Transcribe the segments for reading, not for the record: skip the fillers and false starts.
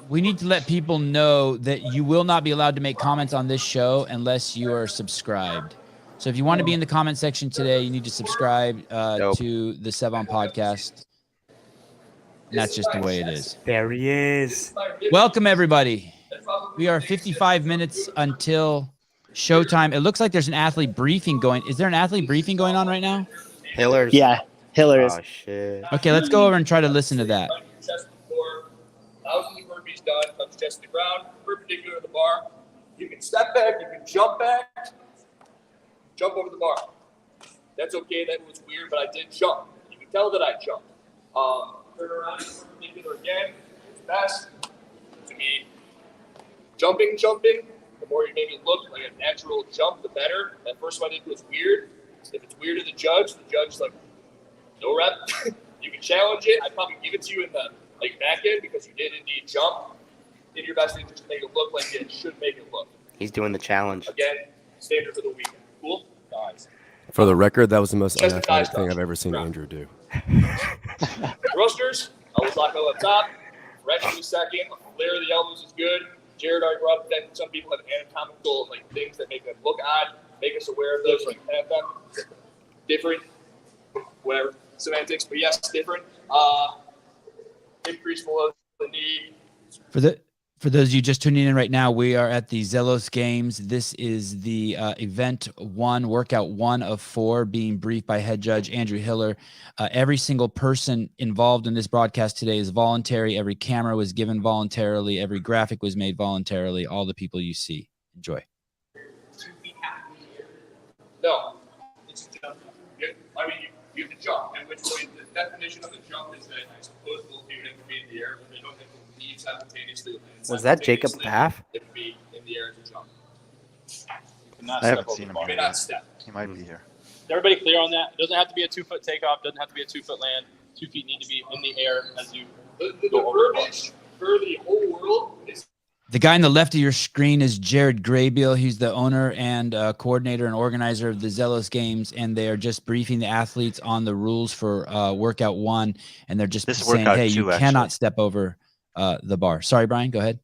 we need to let people know that you will not be allowed to make comments on this show unless you are subscribed. So if you want to be in the comment section today, you need to subscribe to the Sevon podcast. And that's just the way it is. There he is. Welcome, everybody. We are 55 minutes until showtime. It looks like there's an athlete briefing going. Is there an athlete briefing going on right now? Hiller's. Yeah, Hiller's. Oh, shit. Okay, let's go over and try to listen to that. Thousands of burpees done, touch chest to the ground, perpendicular to the bar. You can step back, you can jump back, jump over the bar. That's okay, that was weird, but I did jump. You can tell that I jumped. Turn around, perpendicular again. It's best to me. Jumping. The more you make it look like a natural jump, the better. That first one I did was weird. If it's weird to the judge like, no rep. You can challenge it. I'd probably give it to you in the back end because you did indeed jump. Did your best interest to make it look like it should make it look. He's doing the challenge. Again, standard for the weekend. Cool? Guys. For the record, that was the most unathletic thing I've ever seen Andrew do. Thrusters, always lock out up top. Stretch in a second. Flare of the elbows is good. Jared already brought up that some people have anatomical things that make them look odd. Make us aware of those. You have them. Different. Whatever. Semantics. But yes, different. Increase below the knee. For those of you just tuning in right now, we are at the Zelos Games. This is the event one, workout 1 of 4, being briefed by head judge Andrew Hiller. Every single person involved in this broadcast today is voluntary. Every camera was given voluntarily. Every graphic was made voluntarily. All the people you see. Enjoy. No. It's a jump. You have to jump. And which way the definition of the jump is that I suppose we'll do it in the air, but they don't have to leave simultaneously. Was that Jacob Paff? It would be in the air to jump. I haven't seen him May here. not step. He might be here. Is everybody clear on that? It doesn't have to be a 2-foot takeoff. Doesn't have to be a 2-foot land. 2 feet need to be in the air as you The go over the bar. verbiage for the whole world is The guy on the left of your screen is Jared Graybill. He's the owner and coordinator and organizer of the Zelos Games, and they are just briefing the athletes on the rules for workout 1, and they're just This is saying, workout hey, 2, you actually. cannot step over the bar. Sorry, Brian, go ahead.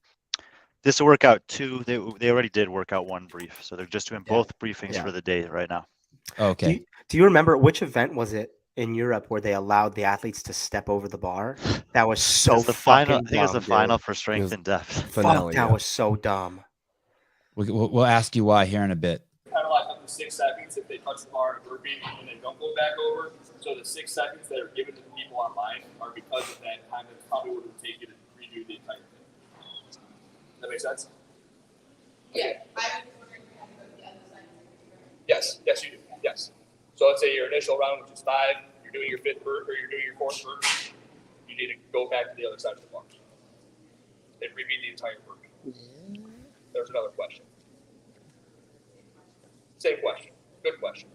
This is workout 2. They already did workout 1 brief, so they're just doing both briefings for the day right now. Okay. Do you remember which event was it in Europe where they allowed the athletes to step over the bar? That was so It's the final. I fucking think it was the dumb, final dude. for strength and depth. Fuck, Finale, that yeah. was so dumb. We'll ask you why here in a bit. penalized up to 6 seconds if they touch the bar and burpee and they don't go back over. So the 6 seconds that are given to the people online are because of that time that probably would have taken to redo the entire thing. Does that make sense? Yeah, I was wondering if you had to go to the other side. Yes, you do. Yes. So let's say your initial round, which is 5, you're doing your 5th burp or you're doing your 4th burp. You need to go back to the other side of the bar and repeat the entire burp. There's another question. Same question. Good question.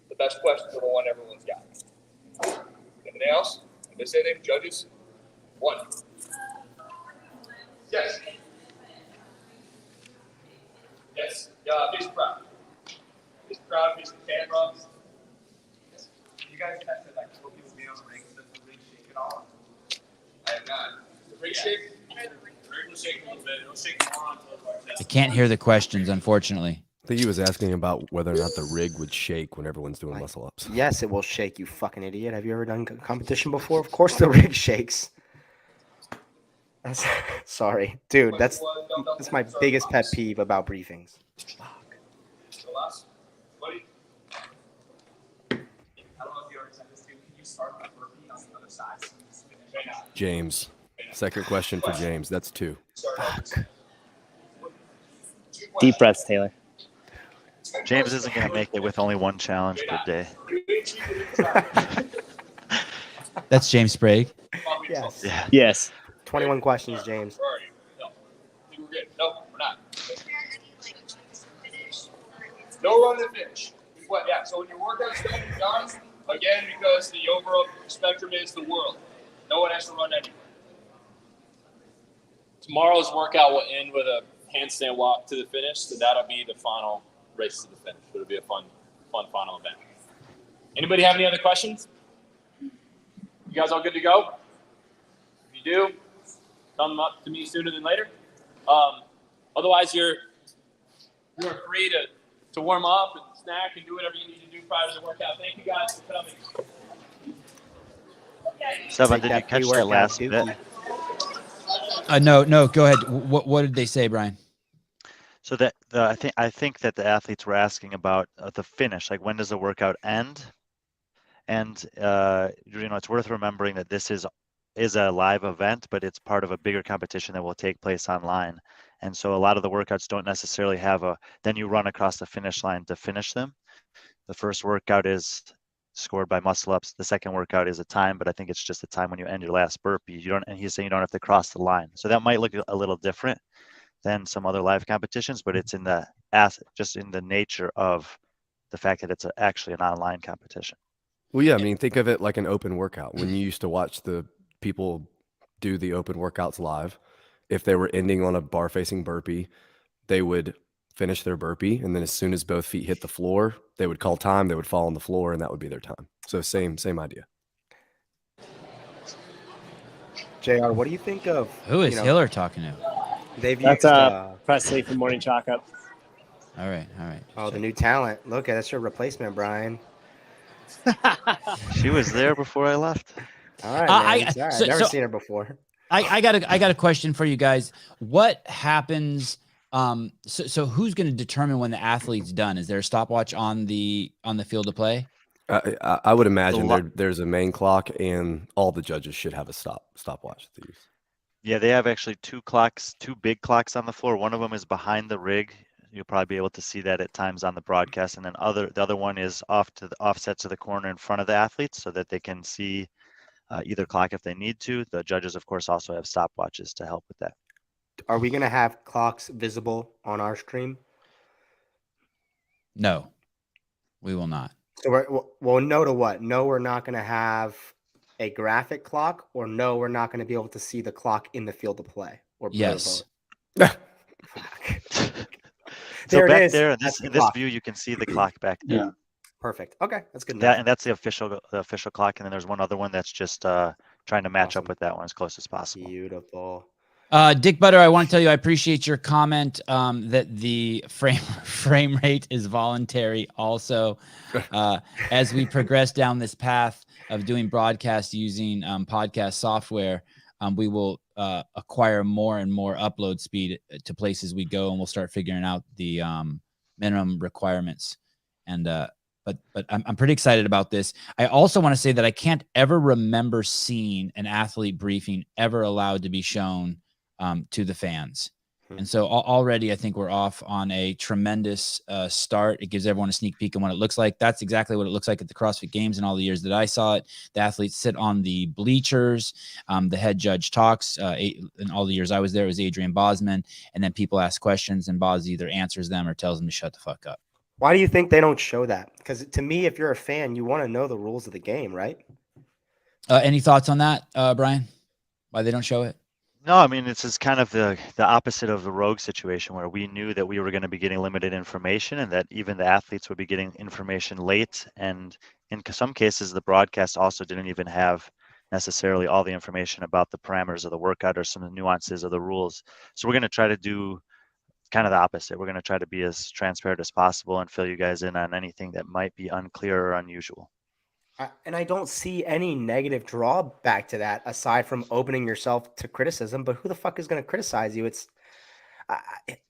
The best question is the one everyone's got. Anything else? Did I miss anything? Judges? 1. Yes. Yes. Face the crowd. Face the crowd, face the camera. You guys tested like 4 people being on the ring, so the ring shake at all? I have not. The ring shake? The ring will shake a little bit. It'll shake more until it's like I that. can't hear the questions, unfortunately. I think he was asking about whether or not the rig would shake when everyone's doing muscle ups. Yes, it will shake, you fucking idiot. Have you ever done competition before? Of course the rig shakes. Sorry. Dude, that's my biggest pet peeve about briefings. So last, buddy. I don't know if you already said this too. Can you start the burpee on the other side? So you just finish? May not. James. Second question for James. That's 2. Start Deep breaths, Taylor. James isn't going to make it with only 1 challenge per day. That's James Sprague. Yes. Yeah. Yes. 21 questions, James. Where are you? No. I think we're good. No, we're not. Is there any like finish or it's No run and finish. What? Yeah. So when your workout's done, you're done. Again, because the overall spectrum is the world. No one has to run anywhere. Tomorrow's workout will end with a handstand walk to the finish, so that'll be the final race to the finish. It'll be a fun final event. Anybody have any other questions? You guys all good to go? If you do, come up to me sooner than later. Otherwise, you're free to warm up and snack and do whatever you need to do prior to the workout. Thank you guys for coming. Seven, Take did you that catch that pre-workout last dookie. bit? No, go ahead. What did they say, Brian? So that I think that the athletes were asking about the finish, like when does the workout end? And it's worth remembering that this is a live event, but it's part of a bigger competition that will take place online. And so a lot of the workouts don't necessarily have then you run across the finish line to finish them. The first workout is scored by muscle ups. The second workout is a time, but I think it's just the time when you end your last burpee. And he's saying you don't have to cross the line. So that might look a little different than some other live competitions, but it's just in the nature of the fact that it's actually an online competition. Well, yeah, I mean, think of it like an open workout. When you used to watch the people do the open workouts live, if they were ending on a bar facing burpee, they would finish their burpee. And then as soon as both feet hit the floor, they would call time, they would fall on the floor, and that would be their time. So same idea. JR, what do you think of Who is Hiller talking to? they've That's used Presley from Morning Chalk Up. All right. oh, the new talent. Look, that's your replacement, Brian. She was there before I left. All right, man. I've never so- seen her before. I got a question for you guys. What happens? So who's going to determine when the athlete's done? Is there a stopwatch on the field of play? I would imagine there's a main clock, and all the judges should have a stopwatch to use. Yeah, they have actually two big clocks on the floor. One of them is behind the rig. You'll probably be able to see that at times on the broadcast. And then the other one is offset to the corner in front of the athletes so that they can see either clock if they need to. The judges, of course, also have stopwatches to help with that. Are we going to have clocks visible on our stream? No, we will not. So well, no to what? No, we're not going to have a graphic clock, or no, we're not going to be able to see the clock in the field of play. Or Yes. Fuck. So There it back is. there, in That's this the clock. view, you can see the clock back there. Yeah. Perfect. Okay, that's good That, enough. and that's the official clock. And then there's one other one that's just trying to match up Awesome. with that one as close as possible. Beautiful. Dick Butter, I want to tell you, I appreciate your comment that the frame rate is voluntary. Also, as we progress down this path of doing broadcast using podcast software, we will acquire more and more upload speed to places we go, and we'll start figuring out the minimum requirements. And but I'm pretty excited about this. I also want to say that I can't ever remember seeing an athlete briefing ever allowed to be shown to the fans. And so already I think we're off on a tremendous start. It gives everyone a sneak peek on what it looks like. That's exactly what it looks like at the CrossFit Games in all the years that I saw it. The athletes sit on the bleachers. The head judge talks. In all the years I was there, it was Adrian Bosman. And then people ask questions, and Boz either answers them or tells them to shut the fuck up. Why do you think they don't show that? Because to me, if you're a fan, you want to know the rules of the game, right? Any thoughts on that, Brian? Why they don't show it? No, I mean, it's kind of the opposite of the rogue situation where we knew that we were going to be getting limited information and that even the athletes would be getting information late. And in some cases, the broadcast also didn't even have necessarily all the information about the parameters of the workout or some of the nuances of the rules. So we're going to try to do kind of the opposite. We're going to try to be as transparent as possible and fill you guys in on anything that might be unclear or unusual. And I don't see any negative drawback to that aside from opening yourself to criticism. But who the fuck is going to criticize you?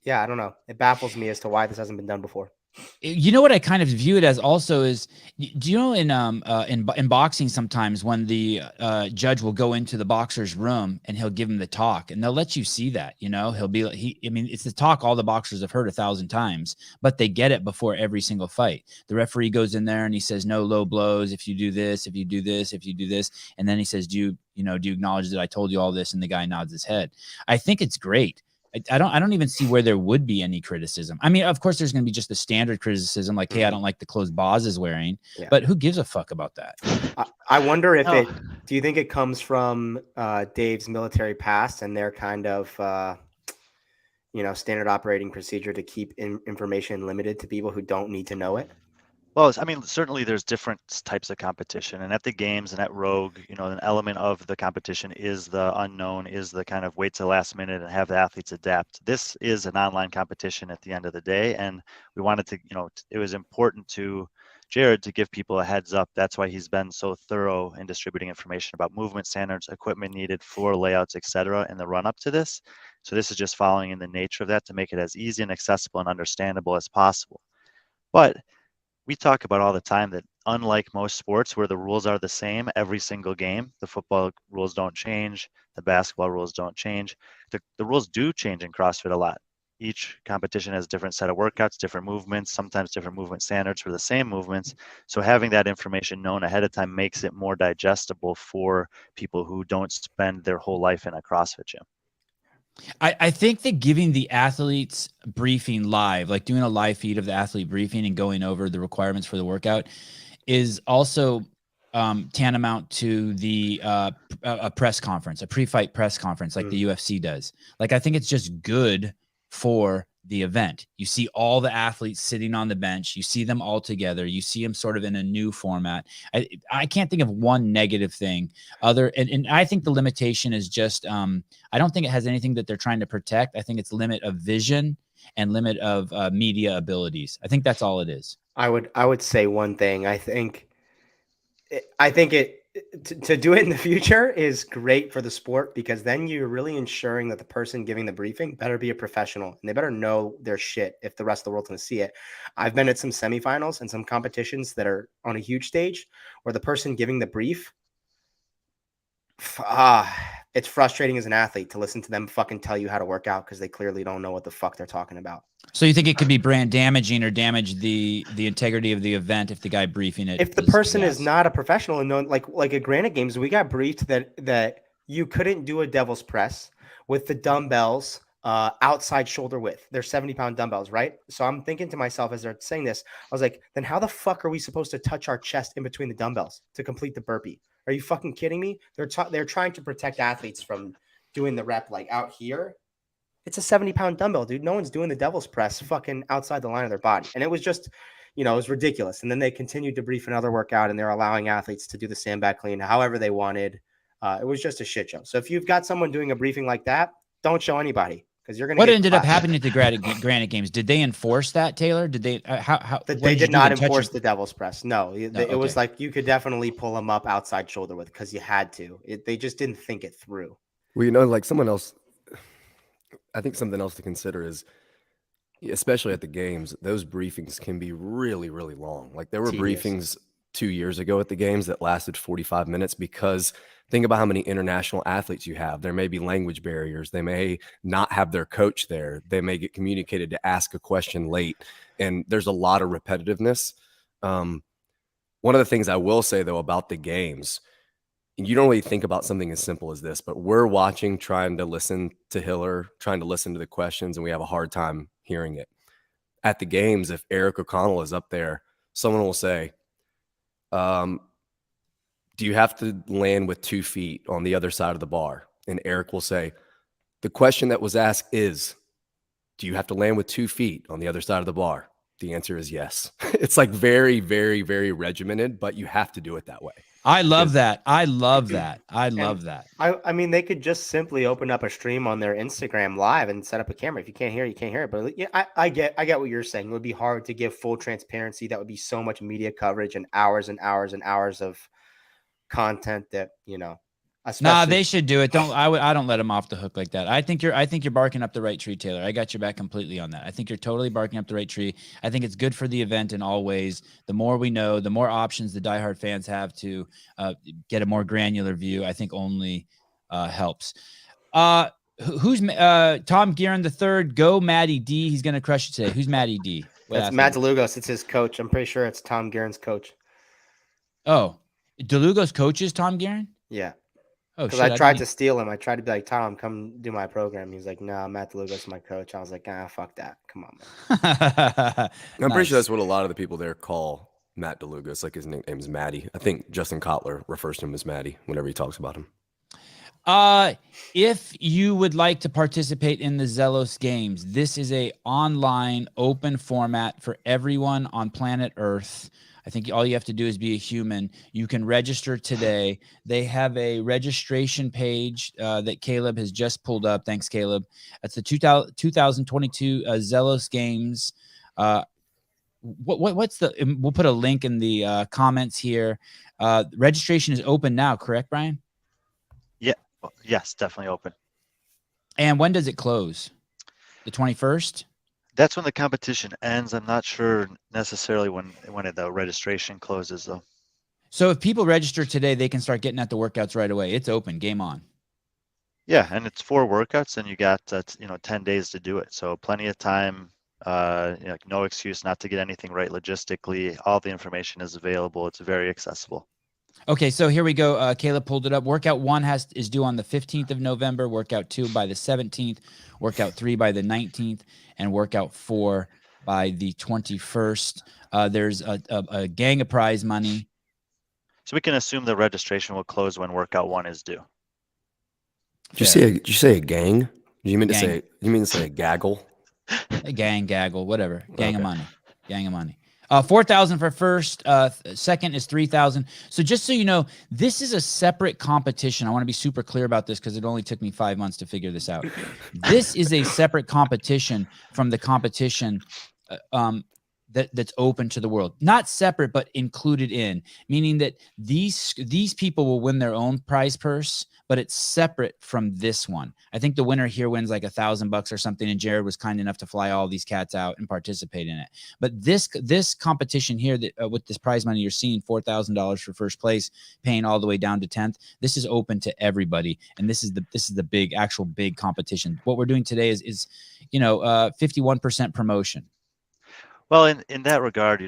Yeah, I don't know. It baffles me as to why this hasn't been done before. You know what I kind of view it as also is, do you know in boxing sometimes when the judge will go into the boxer's room and he'll give him the talk, and they'll let you see that, he'll be I mean, it's the talk all the boxers have heard 1,000 times, but they get it before every single fight. The referee goes in there and he says, no low blows. If you do this, if you do this, if you do this. And then he says, do you acknowledge that I told you all this? And the guy nods his head. I think it's great. I don't even see where there would be any criticism. I mean, of course, there's going to be just the standard criticism, like, hey, I don't like the clothes Boz is wearing. Yeah. But who gives a fuck about that? I wonder if do you think it comes from Dave's military past and their kind of, standard operating procedure to keep information limited to people who don't need to know it? Well, I mean, certainly there's different types of competition, and at the games and at Rogue, an element of the competition is the unknown, is the kind of wait till the last minute and have the athletes adapt. This is an online competition at the end of the day, and we wanted to, it was important to Jared to give people a heads up. That's why he's been so thorough in distributing information about movement standards, equipment needed, floor layouts, etc., in the run up to this. So this is just following in the nature of that to make it as easy and accessible and understandable as possible. But we talk about all the time that unlike most sports where the rules are the same every single game, the football rules don't change, the basketball rules don't change. The rules do change in CrossFit a lot. Each competition has a different set of workouts, different movements, sometimes different movement standards for the same movements. So having that information known ahead of time makes it more digestible for people who don't spend their whole life in a CrossFit gym. I think that giving the athletes briefing live, like doing a live feed of the athlete briefing and going over the requirements for the workout, is also tantamount to the a press conference, a pre-fight press conference like the UFC does. Like, I think it's just good for the event. You see all the athletes sitting on the bench. You see them all together. You see them sort of in a new format. I can't think of one negative thing and I think the limitation is just, I don't think it has anything that they're trying to protect. I think it's limit of vision and limit of media abilities. I think that's all it is. I would say one thing. I think to do it in the future is great for the sport, because then you're really ensuring that the person giving the briefing better be a professional and they better know their shit if the rest of the world's going to see it. I've been at some semifinals and some competitions that are on a huge stage where the person giving the brief, it's frustrating as an athlete to listen to them fucking tell you how to work out because they clearly don't know what the fuck they're talking about. So you think it could be brand damaging or damage the integrity of the event if the guy briefing it? If the person is not a professional and known, like at Granite Games, we got briefed that you couldn't do a devil's press with the dumbbells outside shoulder width. They're 70-pound dumbbells, right? So I'm thinking to myself as they're saying this, I was like, then how the fuck are we supposed to touch our chest in between the dumbbells to complete the burpee? Are you fucking kidding me? They're trying to protect athletes from doing the rep like out here. It's a 70-pound dumbbell, dude. No one's doing the devil's press fucking outside the line of their body. And it was just, it was ridiculous. And then they continued to brief another workout and they're allowing athletes to do the sandbag clean however they wanted. It was just a shit show. So if you've got someone doing a briefing like that, don't show anybody, because you're going to What ended up happening at the Granite Games? Did they enforce that, Taylor? Did they they did not enforce the devil's press. No, it was like you could definitely pull them up outside shoulder width because you had to. They just didn't think it through. Well, like someone else, I think something else to consider is, especially at the games, those briefings can be really, really long. Like there were briefings 2 years ago at the games that lasted 45 minutes because think about how many international athletes you have. There may be language barriers. They may not have their coach there. They may get communicated to ask a question late. And there's a lot of repetitiveness. One of the things I will say, though, about the games, you don't really think about something as simple as this, but we're watching, trying to listen to Hiller, trying to listen to the questions, and we have a hard time hearing it. At the games, if Eric O'Connell is up there, someone will say, do you have to land with 2 feet on the other side of the bar? And Eric will say, the question that was asked is, do you have to land with 2 feet on the other side of the bar? The answer is yes. It's like very, very, very regimented, but you have to do it that way. I love that. I love that. I love that. I mean, they could just simply open up a stream on their Instagram live and set up a camera. If you can't hear it, you can't hear it. But yeah, I get what you're saying. It would be hard to give full transparency. That would be so much media coverage and hours and hours and hours of content that, Nah, they should do it. I don't let them off the hook like that. I think you're barking up the right tree, Taylor. I got your back completely on that. I think you're totally barking up the right tree. I think it's good for the event in all ways. The more we know, the more options the diehard fans have to get a more granular view, I think only helps. Who's Tom Guerin III? Go Matty D. He's gonna crush it today. Who's Matty D? That's Matt DeLugos. It's his coach. I'm pretty sure it's Tom Guerin's coach. Oh, DeLugos coaches Tom Guerin? Yeah. Oh, because I tried to steal him. I tried to be like, Tom, come do my program. He's like, no, Matt DeLugos is my coach. I was like, fuck that. Come on, man. I'm pretty sure that's what a lot of the people there call Matt DeLugos. Like his nickname's Matty. I think Justin Kotler refers to him as Matty whenever he talks about him. If you would like to participate in the Zelos games, this is a online open format for everyone on planet Earth. I think all you have to do is be a human. You can register today. They have a registration page that Caleb has just pulled up. Thanks, Caleb. That's the 2022 Zelos games. What's the? We'll put a link in the comments here. Registration is open now, correct, Brian? Yes, definitely open. And when does it close? The 21st? That's when the competition ends. I'm not sure necessarily when the registration closes though. So if people register today, they can start getting at the workouts right away. It's open, game on. Yeah, and it's 4 workouts, and you got 10 days to do it. So plenty of time. No excuse not to get anything right logistically. All the information is available. It's very accessible. Okay, so here we go. Caleb pulled it up. Workout 1 is due on the 15th of November. Workout 2 by the 17th. Workout 3 by the 19th, and workout 4 by the 21st. There's a gang of prize money. So we can assume the registration will close when workout 1 is due. Did you say a gang? Do you mean Gang. to say a gaggle? A gang, gaggle, whatever. Gang of Okay. money. Gang of money. 4,000 for first. Second is 3,000. So just so you know, this is a separate competition. I want to be super clear about this because it only took me 5 months to figure this out. This is a separate competition from the competition that's open to the world. Not separate, but included in, meaning that these people will win their own prize purse, but it's separate from this one. I think the winner here wins like $1,000 or something, and Jared was kind enough to fly all these cats out and participate in it. But this competition here, that with this prize money, you're seeing $4,000 for first place, paying all the way down to 10th. This is open to everybody, and this is the actual big competition. What we're doing today is 51% promotion. Well, in that regard,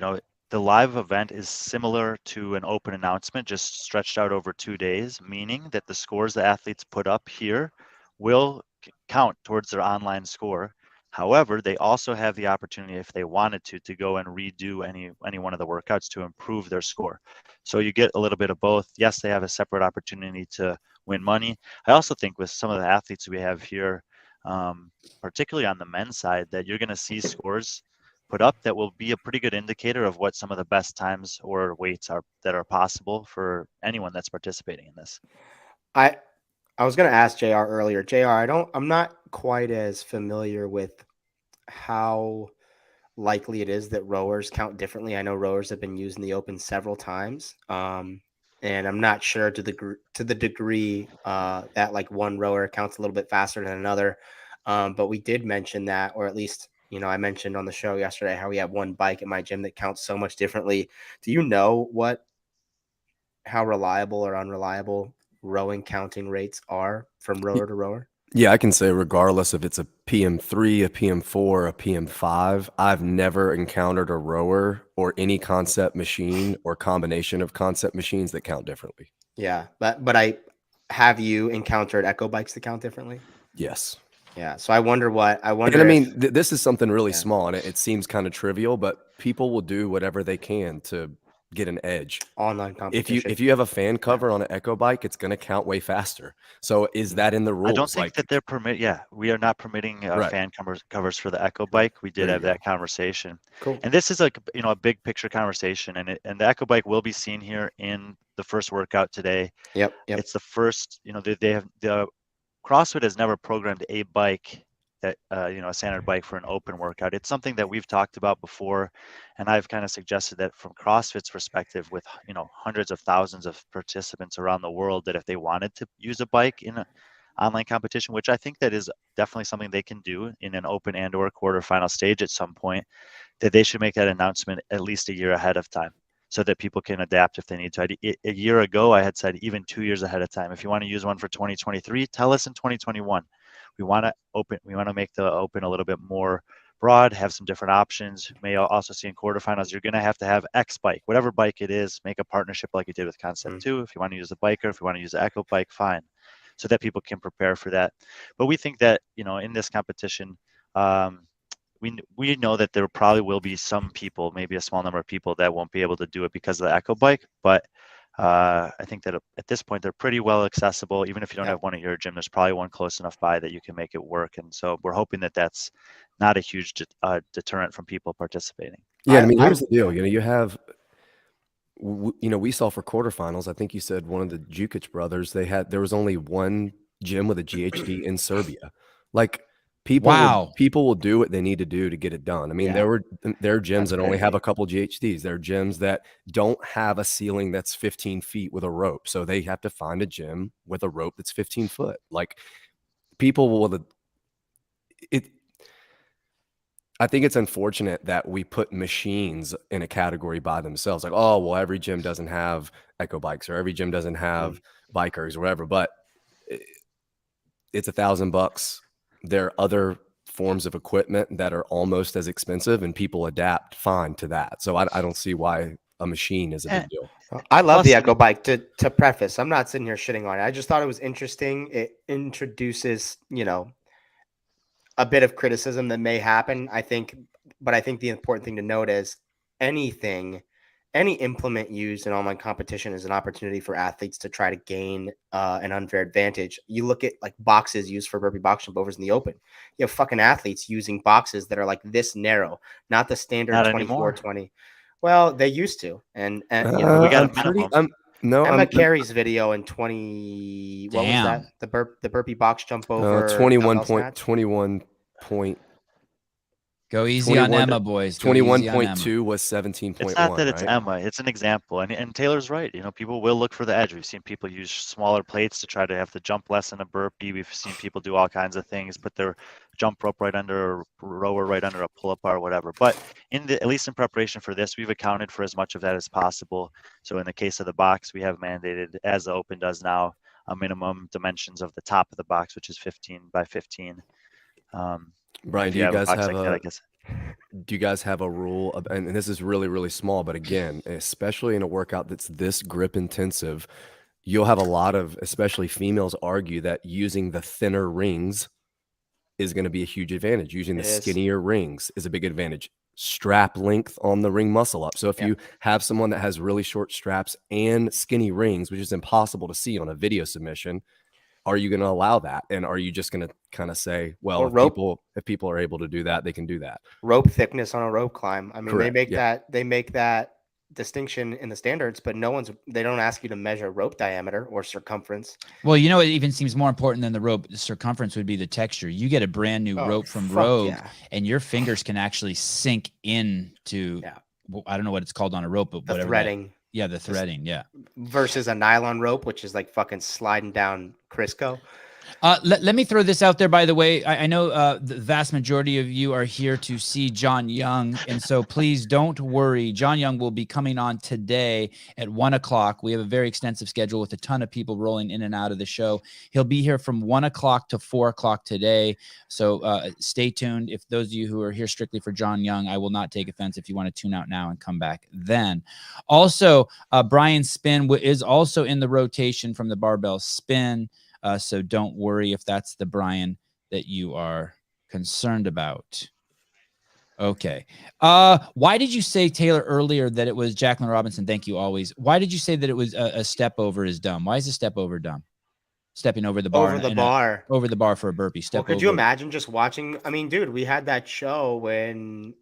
the live event is similar to an open announcement, just stretched out over 2 days, meaning that the scores the athletes put up here will count towards their online score. However, they also have the opportunity, if they wanted to go and redo any one of the workouts to improve their score. So you get a little bit of both. Yes, they have a separate opportunity to win money. I also think with some of the athletes we have here, particularly on the men's side, that you're going to see scores put up that will be a pretty good indicator of what some of the best times or weights are that are possible for anyone that's participating in this. I was going to ask JR earlier. JR, I'm not quite as familiar with how likely it is that rowers count differently. I know rowers have been used in the open several times. And I'm not sure to the degree that like one rower counts a little bit faster than another. But we did mention that, or at least, I mentioned on the show yesterday how we have one bike at my gym that counts so much differently. Do you know how reliable or unreliable rowing counting rates are from rower to rower? Yeah, I can say regardless if it's a PM3, a PM4, a PM5, I've never encountered a rower or any concept machine or combination of concept machines that count differently. Yeah, but have you encountered echo bikes that count differently? Yes. Yeah, so I wonder. This is something really small, and it seems kind of trivial, but people will do whatever they can to get an edge. Online competition. If you have a fan cover on an echo bike, it's going to count way faster. So is that in the rules? I don't think that they're we are not permitting Right. fan covers for the echo bike. We did There have you go. that conversation. Cool. And this is a big picture conversation, and the echo bike will be seen here in the first workout today. Yep. It's the first, they have the CrossFit has never programmed a bike that a standard bike for an open workout. It's something that we've talked about before, and I've kind of suggested that from CrossFit's perspective, with hundreds of thousands of participants around the world, that if they wanted to use a bike in an online competition, which I think that is definitely something they can do in an open and/or quarterfinal stage at some point, that they should make that announcement at least a year ahead of time, so that people can adapt if they need to. A year ago, I had said even 2 years ahead of time. If you want to use one for 2023, tell us in 2021. We want to make the open a little bit more broad, have some different options. You may also see in quarterfinals, you're going to have X bike, whatever bike it is, make a partnership like you did with Concept 2. If you want to use the biker, if you want to use the Echo bike, fine, so that people can prepare for that. But we think that, in this competition, we know that there probably will be some people, maybe a small number of people, that won't be able to do it because of the Echo bike, but I think that at this point they're pretty well accessible. Even if you don't Yep. have one at your gym, there's probably one close enough by that you can make it work. And so we're hoping that that's not a huge deterrent from people participating. Yeah, I mean, here's the deal. You know, you have, you know, we saw for quarterfinals. I think you said one of the Jukic brothers. There was only one gym with a GHD in Serbia. Like people will do what they need to do to get it done. I mean, there are gyms that only have a couple GHDs. There are gyms that don't have a ceiling that's 15 feet with a rope, so they have to find a gym with a rope that's 15 foot. Like people will. I think it's unfortunate that we put machines in a category by themselves. Like, oh, well, every gym doesn't have echo bikes or every gym doesn't have bikers or whatever, but it's $1,000. There are other forms of equipment that are almost as expensive and people adapt fine to that. So I don't see why a machine is a big deal. I love the Echo Bike. To preface, I'm not sitting here shitting on it. I just thought it was interesting. It introduces, you know, a bit of criticism that may happen, I think, but I think the important thing to note is any implement used in online competition is an opportunity for athletes to try to gain an unfair advantage. You look at like boxes used for burpee box jump overs in the open. You have fucking athletes using boxes that are like this narrow, not the standard 24-20. Well, they used to, and you know, we got a minimum. Emma Carey's video in 20. What was that? The burpee box jump over. 21 point. Go easy on Emma, boys. 21.2 was 17.1. It's not that it's right? Emma. It's an example. And Taylor's right. You know, people will look for the edge. We've seen people use smaller plates to try to have the jump less in a burpee. We've seen people do all kinds of things, put their jump rope right under a rower, right under a pull-up bar, whatever. But at least in preparation for this, we've accounted for as much of that as possible. So in the case of the box, we have mandated, as the Open does now, a minimum dimensions of the top of the box, which is 15 by 15. Brian, do you guys have a rule of, and this is really, really small, but again, especially in a workout that's this grip intensive, you'll have a lot of, especially females, argue that using the thinner rings is going to be a huge advantage. Using the skinnier rings is a big advantage. Strap length on the ring muscle up. So if you have someone that has really short straps and skinny rings, which is impossible to see on a video submission, are you going to allow that? And are you just going to kind of say, well, if people are able to do that, they can do that? Rope thickness on a rope climb. I mean, Correct. they make that distinction in the standards, but they don't ask you to measure rope diameter or circumference. Well, you know, it even seems more important than the rope circumference would be the texture. You get a brand new rope from Rogue, and your fingers can actually sink into, I don't know what it's called on a rope, but whatever. Threading. Yeah, the threading, versus a nylon rope, which is like fucking sliding down Crisco. Let me throw this out there, by the way. I know the vast majority of you are here to see John Young, and so please don't worry. John Young will be coming on today at 1 o'clock. We have a very extensive schedule with a ton of people rolling in and out of the show. He'll be here from 1 o'clock to 4 o'clock today, so stay tuned. If those of you who are here strictly for John Young, I will not take offense if you want to tune out now and come back then. Also, Brian Spin is also in the rotation from the barbell spin. So don't worry if that's the Brian that you are concerned about. Okay. Why did you say, Taylor, earlier that it was Jacqueline Robinson? Thank you always. Why did you say that it was a step over is dumb? Why is a step over dumb? Stepping over the bar. Over the bar for a burpee. Could you imagine just watching? I mean, dude, we had that show when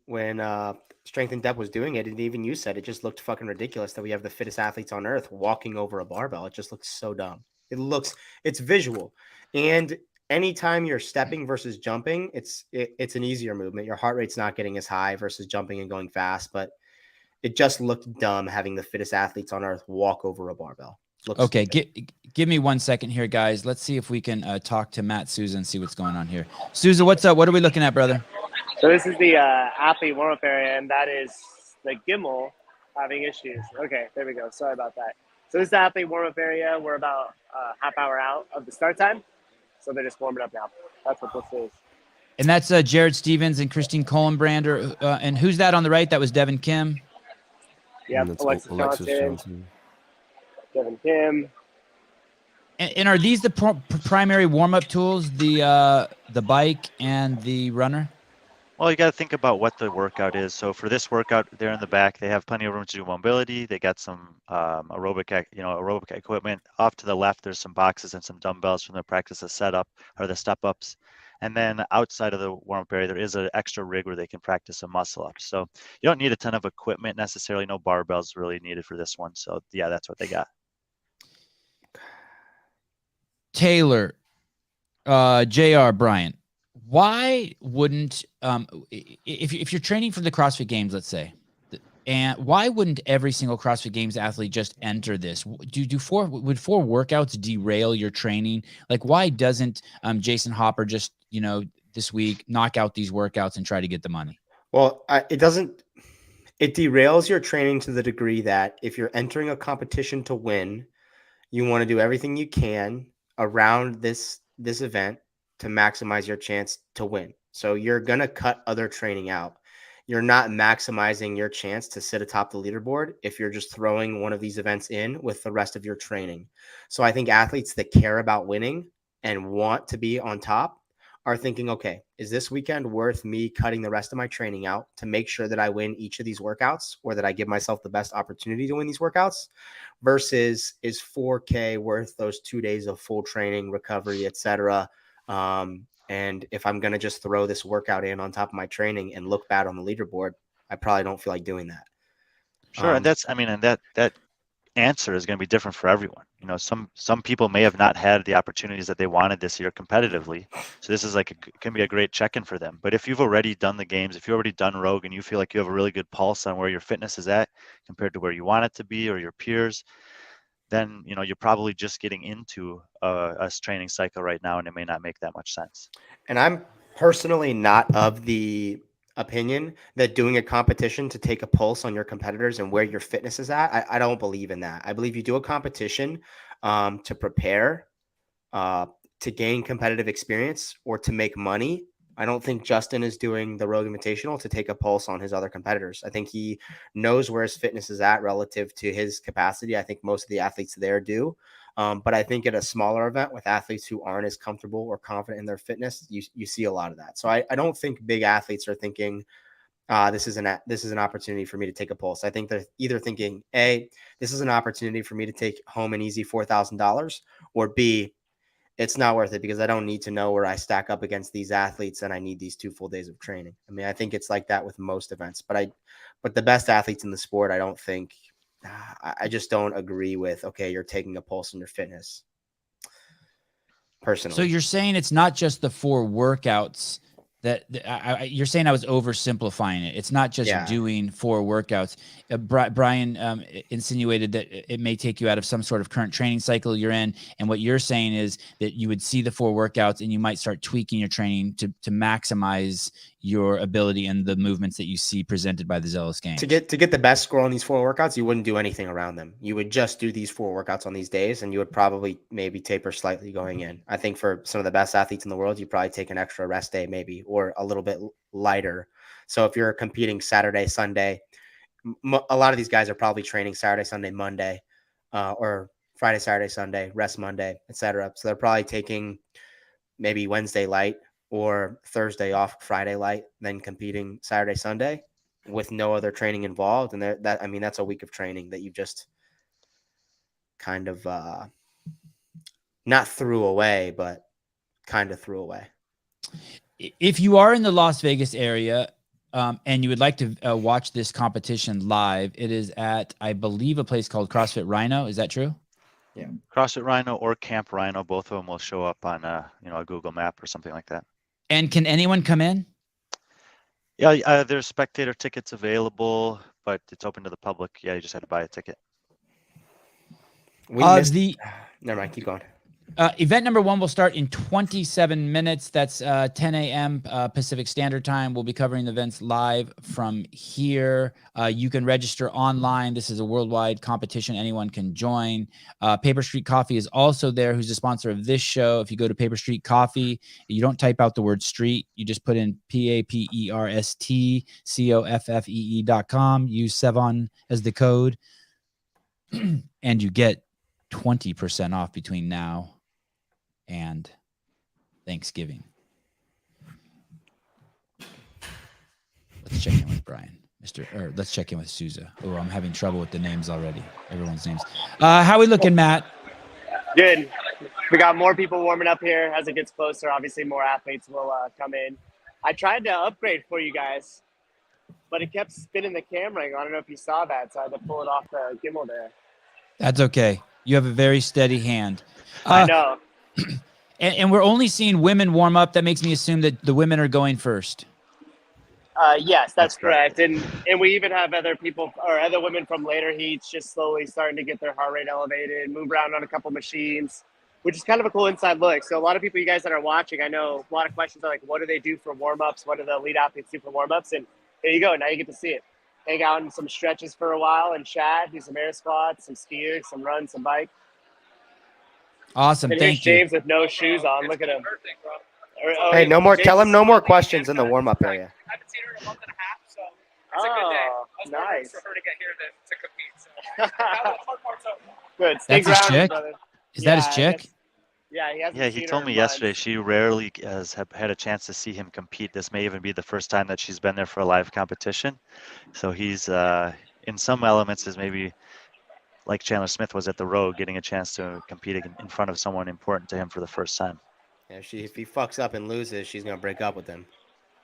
Strength and Depth was doing it, and even you said it just looked fucking ridiculous that we have the fittest athletes on earth walking over a barbell. It just looks so dumb. It's visual. And anytime you're stepping versus jumping, it's an easier movement. Your heart rate's not getting as high versus jumping and going fast, but it just looked dumb having the fittest athletes on earth walk over a barbell. Okay, give me 1 second here, guys. Let's see if we can talk to Matt Souza and see what's going on here. Souza, what's up? What are we looking at, brother? So this is the athlete warm-up area, and that is the gimbal having issues. Okay, there we go. Sorry about that. So this is the athlete warm-up area. We're about half hour out of the start time. So they're just warming up now. That's what this is. And that's Jared Stevens and Christine Colenbrander. And who's that on the right? That was Devin Kim. Yep, Alexis Johnson. Devin Kim. And are these the primary warm-up tools, the bike and the runner? Well, you got to think about what the workout is. So for this workout, there in the back, they have plenty of room to do mobility. They got some aerobic equipment. Off to the left, there's some boxes and some dumbbells from the practice of setup or the step ups. And then outside of the warm up area, there is an extra rig where they can practice some muscle ups. So you don't need a ton of equipment necessarily. No barbells really needed for this one. So yeah, that's what they got. Taylor, JR, Brian, why wouldn't if you're training for the CrossFit Games, let's say, and why wouldn't every single CrossFit Games athlete just enter this? Would four workouts derail your training? Like, why doesn't Jason Hopper just this week knock out these workouts and try to get the money? Well, it doesn't. It derails your training to the degree that if you're entering a competition to win, you want to do everything you can around this event to maximize your chance to win. So you're going to cut other training out. You're not maximizing your chance to sit atop the leaderboard if you're just throwing one of these events in with the rest of your training. So I think athletes that care about winning and want to be on top are thinking, okay, is this weekend worth me cutting the rest of my training out to make sure that I win each of these workouts, or that I give myself the best opportunity to win these workouts, versus is 4K worth those 2 days of full training, recovery, etc. And if I'm going to just throw this workout in on top of my training and look bad on the leaderboard, I probably don't feel like doing that. Sure. And that answer is going to be different for everyone. Some people may have not had the opportunities that they wanted this year competitively. So this is can be a great check-in for them. But if you've already done the games, if you've already done Rogue and you feel like you have a really good pulse on where your fitness is at compared to where you want it to be or your peers, then you're probably just getting into a training cycle right now, and it may not make that much sense. And I'm personally not of the opinion that doing a competition to take a pulse on your competitors and where your fitness is at, I don't believe in that. I believe you do a competition to prepare, to gain competitive experience, or to make money. I don't think Justin is doing the Rogue Invitational to take a pulse on his other competitors. I think he knows where his fitness is at relative to his capacity. I think most of the athletes there do. But I think at a smaller event with athletes who aren't as comfortable or confident in their fitness, you see a lot of that. So I don't think big athletes are thinking, this is an opportunity for me to take a pulse. I think they're either thinking, A, this is an opportunity for me to take home an easy $4,000, or B, it's not worth it because I don't need to know where I stack up against these athletes and I need these 2 full days of training. I mean, I think it's like that with most events, but the best athletes in the sport, I just don't agree with, okay, you're taking a pulse on your fitness. Personally. So you're saying it's not just the 4 workouts you're saying I was oversimplifying it. It's not just doing 4 workouts. Brian insinuated that it may take you out of some sort of current training cycle you're in. And what you're saying is that you would see the 4 workouts and you might start tweaking your training to maximize your ability and the movements that you see presented by the Zelos Games. To get the best score on these 4 workouts, you wouldn't do anything around them. You would just do these 4 workouts on these days, and you would probably maybe taper slightly going in. I think for some of the best athletes in the world, you probably take an extra rest day maybe, or a little bit lighter. So if you're competing Saturday, Sunday, a lot of these guys are probably training Saturday, Sunday, Monday, or Friday, Saturday, Sunday, rest Monday, etc. So they're probably taking maybe Wednesday light or Thursday off, Friday light, then competing Saturday, Sunday with no other training involved. And that's a week of training that you just kind of not threw away, but kind of threw away. If you are in the Las Vegas area and you would like to watch this competition live, it is at, I believe, a place called CrossFit Rhino. Is that true? Yeah. CrossFit Rhino or Camp Rhino, both of them will show up on a Google map or something like that. And can anyone come in? Yeah, there's spectator tickets available, but it's open to the public. Yeah, you just had to buy a ticket. Never mind, keep going. Event number 1 will start in 27 minutes. That's 10 a.m. Pacific Standard Time. We'll be covering the events live from here. You can register online. This is a worldwide competition. Anyone can join. Paper Street Coffee is also there, who's the sponsor of this show. If you go to Paper Street Coffee, you don't type out the word street. You just put in PAPERSTCOFFEE.com. Use Sevon as the code, and you get 20% off between now and Thanksgiving. check in with Brian. Let's check in with Souza. Oh, I'm having trouble with the names already. Everyone's names. How we looking, Matt? Good. We got more people warming up here as it gets closer. Obviously, more athletes will come in. I tried to upgrade for you guys, but it kept spinning the camera. I don't know if you saw that, so I had to pull it off the gimbal there. That's okay. You have a very steady hand. I know. And we're only seeing women warm up. That makes me assume that the women are going first. Yes, that's correct. And we even have other people or other women from later heats just slowly starting to get their heart rate elevated, move around on a couple machines, which is kind of a cool inside look. So a lot of people, you guys that are watching, I know a lot of questions are like, what do they do for warm-ups? What do the elite athletes do for warm-ups? And there you go. Now you get to see it. Hang out in some stretches for a while and chat, do some air squats, some skiers, some runs, some bike. Awesome. And here's Thank you. James with no shoes on. Look at him. Hey, no more. Tell him no more questions in the warm-up area. I haven't seen her in a month and a half, so it's a good day. I was waiting Nice. for her to get here to compete. So that hard part's over. Good. Stay That's his grounded, chick? brother. Is that his I chick? guess- Yeah, he hasn't Yeah, he seen told her me in yesterday months. she rarely has had a chance to see him compete. This may even be the first time that she's been there for a live competition. So he's, in some elements, is maybe like Chandler Smith was at the Road, getting a chance to compete in front of someone important to him for the first time. Yeah, if he fucks up and loses, she's gonna break up with him.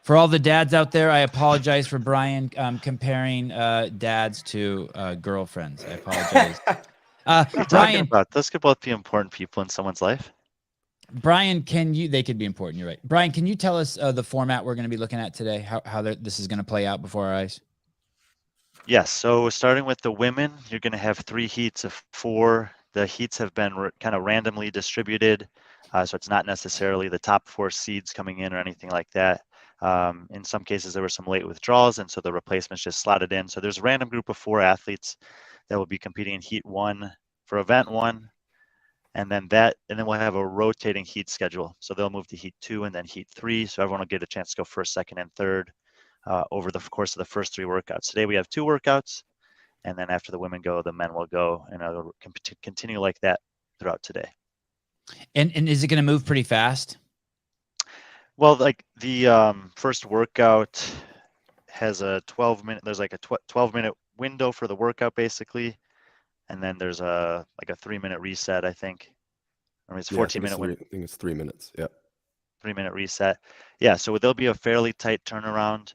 For all the dads out there, I apologize for Brian comparing dads to girlfriends. I apologize. Talking Brian, about those could both be important people in someone's life. Brian, they could be important. You're right. Brian, can you tell us the format we're going to be looking at today? How this is going to play out before our eyes? Yes. So starting with the women, you're going to have 3 heats of 4. The heats have been kind of randomly distributed, so it's not necessarily the top 4 seeds coming in or anything like that. In some cases, there were some late withdrawals, and so the replacements just slotted in. So there's a random group of 4 athletes that will be competing in heat 1 for event 1. And then we'll have a rotating heat schedule. So they'll move to heat 2 and then heat 3. So everyone will get a chance to go first, second, and third over the course of the first 3 workouts. Today we have 2 workouts, and then after the women go, the men will go, and it'll continue like that throughout today. And is it going to move pretty fast? Well, like the first workout has a 12-minute. There's like a 12-minute window for the workout basically. And then there's a 3-minute reset, I think. Or it's 14-minute window. I think it's 3 minutes. Yep. 3-minute reset. Yeah, so there'll be a fairly tight turnaround.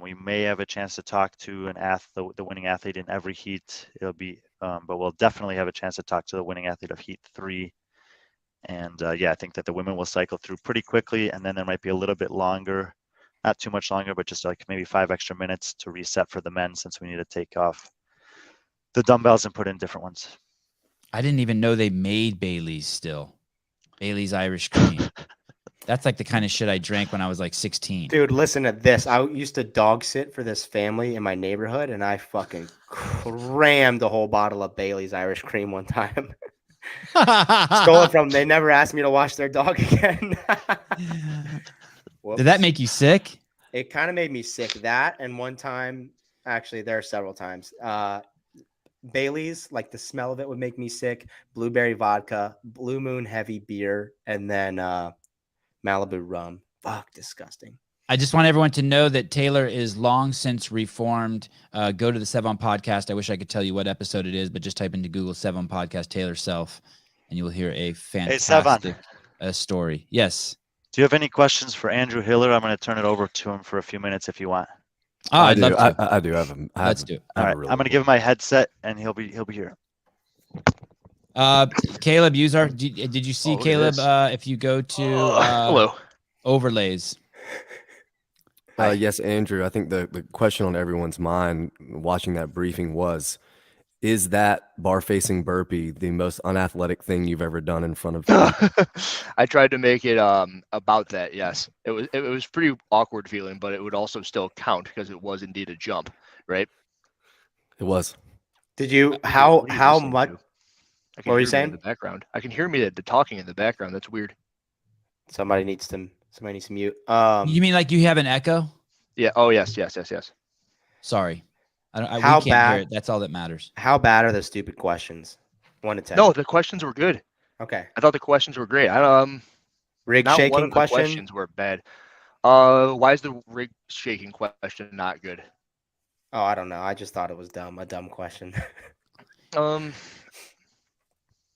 We may have a chance to talk to the winning athlete in every heat. It'll be, but we'll definitely have a chance to talk to the winning athlete of heat 3. And I think that the women will cycle through pretty quickly, and then there might be a little bit longer, not too much longer, but just like maybe 5 extra minutes to reset for the men since we need to take off the dumbbells and put in different ones. I didn't even know they made Bailey's still. Bailey's Irish Cream. That's like the kind of shit I drank when I was like 16. Dude, listen to this. I used to dog sit for this family in my neighborhood, and I fucking crammed a whole bottle of Bailey's Irish Cream one time. Stole it from them. They never asked me to wash their dog again. Did that make you sick? It kind of made me sick. That and one time, actually, there are several times. Bailey's, like the smell of it would make me sick. Blueberry vodka, Blue Moon heavy beer, and then Malibu rum. Fuck, disgusting. I just want everyone to know that Taylor is long since reformed. Go to the Sevon podcast. I wish I could tell you what episode it is, but just type into Google Sevon podcast Taylor Self, and you will hear a fantastic story. Yes. Do you have any questions for Andrew Hiller? I'm going to turn it over to him for a few minutes if you want. Oh, I'd love to. I do have him. Let's do it. All right. I'm going to give him my headset, and he'll be here. Caleb Uzar, did you see Caleb? If you go to hello overlays. Yes, Andrew. I think the question on everyone's mind watching that briefing was, is that bar-facing burpee the most unathletic thing you've ever done in front of people? I tried to make it about that. Yes, it was pretty awkward feeling, but it would also still count because it was indeed a jump, right? It was. Did you? How much? What were you saying? In the background, I can hear me the talking in the background. That's weird. Somebody needs to mute. You mean like you have an echo? Yeah. Oh yes. Sorry. We can't hear it. That's all that matters. How bad are the stupid questions? 1 to 10. No, the questions were good. Okay. I thought the questions were great. Rig not shaking one of the question? questions were bad. Why is the rig shaking question not good? Oh, I don't know. I just thought it was dumb. A dumb question. Um,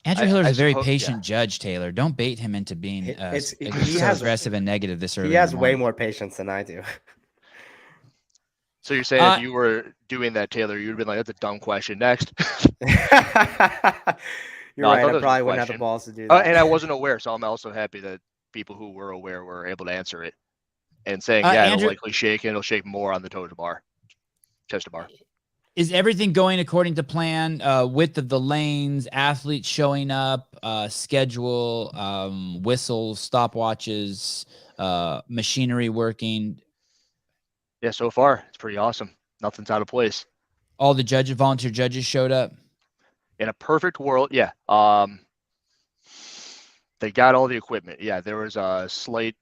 Andrew I- Hiller's I a very suppo- patient yeah. judge, Taylor. Don't bait him into being He so has aggressive and negative this early. he in has the way morning. more patience than I do. So you're saying if you were doing that, Taylor, you'd been like, "That's a dumb question." Next. You're No, I right. thought I that was a probably good wouldn't have the question. balls to do that. And I wasn't aware, so I'm also happy that people who were aware were able to answer it. And saying, yeah, Andrew, it'll likely shake, and it'll shake more on the toe to bar, chest to bar. is everything going according to plan? Width of the lanes, athletes showing up, schedule, whistles, stopwatches, machinery working. Yeah, so far it's pretty awesome. Nothing's out of place. All the judges, volunteer judges showed up. In a perfect world, yeah. They got all the equipment. Yeah, there was a slight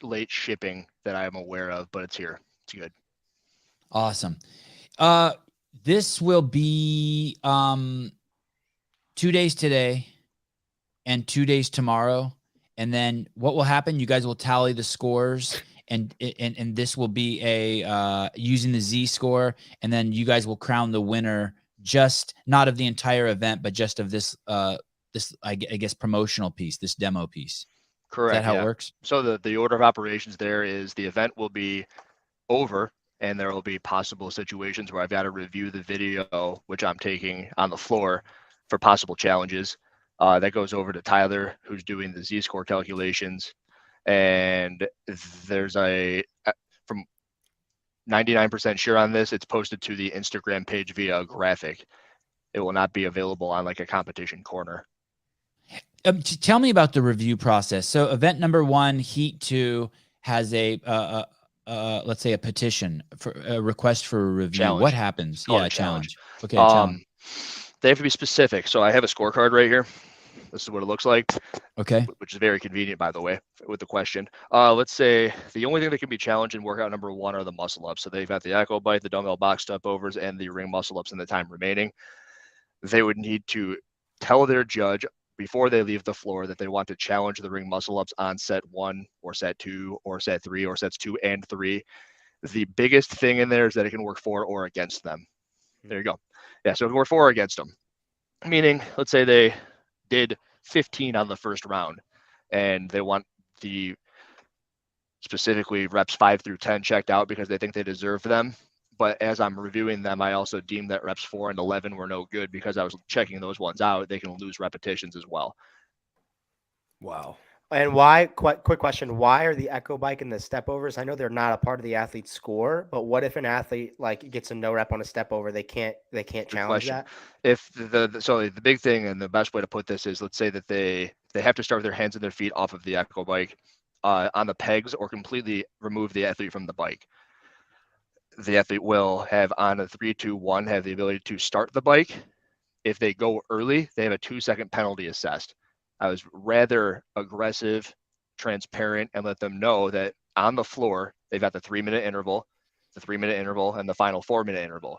late shipping that I'm aware of, but it's here. It's good. Awesome. This will be 2 days today and 2 days tomorrow. And then what will happen? You guys will tally the scores, and this will be a using the Z score, and then you guys will crown the winner, just not of the entire event, but just of this I guess promotional piece, this demo piece. Correct. Is that how yeah. it works? So the order of operations there is the event will be over, and there will be possible situations where I've got to review the video, which I'm taking on the floor for possible challenges. That goes over to Tyler, who's doing the Z-score calculations. And there's from 99% sure on this, it's posted to the Instagram page via a graphic. It will not be available on like a competition corner. Tell me about the review process. So event number 1, heat 2 has a let's say a petition for a request for a review. Challenge. What happens? Yeah, a challenge. Okay, challenge. They have to be specific. So I have a scorecard right here. This is what it looks like. Okay. Which is very convenient, by the way, with the question. Let's say the only thing that can be challenged in workout number 1 are the muscle ups. So they've got the echo bite, the dumbbell box step overs, and the ring muscle ups in the time remaining. They would need to tell their judge before they leave the floor that they want to challenge the ring muscle ups on set 1 or set 2 or set 3 or sets 2 and 3. The biggest thing in there is that it can work for or against them. There you go. Yeah, so it can work for or against them. Meaning, let's say they did 15 on the first round and they want the specifically reps 5 through 10 checked out because they think they deserve them. But as I'm reviewing them, I also deemed that reps 4 and 11 were no good because I was checking those ones out. They can lose repetitions as well. Wow. And why? Quick question: why are the echo bike and the step overs? I know they're not a part of the athlete's score, but what if an athlete like gets a no rep on a step over? They can't challenge that. If so the big thing and the best way to put this is, let's say that they have to start with their hands and their feet off of the echo bike on the pegs, or completely remove the athlete from the bike. The athlete will have on a 3, 2, 1 have the ability to start the bike. If they go early, they have a 2-second penalty assessed. I was rather aggressive, transparent, and let them know that on the floor, they've got the 3-minute interval, and the final 4-minute interval.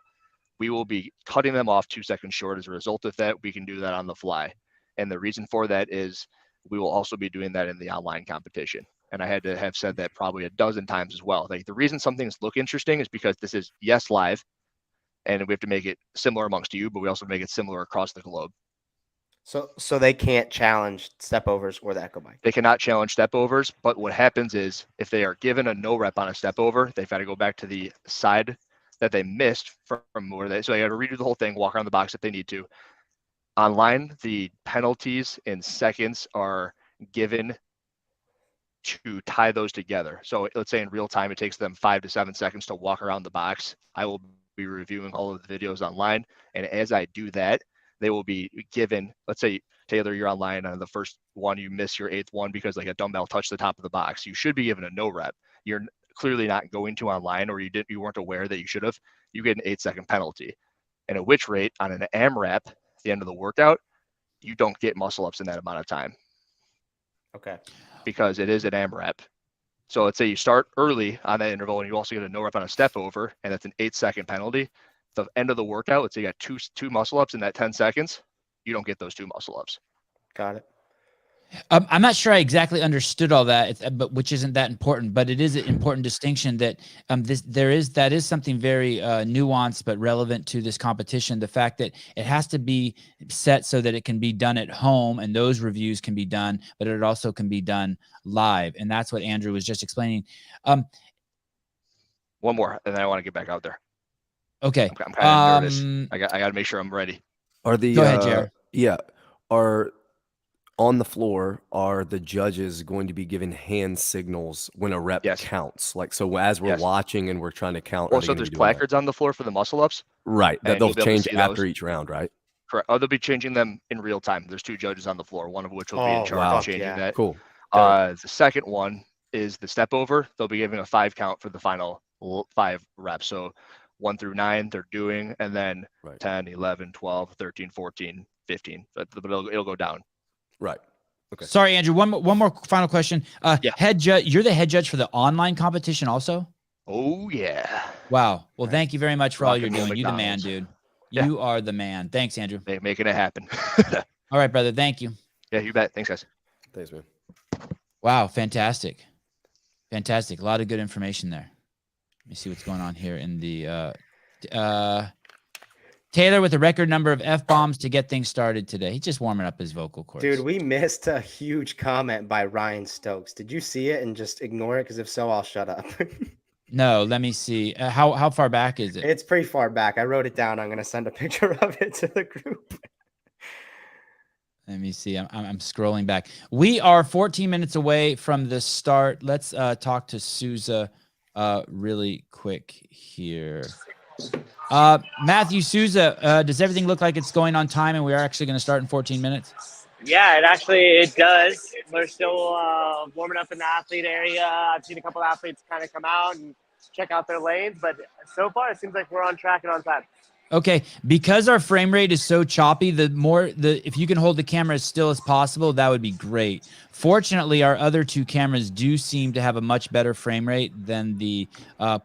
We will be cutting them off 2 seconds short. As a result of that, we can do that on the fly. And the reason for that is we will also be doing that in the online competition. And I had to have said that probably a dozen times as well. Like, the reason some things look interesting is because this is, yes, live, and we have to make it similar amongst you, but we also make it similar across the globe. So they can't challenge step overs or the echo bike. They cannot challenge step overs, but what happens is if they are given a no rep on a step over, they've got to go back to the side that they missed from where they, so they got to redo the whole thing, walk around the box if they need to. Online, the penalties in seconds are given to tie those together. So let's say in real time, it takes them 5 to 7 seconds to walk around the box. I will be reviewing all of the videos online. And as I do that, they will be given, let's say, Taylor, you're online on the first one, you miss your 8th one because like a dumbbell touched the top of the box. You should be given a no rep. You're clearly not going to online, or you weren't aware that you should have. You get an 8-second penalty. And at which rate on an AMRAP, at the end of the workout, you don't get muscle ups in that amount of time. Okay. Because it is an AMRAP. So let's say you start early on that interval and you also get a no rep on a step over, and that's an 8-second penalty. The end of the workout, let's say you got two muscle ups in that 10 seconds, you don't get those 2 muscle ups. Got it. I'm not sure I exactly understood all that, but which isn't that important. But it is an important distinction that that is something very nuanced but relevant to this competition. The fact that it has to be set so that it can be done at home, and those reviews can be done, but it also can be done live, and that's what Andrew was just explaining. One more, and then I want to get back out there. Okay, I'm kind of nervous. I got to make sure I'm ready. Are the Go ahead, JR. Yeah, are on the floor, are the judges going to be given hand signals when a rep Yes. counts? Like, so as we're Yes. watching and we're trying to count, are Well, they so gonna be there's doing that? placards on the floor for the muscle ups. Right, that and they'll you'll be able to change see after those. each round, right? Correct. Oh, they'll be changing them in real time. There's 2 judges on the floor, one of which will be Oh, in charge wow. of changing that. Cool. The second one is the step over. They'll be giving a 5 count for the final 5 reps. So 1 through 9 they're doing, and then Right. 10, 11, 12, 13, 14, 15. But it'll go down. Right. Okay. Sorry, Andrew. One more final question. Yeah. Head judge. You're the head judge for the online competition, also. Oh yeah. Wow. Well, thank you very much for all Rock you're and roll doing. You're the man, McDonald's. dude. Yeah. You are the man. Thanks, Andrew. Making it happen. All right, brother. Thank you. Yeah, you bet. Thanks, guys. Thanks, man. Wow. Fantastic. Fantastic. A lot of good information there. Let me see what's going on here in the Taylor with a record number of F-bombs to get things started today. He's just warming up his vocal cords. Dude, we missed a huge comment by Ryan Stokes. Did you see it and just ignore it? Because if so, I'll shut up. No, let me see. How far back is it? It's pretty far back. I wrote it down. I'm going to send a picture of it to the group. Let me see. I'm scrolling back. We are 14 minutes away from the start. Let's talk to Souza really quick here. Matthew Souza, does everything look like it's going on time and we are actually going to start in 14 minutes? Yeah, it does. We're still warming up in the athlete area. I've seen a couple athletes kind of come out and check out their lanes, but so far it seems like we're on track and on time. Okay, because our frame rate is so choppy, if you can hold the camera as still as possible, that would be great. Fortunately, our other 2 cameras do seem to have a much better frame rate than the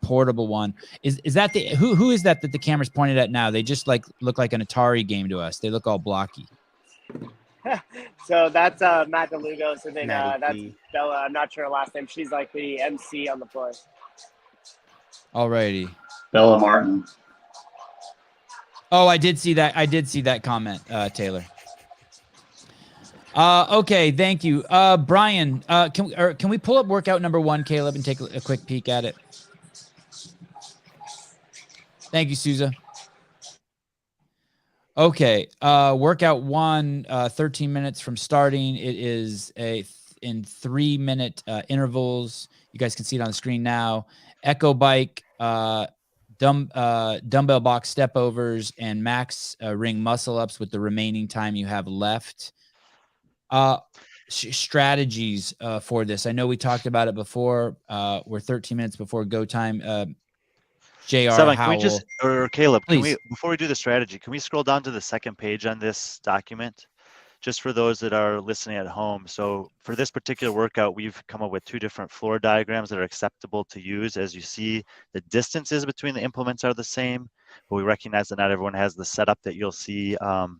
portable one. Is that who is that the camera's pointed at now? They just look like an Atari game to us. They look all blocky. So that's Matt DeLugos, and then that's P. Bella. I'm not sure her last name. She's like the MC on the floor. Alrighty. Bella Martin. Oh, I did see that. I did see that comment, Taylor. Okay, thank you. Brian, can we pull up workout number 1, Caleb, and take a quick peek at it? Thank you, Souza. Okay, workout 1, 13 minutes from starting. It is in 3-minute intervals. You guys can see it on the screen now. Echo bike, dumbbell box step overs, and max ring muscle ups with the remaining time you have left. Strategies for this. I know we talked about it before. We're 13 minutes before go time. JR, Seven, Howell. can we or Caleb, Please. before we do the strategy, can we scroll down to the second page on this document? Just for those that are listening at home. So for this particular workout, we've come up with 2 different floor diagrams that are acceptable to use. As you see, the distances between the implements are the same, but we recognize that not everyone has the setup that you'll see on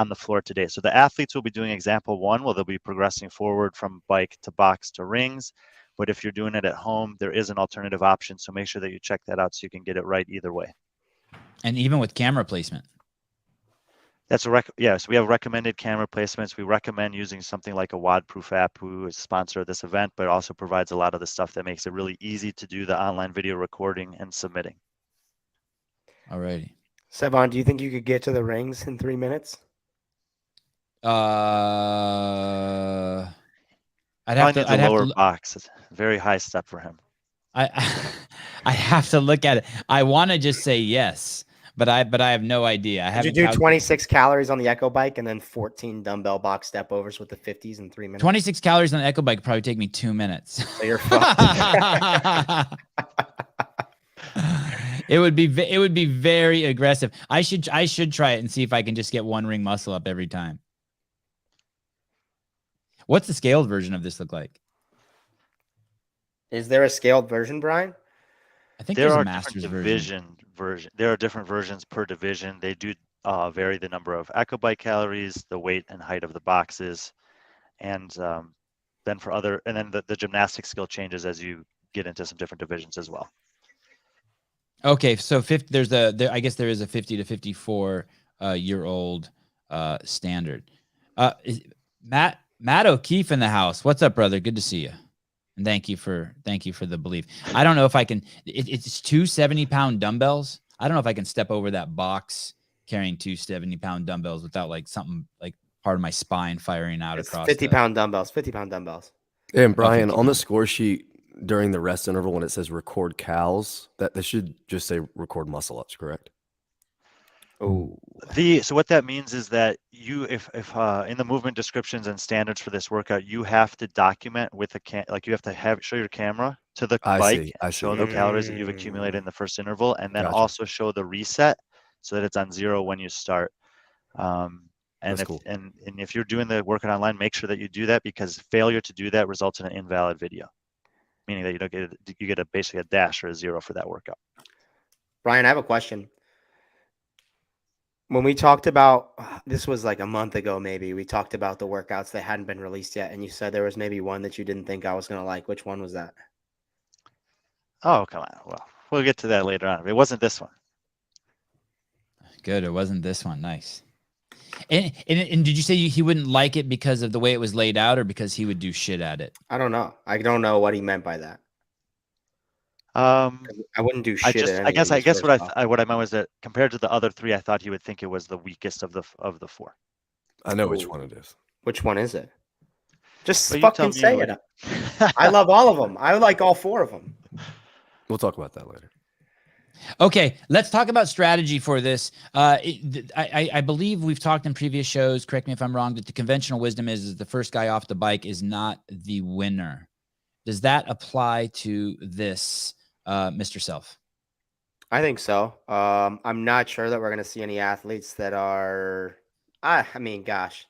the floor today. So the athletes will be doing example 1, where they'll be progressing forward from bike to box to rings. But if you're doing it at home, there is an alternative option. So make sure that you check that out so you can get it right either way. And even with camera placement. That's yes, we have recommended camera placements. We recommend using something like a WOD-proof app, who is a sponsor of this event, but also provides a lot of the stuff that makes it really easy to do the online video recording and submitting. All righty. Sevon, do you think you could get to the rings in 3 minutes? I'd have to lower box. It's a very high step for him. I have to look at it. I want to just say yes, but I have no idea. I have Did you do 26 calories on the Echo bike and then 14 dumbbell box step overs with the 50s in 3 minutes? 26 calories on the Echo bike would probably take me 2 minutes. So you're fucked. It would be very aggressive. I should try it and see if I can just get 1 ring muscle up every time. What's the scaled version of this look like? Is there a scaled version, Brian? I think there there's are a master's version. There are different versions per division. They do vary the number of Echo bike calories, the weight and height of the boxes, And then for other, and then the gymnastic skill changes as you get into some different divisions as well. Okay, so 50, I guess there is a 50 to 54 year old standard. Matt O'Keefe in the house. What's up, brother? Good to see you. And thank you for the belief. I don't know if I can. It's 2 70-pound dumbbells. I don't know if I can step over that box carrying 2 70-pound dumbbells without like something like part of my spine firing out It's across. 50-pound dumbbells. 50-pound dumbbells. And Brian, 50 on the pounds. score sheet during the rest interval, when it says record cows, that should just say record muscle ups, correct? Oh, So what that means is that you, if in the movement descriptions and standards for this workout, you have to document with like you have to show your camera to the bike, I show see. the calories that you've accumulated in the first interval, and then Gotcha. also show the reset so that it's on 0 when you start. And That's if cool. and if you're doing the workout online, make sure that you do that, because failure to do that results in an invalid video, meaning that you get basically a dash or a 0 for that workout. Brian, I have a question. When we talked about, this was like a month ago, maybe, we talked about the workouts that hadn't been released yet, and you said there was maybe one that you didn't think I was going to like. Which one was that? Oh, come on. Well, we'll get to that later on. It wasn't this one. Good. It wasn't this one. Nice. And did you say he wouldn't like it because of the way it was laid out, or because he would do shit at it? I don't know. I don't know what he meant by that. I wouldn't do shit at any I guess what I I meant was that compared to the other 3, I thought he would think it was the weakest of the 4. I know which one it is. Which one is it? Just Well, you fucking tell me say it. I love all of them. I like all 4 of them. We'll talk about that later. Okay, let's talk about strategy for this. I believe we've talked in previous shows, correct me if I'm wrong, that the conventional wisdom is the first guy off the bike is not the winner. Does that apply to this, Mr. Self? I think so. I'm not sure that we're going to see any athletes that are, I mean, gosh,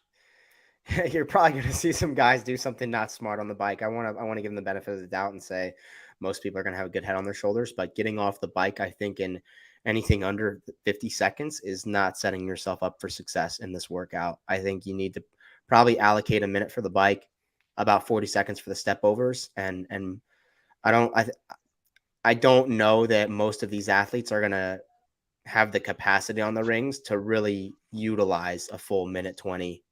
you're probably going to see some guys do something not smart on the bike. I want to give them the benefit of the doubt and say most people are going to have a good head on their shoulders, but getting off the bike, I think in anything under 50 seconds is not setting yourself up for success in this workout. I think you need to probably allocate a minute for the bike, about 40 seconds for the step overs. And I don't know that most of these athletes are going to have the capacity on the rings to really utilize a full minute 20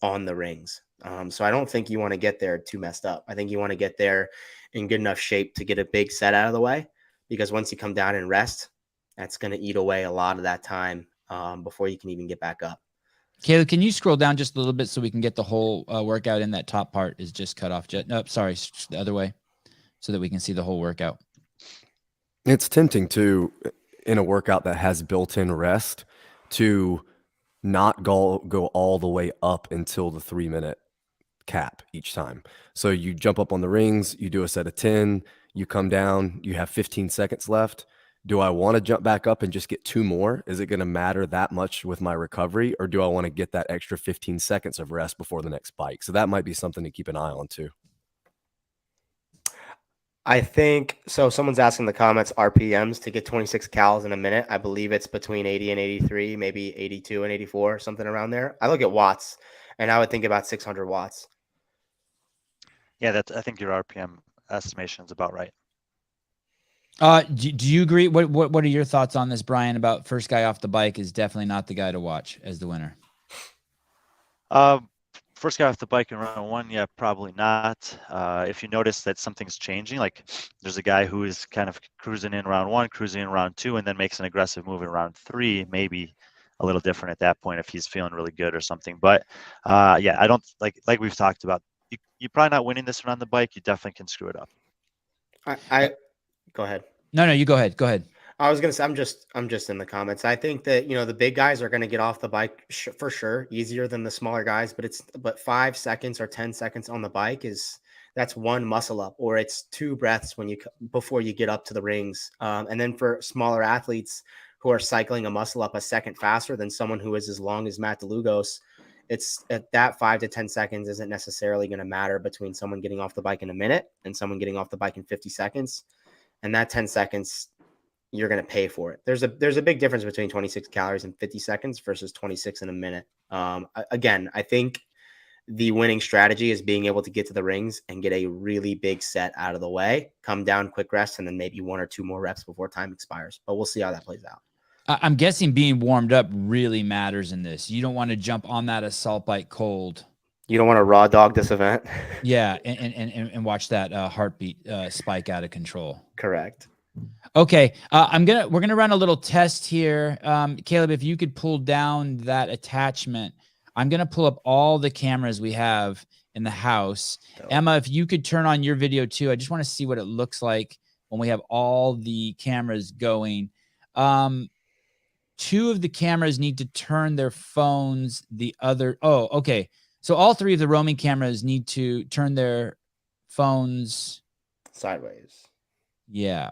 on the rings. So I don't think you want to get there too messed up. I think you want to get there in good enough shape to get a big set out of the way, because once you come down and rest, that's going to eat away a lot of that time before you can even get back up. Caleb, can you scroll down just a little bit so we can get the whole workout in? That top part is just cut off. Nope, sorry, the other way, so that we can see the whole workout. It's tempting to, in a workout that has built-in rest, to not go all the way up until the 3-minute cap each time. So you jump up on the rings, you do a set of 10, you come down, you have 15 seconds left. Do I want to jump back up and just get 2 more? Is it going to matter that much with my recovery, or do I want to get that extra 15 seconds of rest before the next bike? So that might be something to keep an eye on too. I think so. Someone's asking in the comments RPMs to get 26 cals in a minute. I believe it's between 80 and 83, maybe 82 and 84, something around there. I look at watts, and I would think about 600 watts. Yeah, I think your RPM estimation is about right. Do you agree? What are your thoughts on this, Brian, about first guy off the bike is definitely not the guy to watch as the winner? First guy off the bike in round 1, yeah, probably not. If you notice that something's changing, like there's a guy who is kind of cruising in round 1, cruising in round 2, and then makes an aggressive move in round 3, maybe a little different at that point if he's feeling really good or something. But yeah, I don't like we've talked about. You're probably not winning this one on the bike. You definitely can screw it up. I go ahead. No, you go ahead. Go ahead. I was gonna say I'm just in the comments. I think that the big guys are gonna get off the bike for sure, easier than the smaller guys. But 5 seconds or 10 seconds on the bike that's 1 muscle up, or it's 2 breaths before you get up to the rings. And then for smaller athletes who are cycling a muscle up a second faster than someone who is as long as Matt DeLugos, it's at that 5 to 10 seconds isn't necessarily going to matter between someone getting off the bike in a minute and someone getting off the bike in 50 seconds. And that 10 seconds, you're going to pay for it. There's a big difference between 26 calories in 50 seconds versus 26 in a minute. Again, I think the winning strategy is being able to get to the rings and get a really big set out of the way, come down, quick rest, and then maybe 1 or 2 more reps before time expires. But we'll see how that plays out. I'm guessing being warmed up really matters in this. You don't want to jump on that assault bike cold. You don't want to raw dog this event. Yeah, and watch that heartbeat spike out of control. Correct. Okay, we're gonna run a little test here. Caleb, if you could pull down that attachment, I'm gonna pull up all the cameras we have in the house. Dope. Emma, if you could turn on your video too, I just want to see what it looks like when we have all the cameras going. 2 of the cameras need to turn their phones. Okay. So all 3 of the roaming cameras need to turn their phones Sideways. Yeah.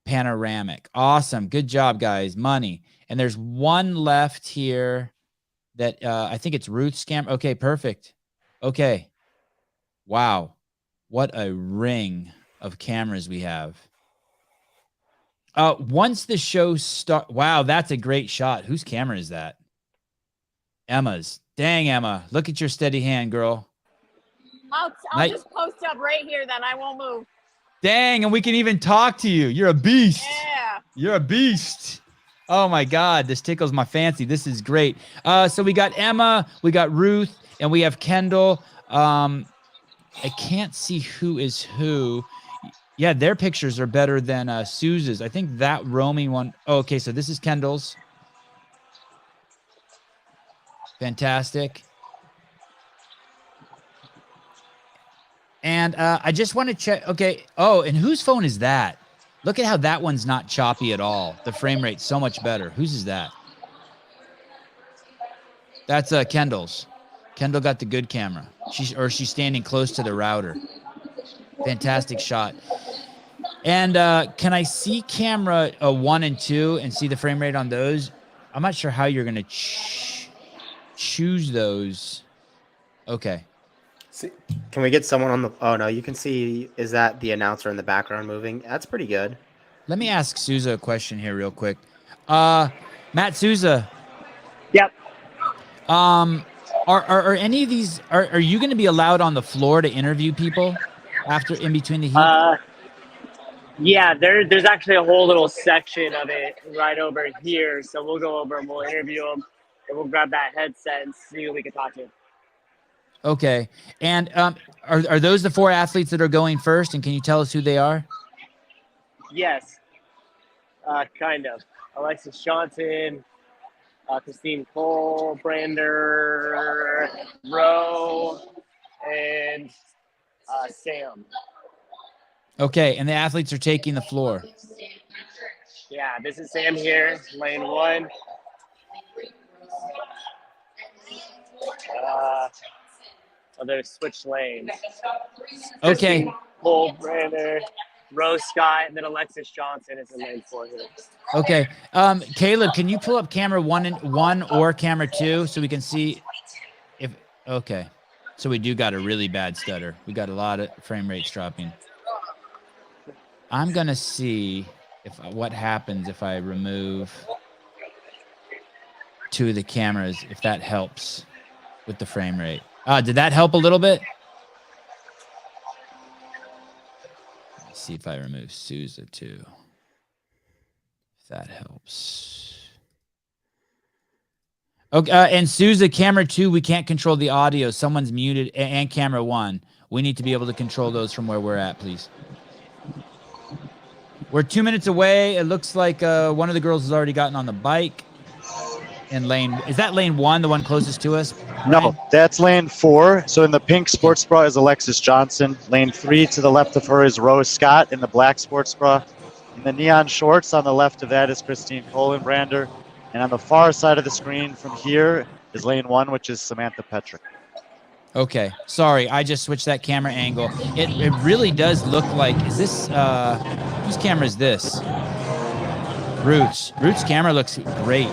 Panoramic. Awesome. Good job, guys. Money. And there's 1 left here that I think it's Ruth's camera. Okay, perfect. Okay. Wow. What a ring of cameras we have. Once the show starts, wow, that's a great shot. Whose camera is that? Emma's. Dang, Emma. Look at your steady hand, girl. I'll just post up right here, then I won't move. Dang, and we can even talk to you. You're a beast. Yeah. You're a beast. Oh my God, this tickles my fancy. This is great. So we got Emma, we got Ruth, and we have Kendall. I can't see who is who. Yeah, their pictures are better than Suze's. I think that roaming one. Oh, okay, so this is Kendall's. Fantastic. And I just want to check. Okay. Oh, and whose phone is that? Look at how that one's not choppy at all. The frame rate's so much better. Whose is that? That's Kendall's. Kendall got the good camera. She's standing close to the router. Fantastic shot. And can I see camera 1 and 2 and see the frame rate on those? I'm not sure how you're going to choose those. Okay. See, can we get someone on the? Oh no, you can see. Is that the announcer in the background moving? That's pretty good. Let me ask Souza a question here real quick. Matt Souza. Yep. Are any of these? Are you going to be allowed on the floor to interview people after in between the heat? Yeah, there's actually a whole little section of it right over here. So we'll go over and we'll interview them, and we'll grab that headset and see who we can talk to. Okay. And are those the 4 athletes that are going first? And can you tell us who they are? Yes. Kind of. Alexis Johnson, Christine Cole, Brander, Rowe, and Sam. Okay. And the athletes are taking the floor. Yeah, this is Sam here, lane 1. They're switch lanes. Okay. Cole, Brander, Rose Scott, and then Alexis Johnson is in lane 4 here. Okay. Caleb, can you pull up camera 1 or camera 2 so we can see if? Okay. So we do got a really bad stutter. We got a lot of frame rates dropping. I'm gonna see what happens if I remove 2 of the cameras, if that helps with the frame rate. Did that help a little bit? Let's see if I remove Souza too. If that helps. Okay, and Souza, camera 2, we can't control the audio. Someone's muted, and camera 1. We need to be able to control those from where we're at, please. We're 2 minutes away. It looks like one of the girls has already gotten on the bike. In lane, is that lane 1, the one closest to us? No, that's lane 4. So in the pink sports bra is Alexis Johnson. Lane 3 to the left of her is Rose Scott in the black sports bra. In the neon shorts on the left of that is Christine Kohlenbrander. And on the far side of the screen from here is lane 1, which is Samantha Petrick. Okay, sorry, I just switched that camera angle. It really does look like, is this, whose camera is this? Ruth's. Ruth's camera looks great.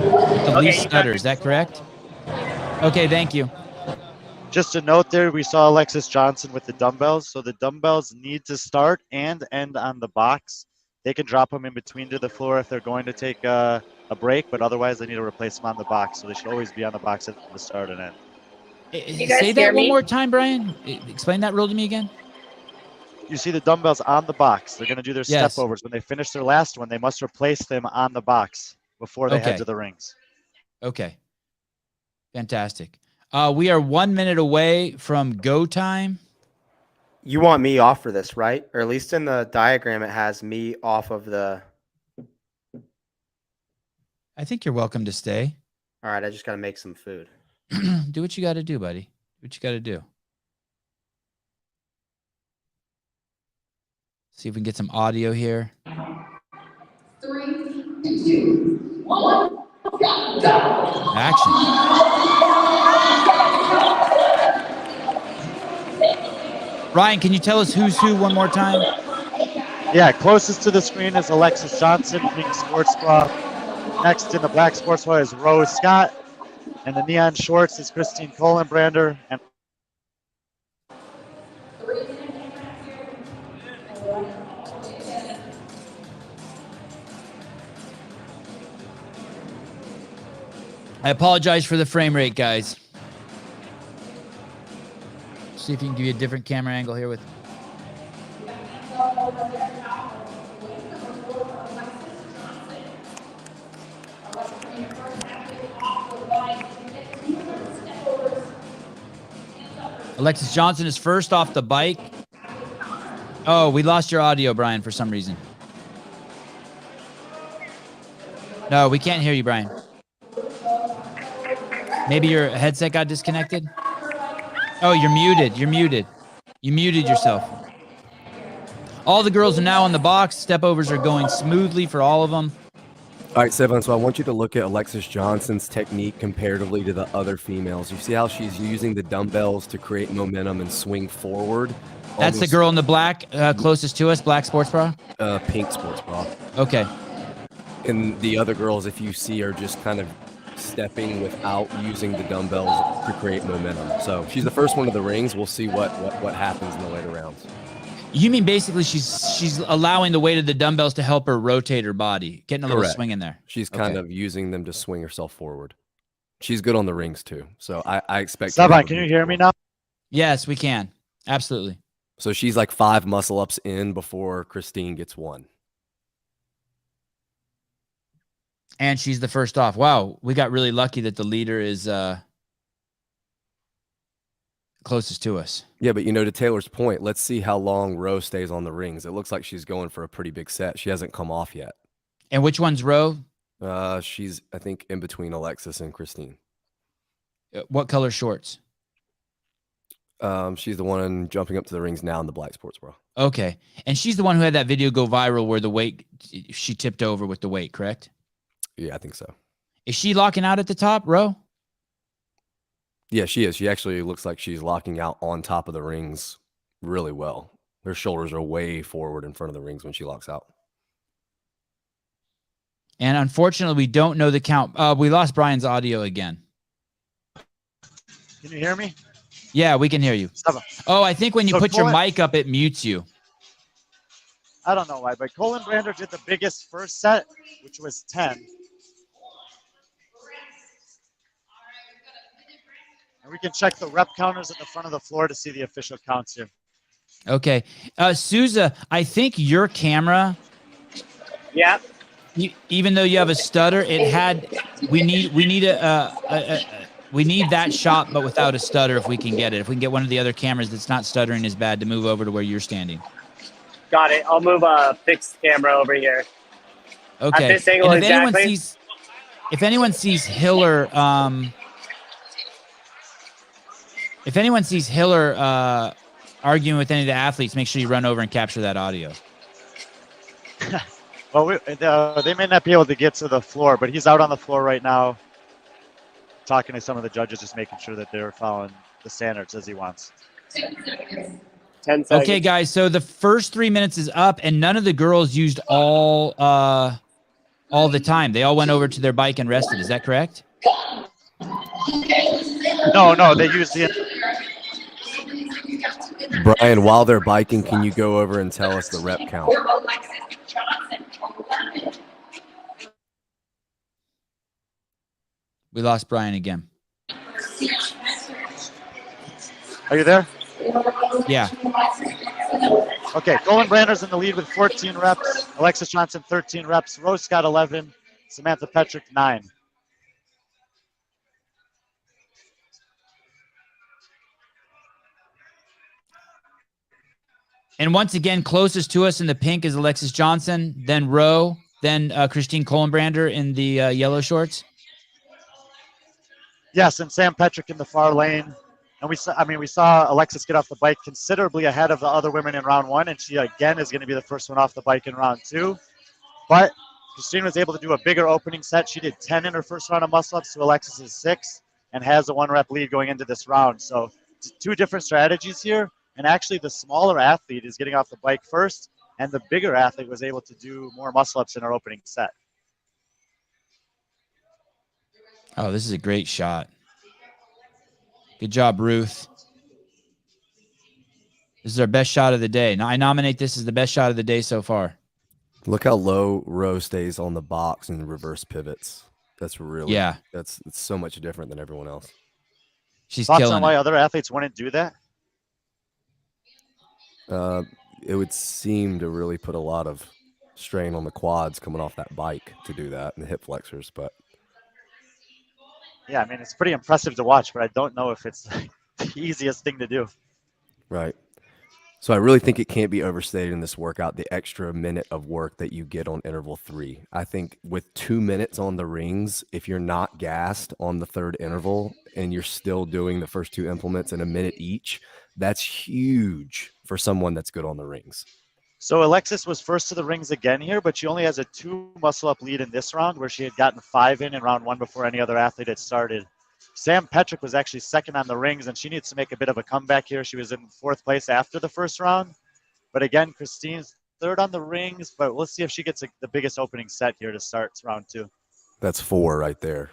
The least stutter, is that correct? Okay, thank you. Just a note there, we saw Alexis Johnson with the dumbbells. So the dumbbells need to start and end on the box. They can drop them in between to the floor if they're going to take a break, but otherwise they need to replace them on the box. So they should always be on the box at the start and end. You guys Say hear that one me? more time, Brian. Explain that rule to me again. You see the dumbbells on the box. They're going to do their Yes. step overs. When they finish their last one, they must replace them on the box before they head Okay. to the rings. Okay. Fantastic. We are 1 minute away from go time. You want me off for this, right? Or at least in the diagram, it has me off of the. I think you're welcome to stay. All right, I just got to make some food. Do what you got to do, buddy. Do what you got to do. See if we can get some audio here. 3, 2, 1, go! Action. Ryan, can you tell us who's who one more time? Yeah, closest to the screen is Alexis Johnson, pink sports bra. Next in the black sports bra is Rose Scott. And the neon shorts is Christine Kohlenbrander. And I apologize for the frame rate, guys. See if you can give you a different camera angle here with. Alexis Johnson is first off the bike. Oh, we lost your audio, Brian, for some reason. No, we can't hear you, Brian. Maybe your headset got disconnected? Oh, you're muted. You're muted. You muted yourself. All the girls are now on the box. Step overs are going smoothly for all of them. All right, Sevan, so I want you to look at Alexis Johnson's technique comparatively to the other females. You see how she's using the dumbbells to create momentum and swing forward? That's the girl in the black closest to us, black sports bra? Pink sports bra. Okay. And the other girls, if you see, are just kind of stepping without using the dumbbells to create momentum. So she's the first one to the rings. We'll see what happens in the later rounds. You mean basically she's allowing the weight of the dumbbells to help her rotate her body, getting a little Correct. swing in there. She's kind of using them to swing herself forward. She's good on the rings too. So I expect. Saban, can you hear me now? Yes, we can. Absolutely. So she's like 5 muscle ups in before Christine gets 1. And she's the first off. Wow, we got really lucky that the leader is closest to us. Yeah, but to Taylor's point, let's see how long Roe stays on the rings. It looks like she's going for a pretty big set. She hasn't come off yet. And which one's Roe? She's, I think, in between Alexis and Christine. What color shorts? She's the one jumping up to the rings now in the black sports bra. Okay. And she's the one who had that video go viral where the weight, she tipped over with the weight, correct? Yeah, I think so. Is she locking out at the top, Roe? Yeah, she is. She actually looks like she's locking out on top of the rings really well. Her shoulders are way forward in front of the rings when she locks out. And unfortunately, we don't know the count. We lost Brian's audio again. Can you hear me? Yeah, we can hear you. Oh, I think when you put your mic up, it mutes you. I don't know why, but Kohlenbrander did the biggest first set, which was 10. And we can check the rep counters at the front of the floor to see the official counts here. Okay. Souza, I think your camera. Yeah. Even though you have a stutter, we need that shot, but without a stutter if we can get it. If we can get one of the other cameras that's not stuttering as bad to move over to where you're standing. Got it. I'll move a fixed camera over here. Okay. At this angle, and exactly. If anyone sees Hiller, arguing with any of the athletes, make sure you run over and capture that audio. Well, they may not be able to get to the floor, but he's out on the floor right now talking to some of the judges, just making sure that they're following the standards as he wants. 10 seconds. Okay, guys, so the first 3 minutes is up, and none of the girls used all the time. They all went over to their bike and rested. Is that correct? No, they used the... Brian, while they're biking, can you go over and tell us the rep count? We lost Brian again. Are you there? Yeah. Okay, Colin Brander's in the lead with 14 reps. Alexis Johnson, 13 reps. Rose Scott, 11. Samantha Petrick, 9. And once again, closest to us in the pink is Alexis Johnson, then Rowe, then Christine Kohlenbrander in the yellow shorts. Yes, and Sam Petrick in the far lane. And we saw Alexis get off the bike considerably ahead of the other women in round 1, and she again is going to be the first one off the bike in round 2. But Christine was able to do a bigger opening set. She did 10 in her first round of muscle-ups to Alexis's 6, and has a 1-rep lead going into this round. So 2 different strategies here. And actually, the smaller athlete is getting off the bike first, and the bigger athlete was able to do more muscle-ups in her opening set. Oh, this is a great shot. Good job, Ruth. This is our best shot of the day. Now, I nominate this as the best shot of the day so far. Look how low Rowe stays on the box and reverse pivots. That's really, it's so much different than everyone else. She's Thoughts killing on why it. other athletes wouldn't do that? It would seem to really put a lot of strain on the quads coming off that bike to do that, and the hip flexors, but Yeah, I mean, it's pretty impressive to watch, but I don't know if it's the easiest thing to do. right. So I really think it can't be overstated in this workout, the extra minute of work that you get on interval 3. I think with 2 minutes on the rings, if you're not gassed on the third interval and you're still doing the first 2 implements in a minute each, that's huge for someone that's good on the rings. So Alexis was first to the rings again here, but she only has a 2 muscle-up lead in this round, where she had gotten 5 in round 1 before any other athlete had started. Sam Petrick was actually second on the rings, and she needs to make a bit of a comeback here. She was in 4th place after the first round. But again, Christine's third on the rings, but we'll see if she gets the biggest opening set here to start round 2. That's 4 right there.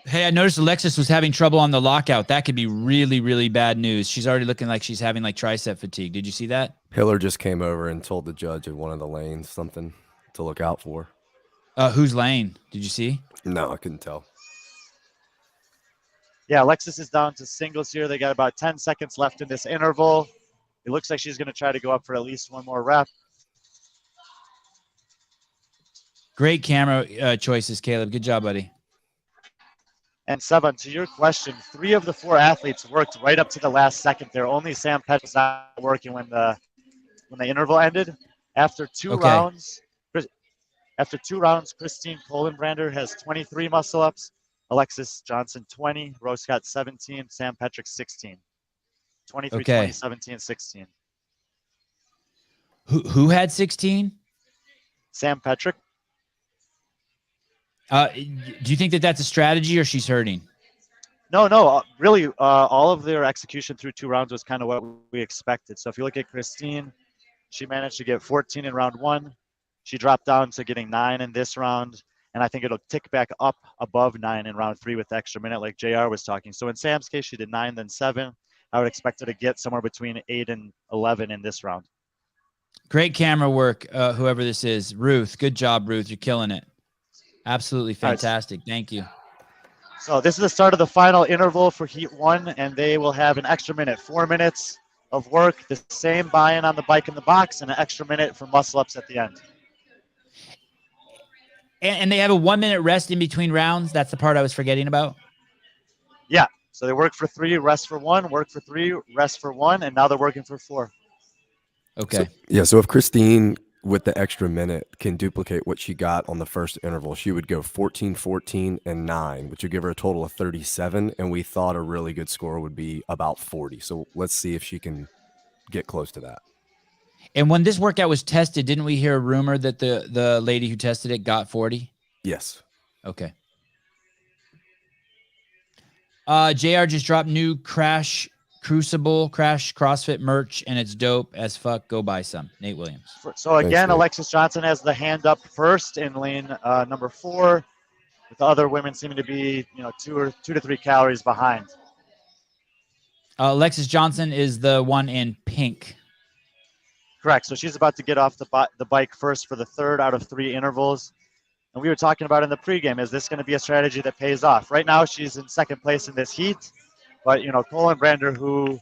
Hey, I noticed Alexis was having trouble on the lockout. That could be really, really bad news. She's already looking like she's having like tricep fatigue. Did you see that? Hiller just came over and told the judge in one of the lanes something to look out for. Whose lane? Did you see? No, I couldn't tell. Yeah, Alexis is down to singles here. They got about 10 seconds left in this interval. It looks like she's going to try to go up for at least 1 more rep. Great camera choices, Caleb. Good job, buddy. And Sevan, to your question, 3 of the 4 athletes worked right up to the last second there. Only Sam Petrick was not working when the interval ended. After 2 rounds, Christine Kohlenbrander has 23 muscle-ups. Alexis Johnson, 20. Rose Scott, 17. Sam Petrick, 16. 23, 20, 17, 16. Who had 16? Sam Petrick. Do you think that that's a strategy, or she's hurting? No. Really, all of their execution through 2 rounds was kind of what we expected. So if you look at Christine, she managed to get 14 in round 1. She dropped down to getting 9 in this round. And I think it'll tick back up above 9 in round 3 with the extra minute, like JR was talking. So in Sam's case, she did 9, then 7. I would expect her to get somewhere between 8 and 11 in this round. Great camera work, whoever this is. Ruth, good job, Ruth. You're killing it. Absolutely fantastic. Thank you. So this is the start of the final interval for Heat 1, and they will have an extra minute, 4 minutes of work, the same buy-in on the bike in the box, and an extra minute for muscle-ups at the end. And they have a 1 minute rest in between rounds. That's the part I was forgetting about. Yeah. So they work for 3, rest for 1, work for 3, rest for 1, and now they're working for 4. Okay. So if Christine, with the extra minute, can duplicate what she got on the first interval, she would go 14, 14, and 9, which would give her a total of 37. And we thought a really good score would be about 40. So let's see if she can get close to that. And when this workout was tested, didn't we hear a rumor that the lady who tested it got 40? Yes. Okay. JR just dropped new Crucible Crash CrossFit merch, and it's dope as fuck. Go buy some. Nate Williams. So again, Alexis Johnson has the hand up first in lane number 4, with the other women seeming to be 2 to 3 calories behind. Alexis Johnson is the one in pink. Correct. So she's about to get off the bike first for the 3rd out of 3 intervals. And we were talking about in the pregame, is this going to be a strategy that pays off? Right now, she's in 2nd place in this heat, But, Colin Brander, who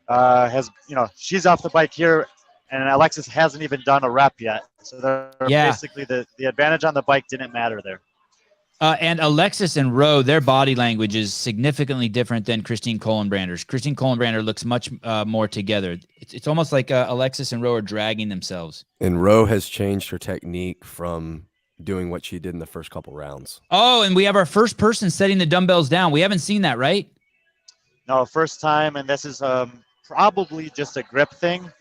has, she's off the bike here, and Alexis hasn't even done a rep yet. So they're basically the advantage on the bike didn't matter there. And Alexis and Rowe, their body language is significantly different than Christine Kohlenbrander's. Christine Kohlenbrander looks much more together. It's almost like Alexis and Rowe are dragging themselves. And Rowe has changed her technique from doing what she did in the first couple rounds. Oh, and we have our first person setting the dumbbells down. We haven't seen that, right? No, first time, and this is probably just a grip thing.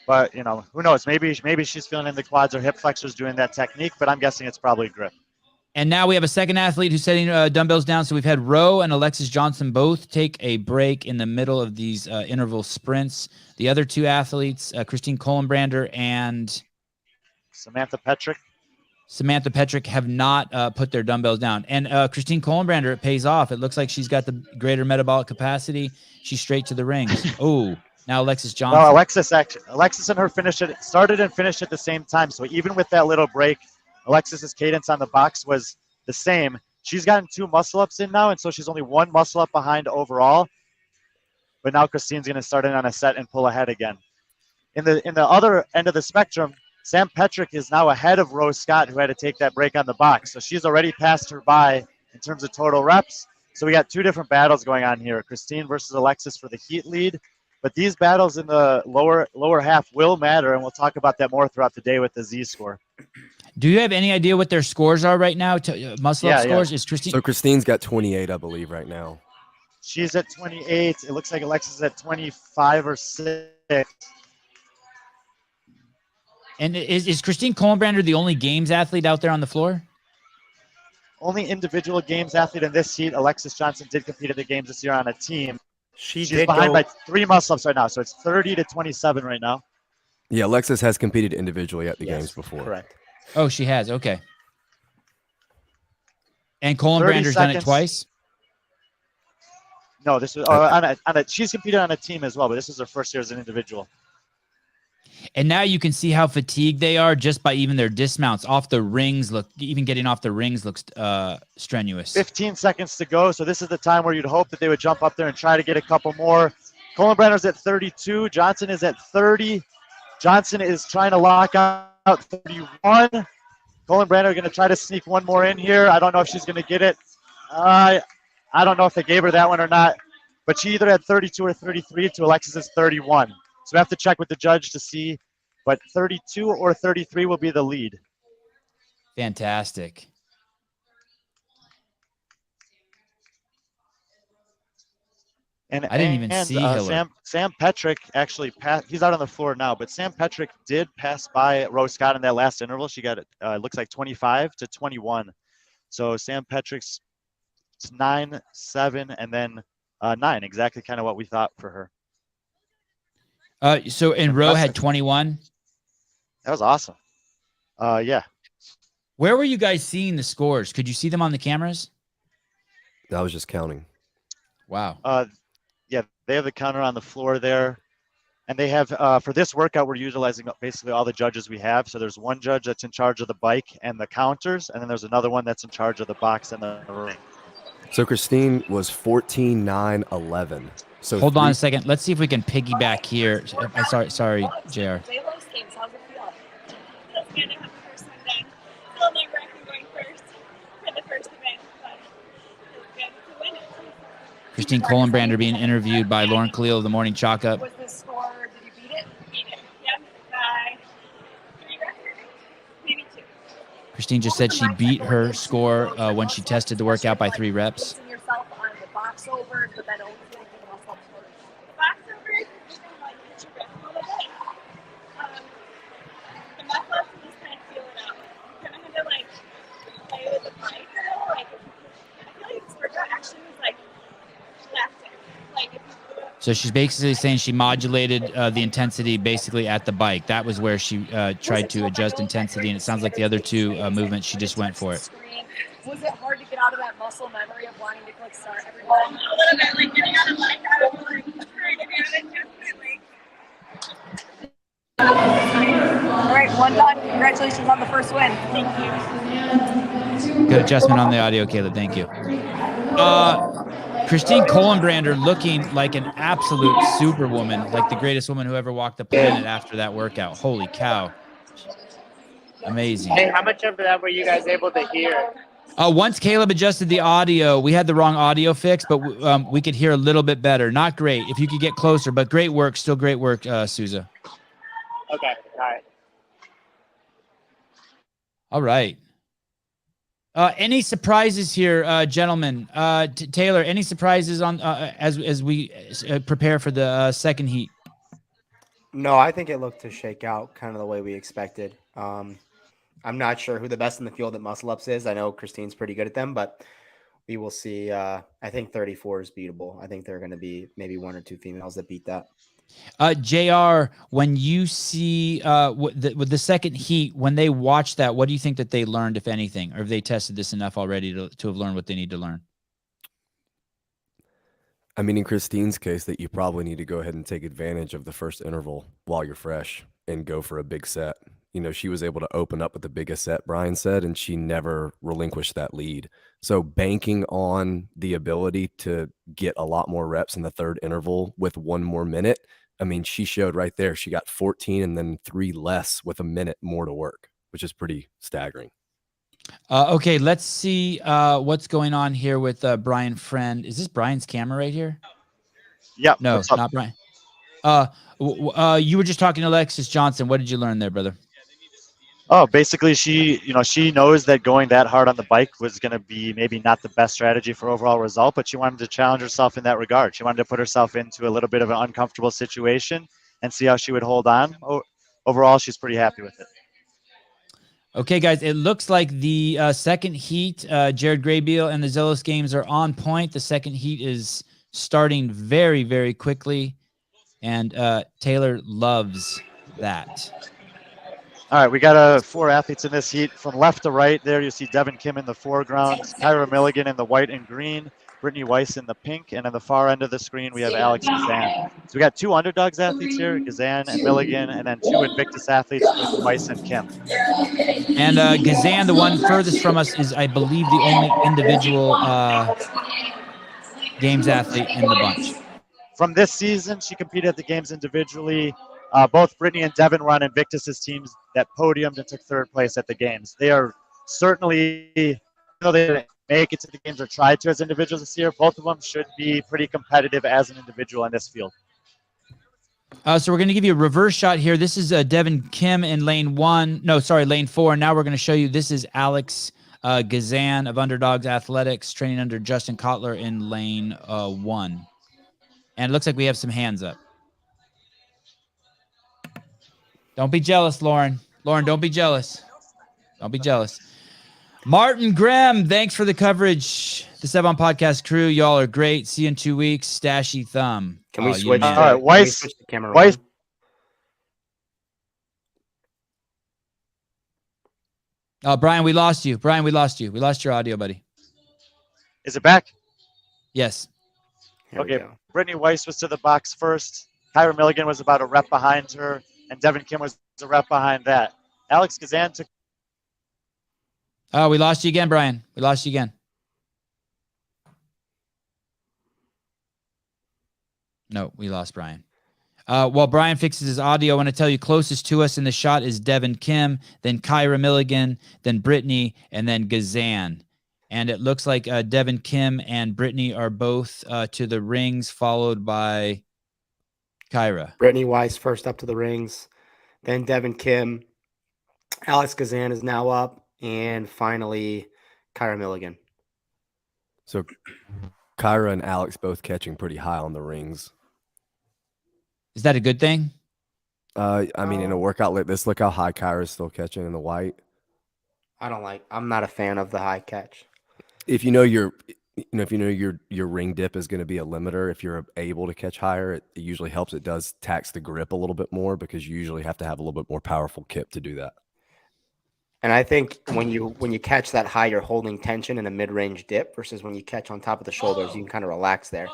But, who knows? Maybe she's feeling in the quads or hip flexors doing that technique, but I'm guessing it's probably grip. And now we have a second athlete who's setting dumbbells down. So we've had Rowe and Alexis Johnson both take a break in the middle of these interval sprints. The other two athletes, Christine Kohlenbrander and Samantha Petrick, have not put their dumbbells down. And Christine Kohlenbrander, it pays off. It looks like she's got the greater metabolic capacity. She's straight to the rings. Oh, now Alexis Johnson. No, Alexis and her started and finished at the same time. So even with that little break, Alexis's cadence on the box was the same. She's gotten 2 muscle-ups in now, and so she's only 1 muscle-up behind overall. But now Christine's going to start in on a set and pull ahead again. In the other end of the spectrum, Sam Petrick is now ahead of Rose Scott, who had to take that break on the box. So she's already passed her by in terms of total reps. So we got 2 different battles going on here, Christine versus Alexis for the heat lead. But these battles in the lower half will matter, and we'll talk about that more throughout the day with the Z-score. Do you have any idea what their scores are right now? Muscle-up scores? Is Christine? So Christine's got 28, I believe, right now. She's at 28. It looks like Alexis is at 25 or 6. And is Christine Kohlenbrander the only games athlete out there on the floor? Only individual games athlete in this heat. Alexis Johnson did compete at the games this year on a team. She's behind by 3 muscle-ups right now, so it's 30-27 right now. Yeah, Alexis has competed individually at the games before. Correct. Oh, she has. Okay. And Kohlenbrander's done it twice? No, this was she's competed on a team as well, but this is her first year as an individual. And now you can see how fatigued they are just by even their dismounts off the rings. Even getting off the rings looks strenuous. 15 seconds to go. So this is the time where you'd hope that they would jump up there and try to get a couple more. Kohlenbrander's at 32. Johnson is at 30. Johnson is trying to lock out 31. Kohlenbrander going to try to sneak one more in here. I don't know if she's going to get it. I don't know if they gave her that one or not. But she either had 32 or 33 to Alexis's 31. So we have to check with the judge to see. But 32 or 33 will be the lead. Fantastic. And I didn't even see Hiller. Sam Petrick actually passed. He's out on the floor now, but Sam Petrick did pass by Rose Scott in that last interval. She got it looks like 25-21. So Sam Petrick's 9, 7, and then 9, exactly kind of what we thought for her. So in Rowe had 21. That was awesome. Yeah. Where were you guys seeing the scores? Could you see them on the cameras? I was just counting. Wow. Yeah, they have the counter on the floor there. And they have, for this workout, we're utilizing basically all the judges we have. So there's one judge that's in charge of the bike and the counters, and then there's another one that's in charge of the box and the ring. So Christine was 14, 9, 11. So hold on a second. Let's see if we can piggyback here. Sorry, JR. Zelos games, how's it feel? Feels good to have the first one done. Still nerve wracking going first for the first event, but it's good to win it. Christine Kohlenbrander being interviewed by Lauren Khalil of the Morning Chalk Up. Was the score, did you beat it? Beat it. Yep. By 3 records. Maybe 2. Christine just said she beat her score when she tested the workout by 3 reps. Placing yourself on the box overs, but then always making muscle ups first. The box overs, you can like hit your rep a little bit. The muscle ups, you just kind of feel it out. You kind of have to like play with the bike. Like, I feel like this workout actually was like lactic. Like if you So she's basically saying she modulated the intensity basically at the bike. That was where she tried to adjust intensity, and it sounds like the other 2 movements, she just went for it. Was it hard to get out of that muscle memory of wanting to like start every time? A little bit, like getting out of bike, I was like trying to do it definitely. All right, one done. Congratulations on the first win. Thank you. Good adjustment on the audio, Caleb. Thank you. Christine Kohlenbrander looking like an absolute superwoman, like the greatest woman who ever walked the planet after that workout. Holy cow. Amazing. Hey, how much of that were you guys able to hear? Once Caleb adjusted the audio, we had the wrong audio fix, but we could hear a little bit better. Not great. If you could get closer, but great work. Still great work, Souza. Okay, all right. All right. Any surprises here, gentlemen? Taylor, any surprises on as we prepare for the second heat? No, I think it looked to shake out kind of the way we expected. I'm not sure who the best in the field at muscle ups is. I know Christine's pretty good at them, but we will see. I think 34 is beatable. I think there are going to be maybe one or two females that beat that. JR, when you see with the second heat, when they watch that, what do you think that they learned, if anything, or have they tested this enough already to have learned what they need to learn? I mean, in Christine's case, that you probably need to go ahead and take advantage of the first interval while you're fresh and go for a big set. You know, she was able to open up with the biggest set, Brian said, and she never relinquished that lead. So banking on the ability to get a lot more reps in the third interval with one more minute. I mean, she showed right there, she got 14 and then 3 less with a minute more to work, which is pretty staggering. Okay, let's see what's going on here with Brian Friend. Is this Brian's camera right here? Yeah. No, not Brian. You were just talking to Alexis Johnson. What did you learn there, brother? Oh, basically she knows that going that hard on the bike was going to be maybe not the best strategy for overall result, but she wanted to challenge herself in that regard. She wanted to put herself into a little bit of an uncomfortable situation and see how she would hold on. Overall, she's pretty happy with it. Okay, guys, it looks like the second heat, Jared Graybeal and the Zelos games are on point. The second heat is starting very, very quickly, and Taylor loves that. All right, we got 4 athletes in this heat. From left to right there, you see Devin Kim in the foreground, Kyra Milligan in the white and green, Brittany Weiss in the pink, and on the far end of the screen, we have Alex Gazan. So we got 2 underdogs athletes here, Gazan and Milligan, and then 2 Invictus athletes with Weiss and Kim. And Gazan, the one furthest from us, is, I believe, the only individual games athlete in the bunch. From this season, she competed at the games individually. Both Brittany and Devin were on Invictus's teams that podiumed and took 3rd place at the games. They are certainly, even though they didn't make it to the games or tried to as individuals this year, both of them should be pretty competitive as an individual in this field. So we're going to give you a reverse shot here. This is Devin Kim in lane 4. Now we're going to show you this is Alex Gazan of Underdogs Athletics training under Justin Kotler in lane 1. And it looks like we have some hands up. Don't be jealous, Lauren. Lauren, don't be jealous. Don't be jealous. Martin Graham, thanks for the coverage. The Sevon Podcast crew, y'all are great. See you in 2 weeks. Stashy thumb. Can we switch? All right, Weiss. The camera Weiss. Brian, we lost you. Brian, we lost you. We lost your audio, buddy. Is it back? Yes. Here we Okay. go. Brittany Weiss was to the box first. Kyra Milligan was about a rep behind her, and Devin Kim was a rep behind that. Alex Gazan took. Oh, we lost you again, Brian. We lost you again. No, we lost Brian. While Brian fixes his audio, I want to tell you closest to us in the shot is Devin Kim, then Kyra Milligan, then Brittany, and then Gazan. And it looks like Devin Kim and Brittany are both to the rings, followed by Kyra. Brittany Weiss first up to the rings, then Devin Kim. Alex Gazan is now up, and finally Kyra Milligan. So Kyra and Alex both catching pretty high on the rings. Is that a good thing? I mean, in a workout like this, look how high Kyra's still catching in the white. I'm not a fan of the high catch. If you know your ring dip is going to be a limiter, if you're able to catch higher, it usually helps. It does tax the grip a little bit more because you usually have to have a little bit more powerful kip to do that. And I think when you catch that high, you're holding tension in a mid-range dip versus when you catch on top of the shoulders, you can kind of relax there.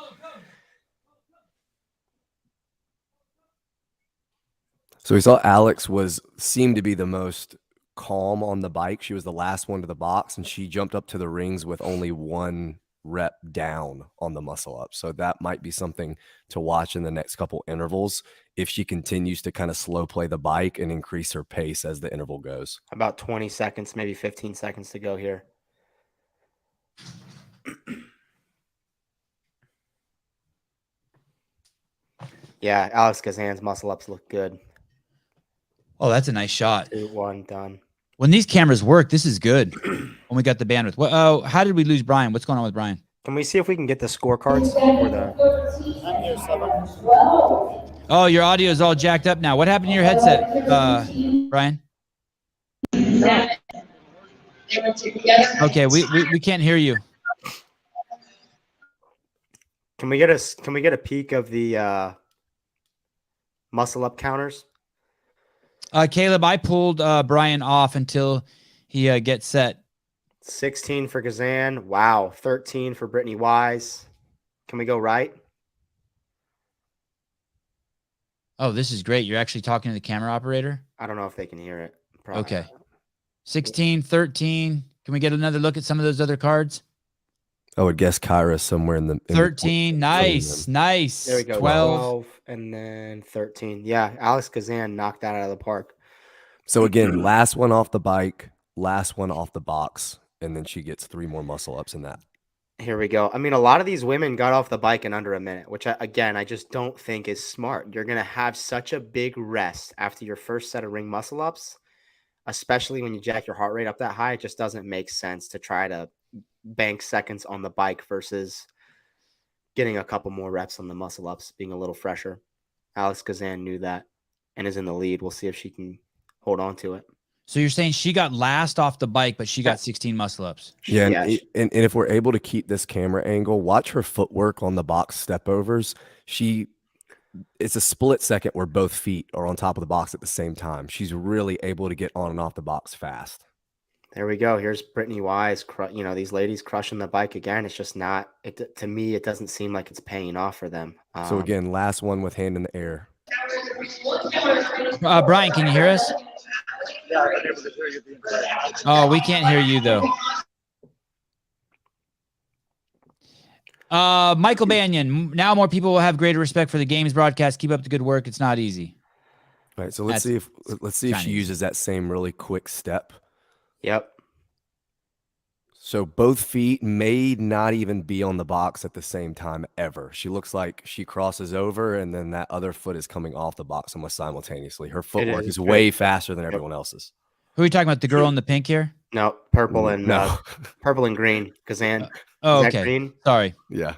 So we saw Alex seemed to be the most calm on the bike. She was the last one to the box, and she jumped up to the rings with only 1 rep down on the muscle up. So that might be something to watch in the next couple intervals if she continues to kind of slow play the bike and increase her pace as the interval goes. About 20 seconds, maybe 15 seconds to go here. Yeah, Alex Kazan's muscle ups look good. Oh, that's a nice shot. 2, 1, done. When these cameras work, this is good. When we got the bandwidth. Well, oh, how did we lose Brian? What's going on with Brian? Can we see if we can get the scorecards or the? Oh, your audio is all jacked up now. What happened to your headset, Brian? Okay, we can't hear you. Can we get a peek of the muscle up counters? Caleb, I pulled Brian off until he gets set. 16 for Kazan. Wow. 13 for Brittany Wise. Can we go right? Oh, this is great. You're actually talking to the camera operator? I don't know if they can hear it. Probably. Okay. 16, 13. Can we get another look at some of those other cards? I would guess Kyra's somewhere in the 13. Nice. Nice. There we go. 12. And then 13. Yeah. Alex Kazan knocked that out of the park. So again, last one off the bike, last one off the box, and then she gets 3 more muscle ups in that. Here we go. I mean, a lot of these women got off the bike in under a minute, which I just don't think is smart. You're going to have such a big rest after your first set of ring muscle ups, especially when you jack your heart rate up that high. It just doesn't make sense to try to bank seconds on the bike versus getting a couple more reps on the muscle ups, being a little fresher. Alex Kazan knew that and is in the lead. We'll see if she can hold on to it. So you're saying she got last off the bike, but she got 16 muscle ups. Yeah, and if we're able to keep this camera angle, watch her footwork on the box step overs. It's a split second where both feet are on top of the box at the same time. She's really able to get on and off the box fast. There we go. Here's Brittany Wise. These ladies crushing the bike again. It's just not. To me, it doesn't seem like it's paying off for them. So again, last one with hand in the air. Brian, can you hear us? Yeah, I'm able to hear you. Oh, we can't hear you though. Michael Banyan. Now more people will have greater respect for the games broadcast. Keep up the good work. It's not easy. All right, so let's see if she uses that same really quick step. Yep. So both feet may not even be on the box at the same time ever. She looks like she crosses over and then that other foot is coming off the box almost simultaneously. Her footwork is way faster than everyone else's. Who are you talking about? The girl in the pink here? No, purple and green. Kazan. Oh, Is that okay. green? Sorry. Yeah.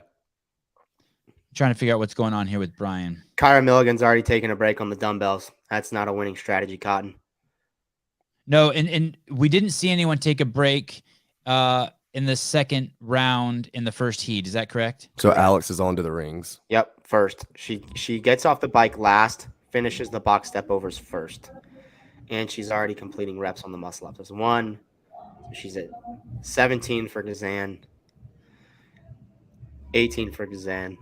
Trying to figure out what's going on here with Brian. Kyra Milligan's already taken a break on the dumbbells. That's not a winning strategy, Cotton. No, and we didn't see anyone take a break in the second round in the first heat. Is that correct? So Alex is on to the rings. Yep, first. She gets off the bike last, finishes the box step overs first. And she's already completing reps on the muscle ups. There's 1. She's at 17 for Kazan. 18 for Kazan.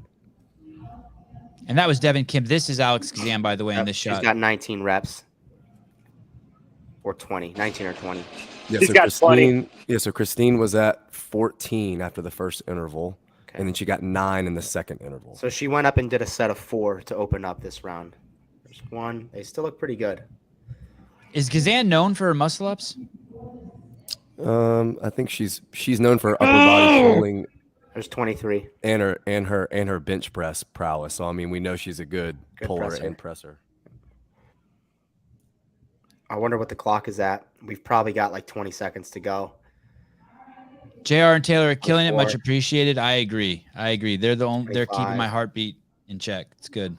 And that was Devin Kim. This is Alex Kazan, by the way, in this shot. She's got 19 reps. Or 20. 19 or 20. Yeah, She's so got 20. Yeah, so Christine was at 14 after the first interval, and then she got 9 in the second interval. So she went up and did a set of 4 to open up this round. There's 1. They still look pretty good. Is Kazan known for her muscle ups? I think she's known for upper body pulling. There's 23. And her bench press prowess. So I mean, we know she's a good puller presser. and presser. I wonder what the clock is at. We've probably got like 20 seconds to go. JR and Taylor are killing it. 24. Much appreciated. I agree. They're they're keeping 25. my heartbeat in check. It's good.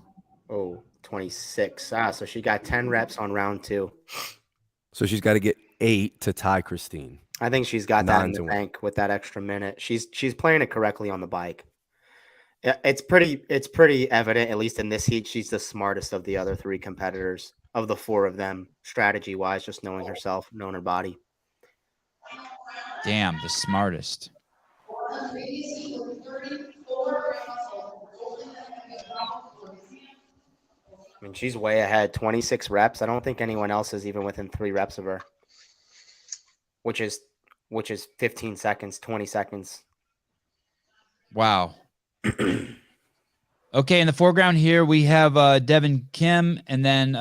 Oh, 26. So she got 10 reps on round 2. So she's got to get 8 to tie Christine. I think she's got that 9 in the to 1. bank with that extra minute. She's playing it correctly on the bike. It's pretty evident, at least in this heat, she's the smartest of the other 3 competitors, of the 4 of them, strategy-wise, just knowing herself, knowing her body. Damn, the smartest. I mean, she's way ahead. 26 reps. I don't think anyone else is even within 3 reps of her, which is 15 seconds, 20 seconds. Wow. Okay, in the foreground here, we have Devin Kim, and then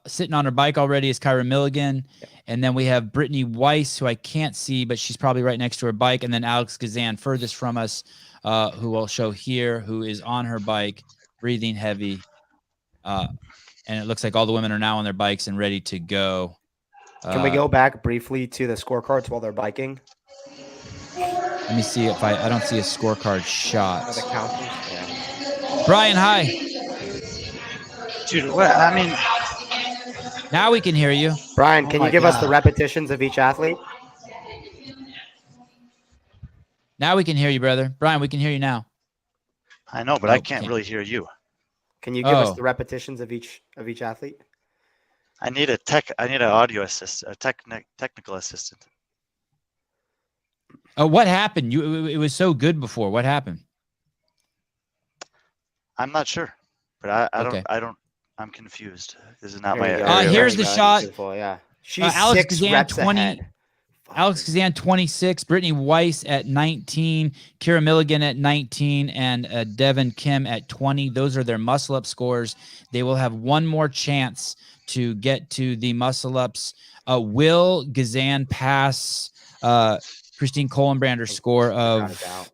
sitting on her bike already is Kyra Milligan. And then we have Brittany Weiss, who I can't see, but she's probably right next to her bike. And then Alex Gazan, furthest from us, who I'll show here, who is on her bike, breathing heavy. And it looks like all the women are now on their bikes and ready to go. Can we go back briefly to the scorecards while they're biking? Let me see if I don't see a scorecard shot. Or the counters? Yeah. Brian, hi. Dude, what? I mean, Now we can hear you. Brian, Oh can my you give us the God. repetitions of each athlete? Now we can hear you, brother. Brian, we can hear you now. I know, but I can't really hear you. Can you give us Oh. the repetitions of each athlete? I need an audio assist, a technical assistant. Oh, what happened? It was so good before. What happened? I'm not sure, but Okay. I'm confused. This is not Here my we go. area. Here's of the expertise. shot. Beautiful, yeah. She's Alex 6 Kazan, reps 20. ahead. Alex Kazan, 26. Brittany Weiss at 19. Kira Milligan at 19. And Devin Kim at 20. Those are their muscle-up scores. They will have one more chance to get to the muscle-ups. Will Gazan pass Christine Kohlenbrander's score Without a of doubt.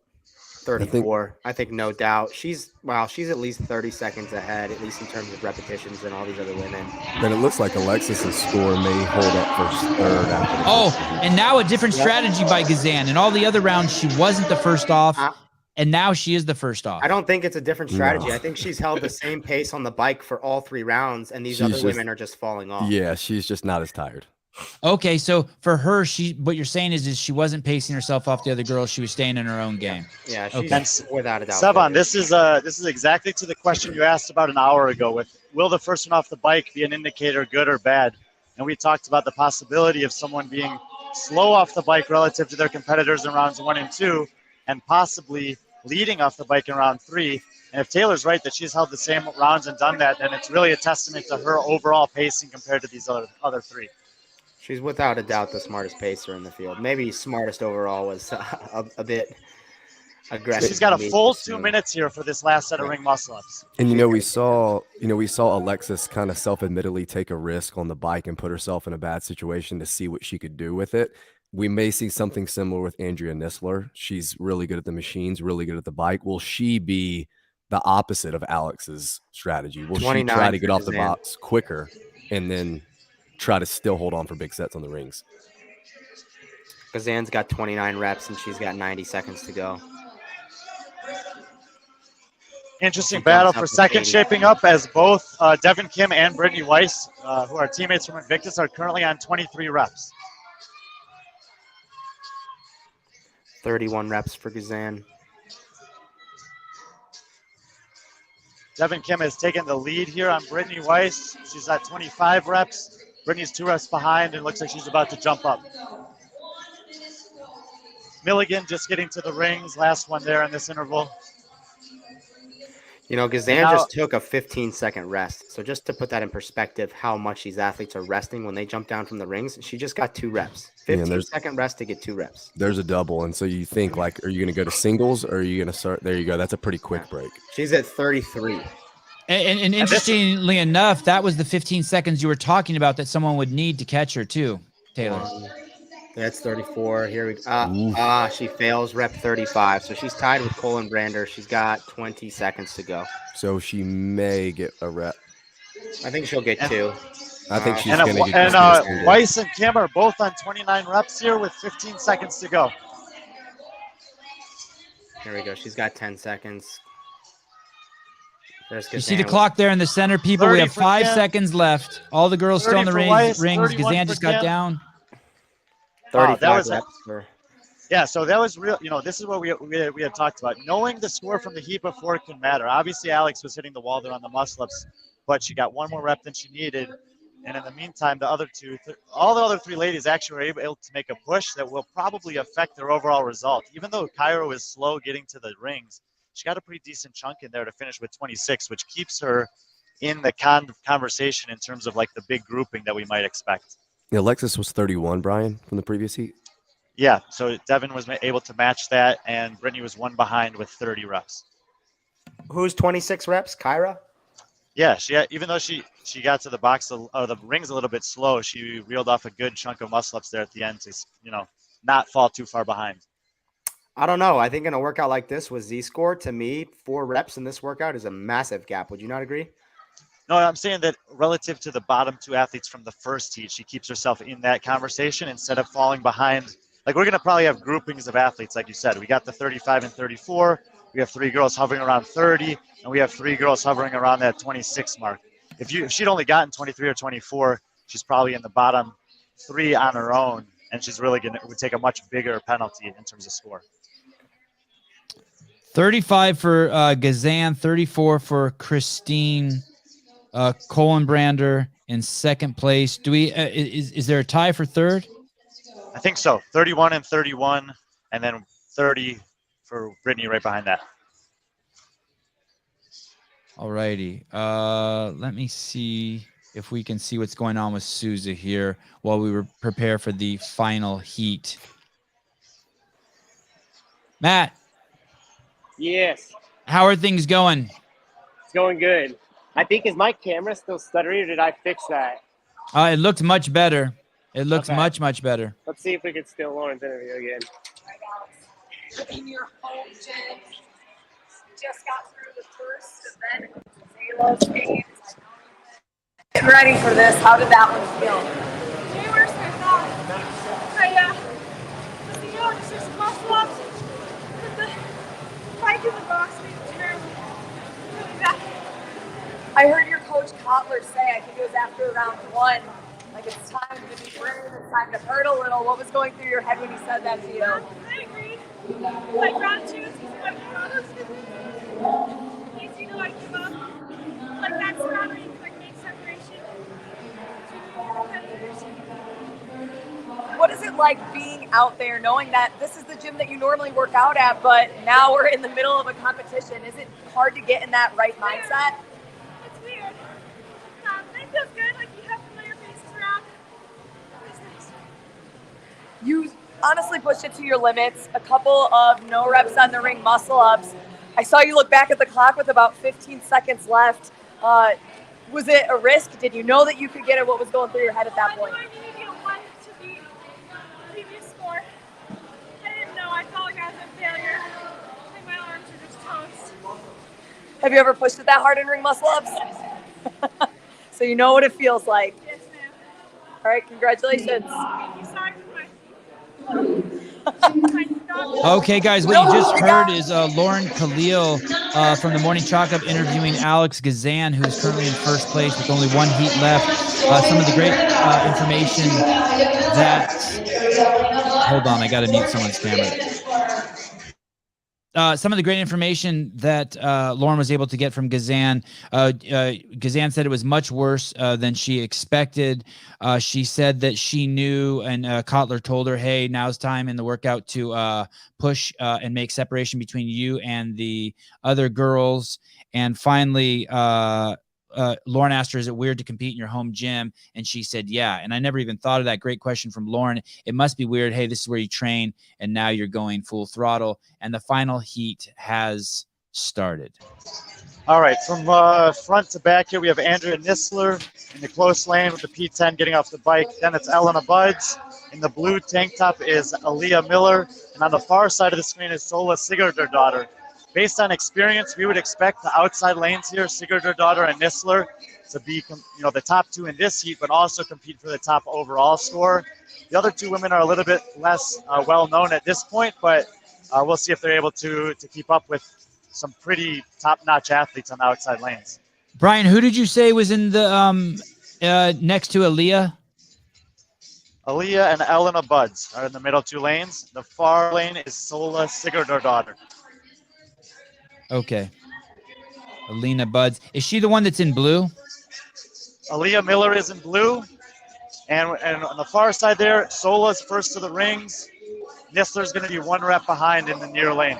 34. I think no doubt. She's at least 30 seconds ahead, at least in terms of repetitions than all these other women. Then it looks like Alexis's score may hold up for third after the Oh, and now a different strategy by Gazan. In all the other rounds, she wasn't the first off, and now she is the first off. I don't think it's a different strategy. No. I think she's held the same pace on the bike for all 3 rounds, and these She's other just- women are just falling off. Yeah, she's just not as tired. Okay, so for her, what you're saying is she wasn't pacing herself off the other girls. She was staying in her own game. Yeah, she's Okay. without a doubt. Sevan, this is exactly to the question you asked about an hour ago. With will the first one off the bike be an indicator, good or bad? And we talked about the possibility of someone being slow off the bike relative to their competitors in rounds 1 and 2, and possibly leading off the bike in round 3. And if Taylor's right that she's held the same rounds and done that, then it's really a testament to her overall pacing compared to these other 3. She's without a doubt the smartest pacer in the field. Maybe smartest overall was a bit aggressive. She's got a full 2 minutes here for this last set of ring muscle ups. And we saw Alexis kind of self-admittedly take a risk on the bike and put herself in a bad situation to see what she could do with it. We may see something similar with Andrea Nisler. She's really good at the machines, really good at the bike. Will she be the opposite of Alex's strategy? Will she try to get off the box quicker and then try to still hold on for big sets on the rings? Kazan's got 29 reps and she's got 90 seconds to go. Interesting battle for second shaping up as both Devin Kim and Brittany Weiss, who are teammates from Invictus, are currently on 23 reps. 31 reps for Gazan. Devin Kim has taken the lead here on Brittany Weiss. She's at 25 reps. Brittany's 2 reps behind and looks like she's about to jump up. Milligan just getting to the rings, last one there in this interval. Gazan just took a 15-second rest. So just to put that in perspective, how much these athletes are resting when they jump down from the rings, she just got 2 reps. 15-second rest to get 2 reps. There's a double. And so you think, like, are you going to go to singles or are you going to start? There you go. That's a pretty quick break. She's at 33. And interestingly enough, that was the 15 seconds you were talking about that someone would need to catch her too, Taylor. That's 34. Here we go. She fails rep 35. So she's tied with Kohlenbrander. She's got 20 seconds to go. So she may get a rep. I think she'll get 2. I think she's and going to get Weiss and Kim are both on 29 reps here with 15 seconds to go. Here we go. She's got 10 seconds. You see the clock there in the center, people. We have 5 seconds left. All the girls still in the rings. Gazan just got down. 35 reps for. Yeah, so that was real. This is what we had talked about. Knowing the score from the heat before can matter. Obviously, Alex was hitting the wall there on the muscle-ups, but she got 1 more rep than she needed. And in the meantime, all the other 3 ladies actually were able to make a push that will probably affect their overall result. Even though Cairo is slow getting to the rings, she got a pretty decent chunk in there to finish with 26, which keeps her in the conversation in terms of like the big grouping that we might expect. Alexis was 31, Brian, from the previous heat. Yeah, so Devin was able to match that, and Brittany was one behind with 30 reps. Who's 26 reps? Kyra? Yeah, even though she got to the box or the rings a little bit slow, she reeled off a good chunk of muscle ups there at the end to not fall too far behind. I don't know. I think in a workout like this with Z-score, to me, 4 reps in this workout is a massive gap. Would you not agree? No, I'm saying that relative to the bottom 2 athletes from the first heat, she keeps herself in that conversation instead of falling behind. Like, we're going to probably have groupings of athletes, like you said. We got the 35 and 34. We have 3 girls hovering around 30, and we have 3 girls hovering around that 26 mark. If she'd only gotten 23 or 24, she's probably in the bottom 3 on her own, and she's really would take a much bigger penalty in terms of score. 35 for Gazan, 34 for Christine Kohlenbrander in second place. Do we is there a tie for third? I think so. 31 and 31, and then 30 for Brittany right behind that. All righty. Let me see if we can see what's going on with Souza here while we prepare for the final heat. Matt. Yes. How are things going? It's going good. I think, is my camera still stuttering, or did I fix that? It looked much better. It looks Okay. much better. Let's see if we can steal Lauren's interview again. In your home gym, just got through the first event of Zelos games. Getting ready for this, how did that one feel? Way worse than I thought. Just muscle ups. But the fight in the box was terrible. Really bad. I heard your coach Kotler say, I think it was after round 1, like it's time to be brave, it's time to hurt a little. What was going through your head when he said that to you? I agree. Like round 2, it's easy to easy to like give up. Like that's round where you can like make separation. What is it like being out there, knowing that this is the gym that you normally work out at, but now we're in the middle of a competition? Is it hard to get in that right mindset? It's weird. It feels good. Like you have familiar faces around. It's nice. You honestly pushed it to your limits. A couple of no reps on the ring muscle ups. I saw you look back at the clock with about 15 seconds left. Was it a risk? Did you know that you could get it? What was going through your head at that point? I needed to get 1 to beat the previous score. I didn't know. I felt like I was a failure. I think my arms are just toast. Have you ever pushed it that hard in ring muscle ups? Yes. So you know what it feels like. Yes, ma'am. All right, congratulations. Thank you. Sorry for my... Okay, guys, what you just heard is Lauren Khalil from the Morning Chalk Up interviewing Alex Gazan, who is currently in first place with only 1 heat left. Some of the great information that... Hold on, I got to mute someone's camera. Some of the great information that Lauren was able to get from Gazan. Gazan said it was much worse than she expected. She said that she knew, and Kotler told her, hey, now's time in the workout to push and make separation between you and the other girls. And finally, Lauren asked her, is it weird to compete in your home gym? And she said, yeah. And I never even thought of that. Great question from Lauren. It must be weird. Hey, this is where you train, and now you're going full throttle. And the final heat has started. All right, from front to back here, we have Andrea Nisler in the close lane with the P10 getting off the bike. Then it's Elena Buds. In the blue tank top is Aaliyah Miller. And on the far side of the screen is Sola Sigurdardottir. Based on experience, we would expect the outside lanes here, Sigurdardottir and Nisler, to be the top 2 in this heat, but also compete for the top overall score. The other 2 women are a little bit less well-known at this point, but we'll see if they're able to keep up with some pretty top-notch athletes on the outside lanes. Brian, who did you say was in the next to Aaliyah? Aaliyah and Elena Buds are in the middle 2 lanes. The far lane is Sola Sigurdardottir. Okay. Alina Buds. Is she the one that's in blue? Aaliyah Miller is in blue. And on the far side there, Sola's first to the rings. Nisler's going to be 1 rep behind in the near lane.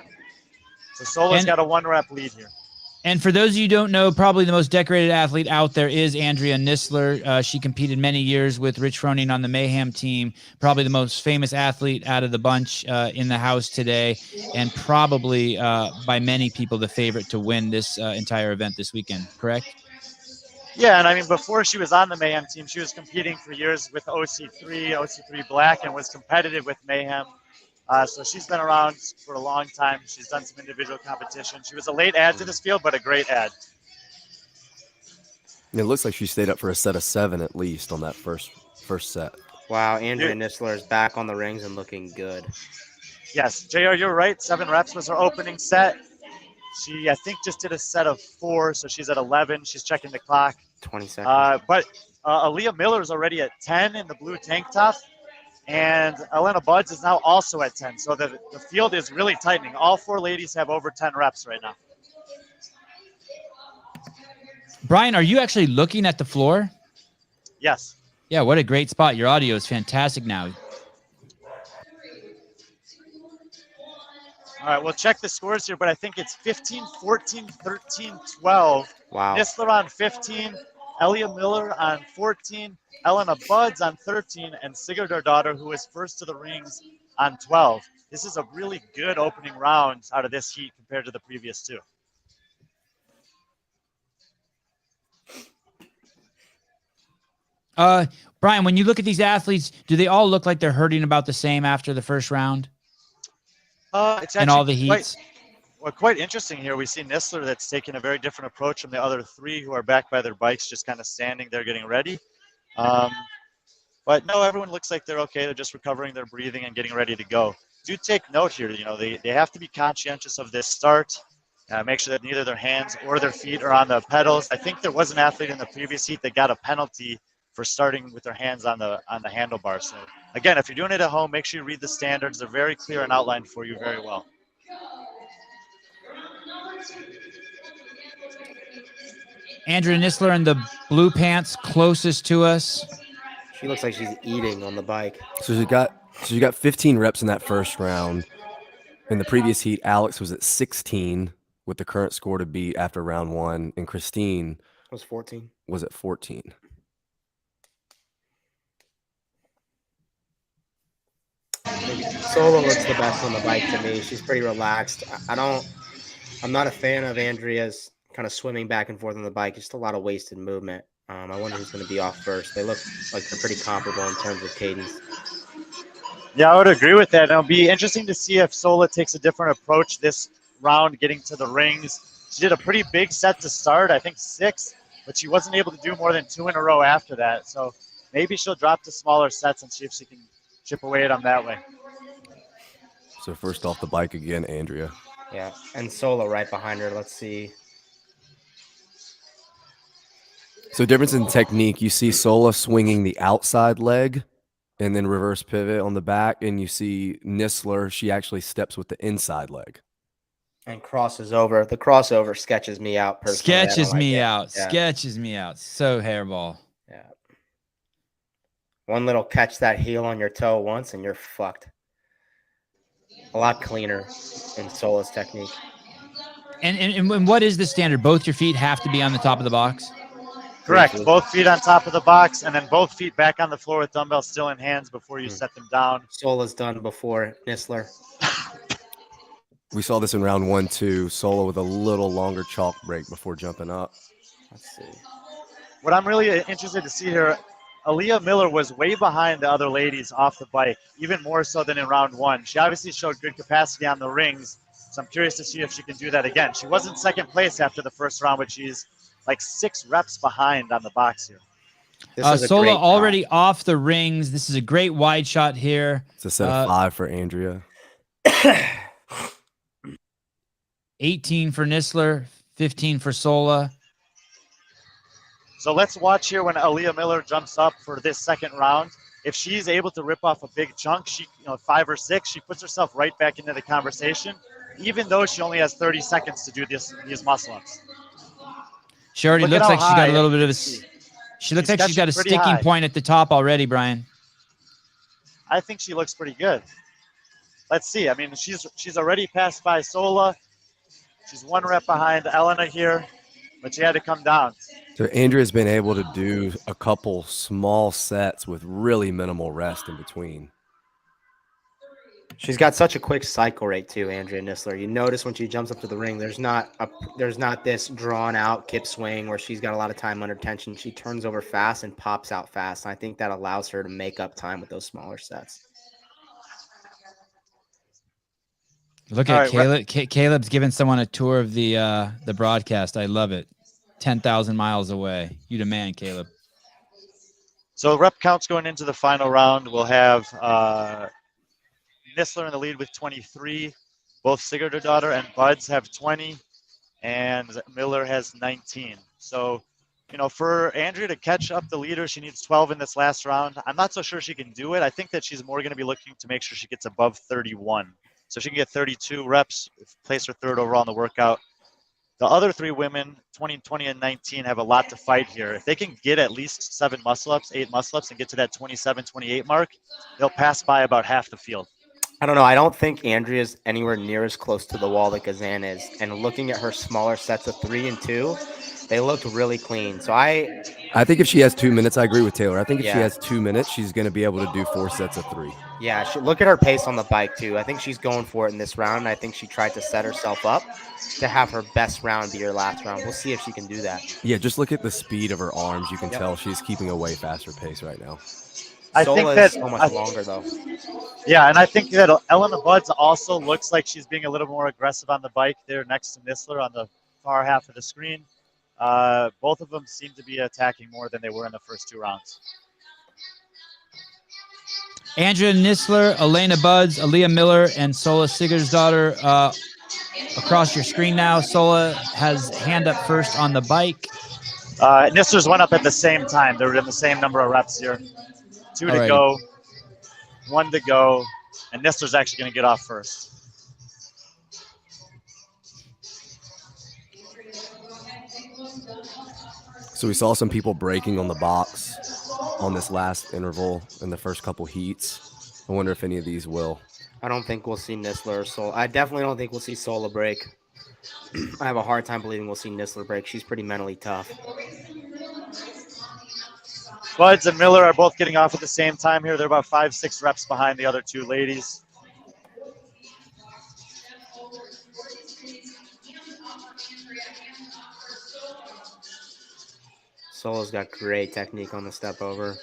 So Sola's got a 1 rep lead here. And for those of you who don't know, probably the most decorated athlete out there is Andrea Nisler. She competed many years with Rich Froning on the Mayhem team. Probably the most famous athlete out of the bunch in the house today, and probably by many people the favorite to win this entire event this weekend. Correct? Yeah, and I mean, before she was on the Mayhem team, she was competing for years with OC3 Black, and was competitive with Mayhem. So she's been around for a long time. She's done some individual competition. She was a late add to this field, but a great add. It looks like she stayed up for a set of 7 at least on that first set. Wow, Andrea Nisler is back on the rings and looking good. Yes, JR, you're right. 7 reps was her opening set. She, I think, just did a set of 4, so she's at 11. She's checking the clock. 20 seconds. But Aaliyah Miller is already at 10 in the blue tank top. And Elena Buds is now also at 10. So the field is really tightening. All 4 ladies have over 10 reps right now. Brian, are you actually looking at the floor? Yes. Yeah, what a great spot. Your audio is fantastic now. All right, we'll check the scores here, but I think it's 15, 14, 13, 12. Wow. Nisler on 15, Elia Miller on 14, Elena Buds on 13, and Sigurd, her daughter, who is first to the rings, on 12. This is a really good opening round out of this heat compared to the previous 2. Brian, when you look at these athletes, do they all look like they're hurting about the same after the first round? It's and all the heats? Quite interesting here. We see Nisler that's taking a very different approach from the other 3 who are back by their bikes, just kind of standing there getting ready. But no, everyone looks like they're okay. They're just recovering their breathing and getting ready to go. Do take note here, you know, they have to be conscientious of this start. Make sure that neither their hands or their feet are on the pedals. I think there was an athlete in the previous heat that got a penalty for starting with their hands on the handlebars. So again, if you're doing it at home, make sure you read the standards. They're very clear and outlined for you very well. Andrea Nisler in the blue pants closest to us. She looks like she's eating on the bike. So she got 15 reps in that first round. In the previous heat, Alex was at 16 with the current score to beat after round 1, and Christine was 14. Was at 14. Solo looks the best on the bike to me. She's pretty relaxed. I'm not a fan of Andrea's kind of swimming back and forth on the bike. Just a lot of wasted movement. I wonder who's going to be off first. They look like they're pretty comparable in terms of cadence. Yeah, I would agree with that. It'll be interesting to see if Sola takes a different approach this round getting to the rings. She did a pretty big set to start, I think 6, but she wasn't able to do more than 2 in a row after that. So maybe she'll drop to smaller sets and see if she can chip away at them that way. So first off the bike again, Andrea. Yeah, and Sola right behind her. Let's see. So difference in technique, you see Sola swinging the outside leg and then reverse pivot on the back, and you see Nisler, she actually steps with the inside leg. And crosses over. The crossover sketches me out personally. Sketches me out. Yeah. Sketches me out. So hairball. Yeah. One little catch that heel on your toe once and you're fucked. A lot cleaner in Sola's technique. And what is the standard? Both your feet have to be on the top of the box? Correct. Both feet on top of the box, and then both feet back on the floor with dumbbells still in hands before you set them down. Sola's done before Nisler. We saw this in round 1 too. Sola with a little longer chalk break before jumping up. Let's see. What I'm really interested to see here, Aaliyah Miller was way behind the other ladies off the bike, even more so than in round 1. She obviously showed good capacity on the rings, so I'm curious to see if she can do that again. She was in second place after the first round, but she's like 6 reps behind on the box here. Sola already off the rings. This is a great wide shot here. It's a set of 5 for Andrea. 18 for Nisler, 15 for Sola. So let's watch here when Aaliyah Miller jumps up for this second round. If she's able to rip off a big chunk, 5 or 6, she puts herself right back into the conversation, even though she only has 30 seconds to do these muscle-ups. She already looks like she's got a little bit of a... She looks like she's got a sticking point at the top already, Brian. I think she looks pretty good. Let's see. I mean, she's already passed by Sola. She's 1 rep behind Elena here, but she had to come down. So Andrea's been able to do a couple small sets with really minimal rest in between. She's got such a quick cycle rate too, Andrea Nisler. You notice when she jumps up to the ring, there's not this drawn out kip swing where she's got a lot of time under tension. She turns over fast and pops out fast. And I think that allows her to make up time with those smaller sets. Look All at right, Caleb. Caleb's giving someone a tour of the broadcast. I love it. 10,000 miles away. You the man, Caleb. So rep counts going into the final round. We'll have Nisler in the lead with 23. Both Sigurdardottir and Buds have 20, and Miller has 19. So, you know, for Andrea to catch up the leader, she needs 12 in this last round. I'm not so sure she can do it. I think that she's more going to be looking to make sure she gets above 31. So she can get 32 reps, place her third overall in the workout. The other 3 women, 20, 20, and 19, have a lot to fight here. If they can get at least 7 muscle-ups, 8 muscle-ups, and get to that 27, 28 mark, they'll pass by about half the field. I don't know. I don't think Andrea's anywhere near as close to the wall that Gazan is. And looking at her smaller sets of 3 and 2, they looked really clean. So I think if she has 2 minutes, I agree with Taylor. I think if she Yeah. has 2 minutes, she's going to be able to do 4 sets of 3. Yeah, look at her pace on the bike too. I think she's going for it in this round. And I think she tried to set herself up to have her best round be her last round. We'll see if she can do that. Yeah, just look at the speed of her arms. You can Yep. tell she's keeping a way faster pace right now. I Sola think is that so much longer though. Yeah, and I think that Elena Buds also looks like she's being a little more aggressive on the bike there next to Nisler on the far half of the screen. Both of them seem to be attacking more than they were in the first 2 rounds. Andrea Nisler, Elena Buds, Aaliyah Miller, and Sola Sigurdsdottir across your screen now. Sola has hand up first on the bike. Nisler's went up at the same time. They're in the same number of reps here. 2 to Alrighty. go, 1 to go, and Nisler's actually going to get off first. So we saw some people breaking on the box on this last interval in the first couple heats. I wonder if any of these will. I don't think we'll see Nisler or Sola. I definitely don't think we'll see Sola break. I have a hard time believing we'll see Nisler break. She's pretty mentally tough. Buds and Miller are both getting off at the same time here. They're about 5-6 reps behind the other 2 ladies. Solo's got great technique on the step over.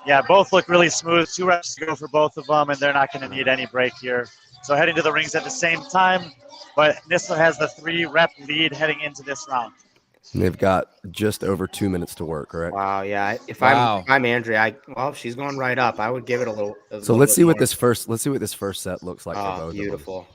Yeah, both look really smooth. 2 reps to go for both of them, and they're not going to need any break here. So heading to the rings at the same time, but Nisler has the 3-rep lead heading into this round. And they've got just over 2 minutes to work, correct? Wow, yeah. If Wow. I'm Andrea, she's going right up. I would give it a little. So let's see what this first set looks like for both of them. Beautiful.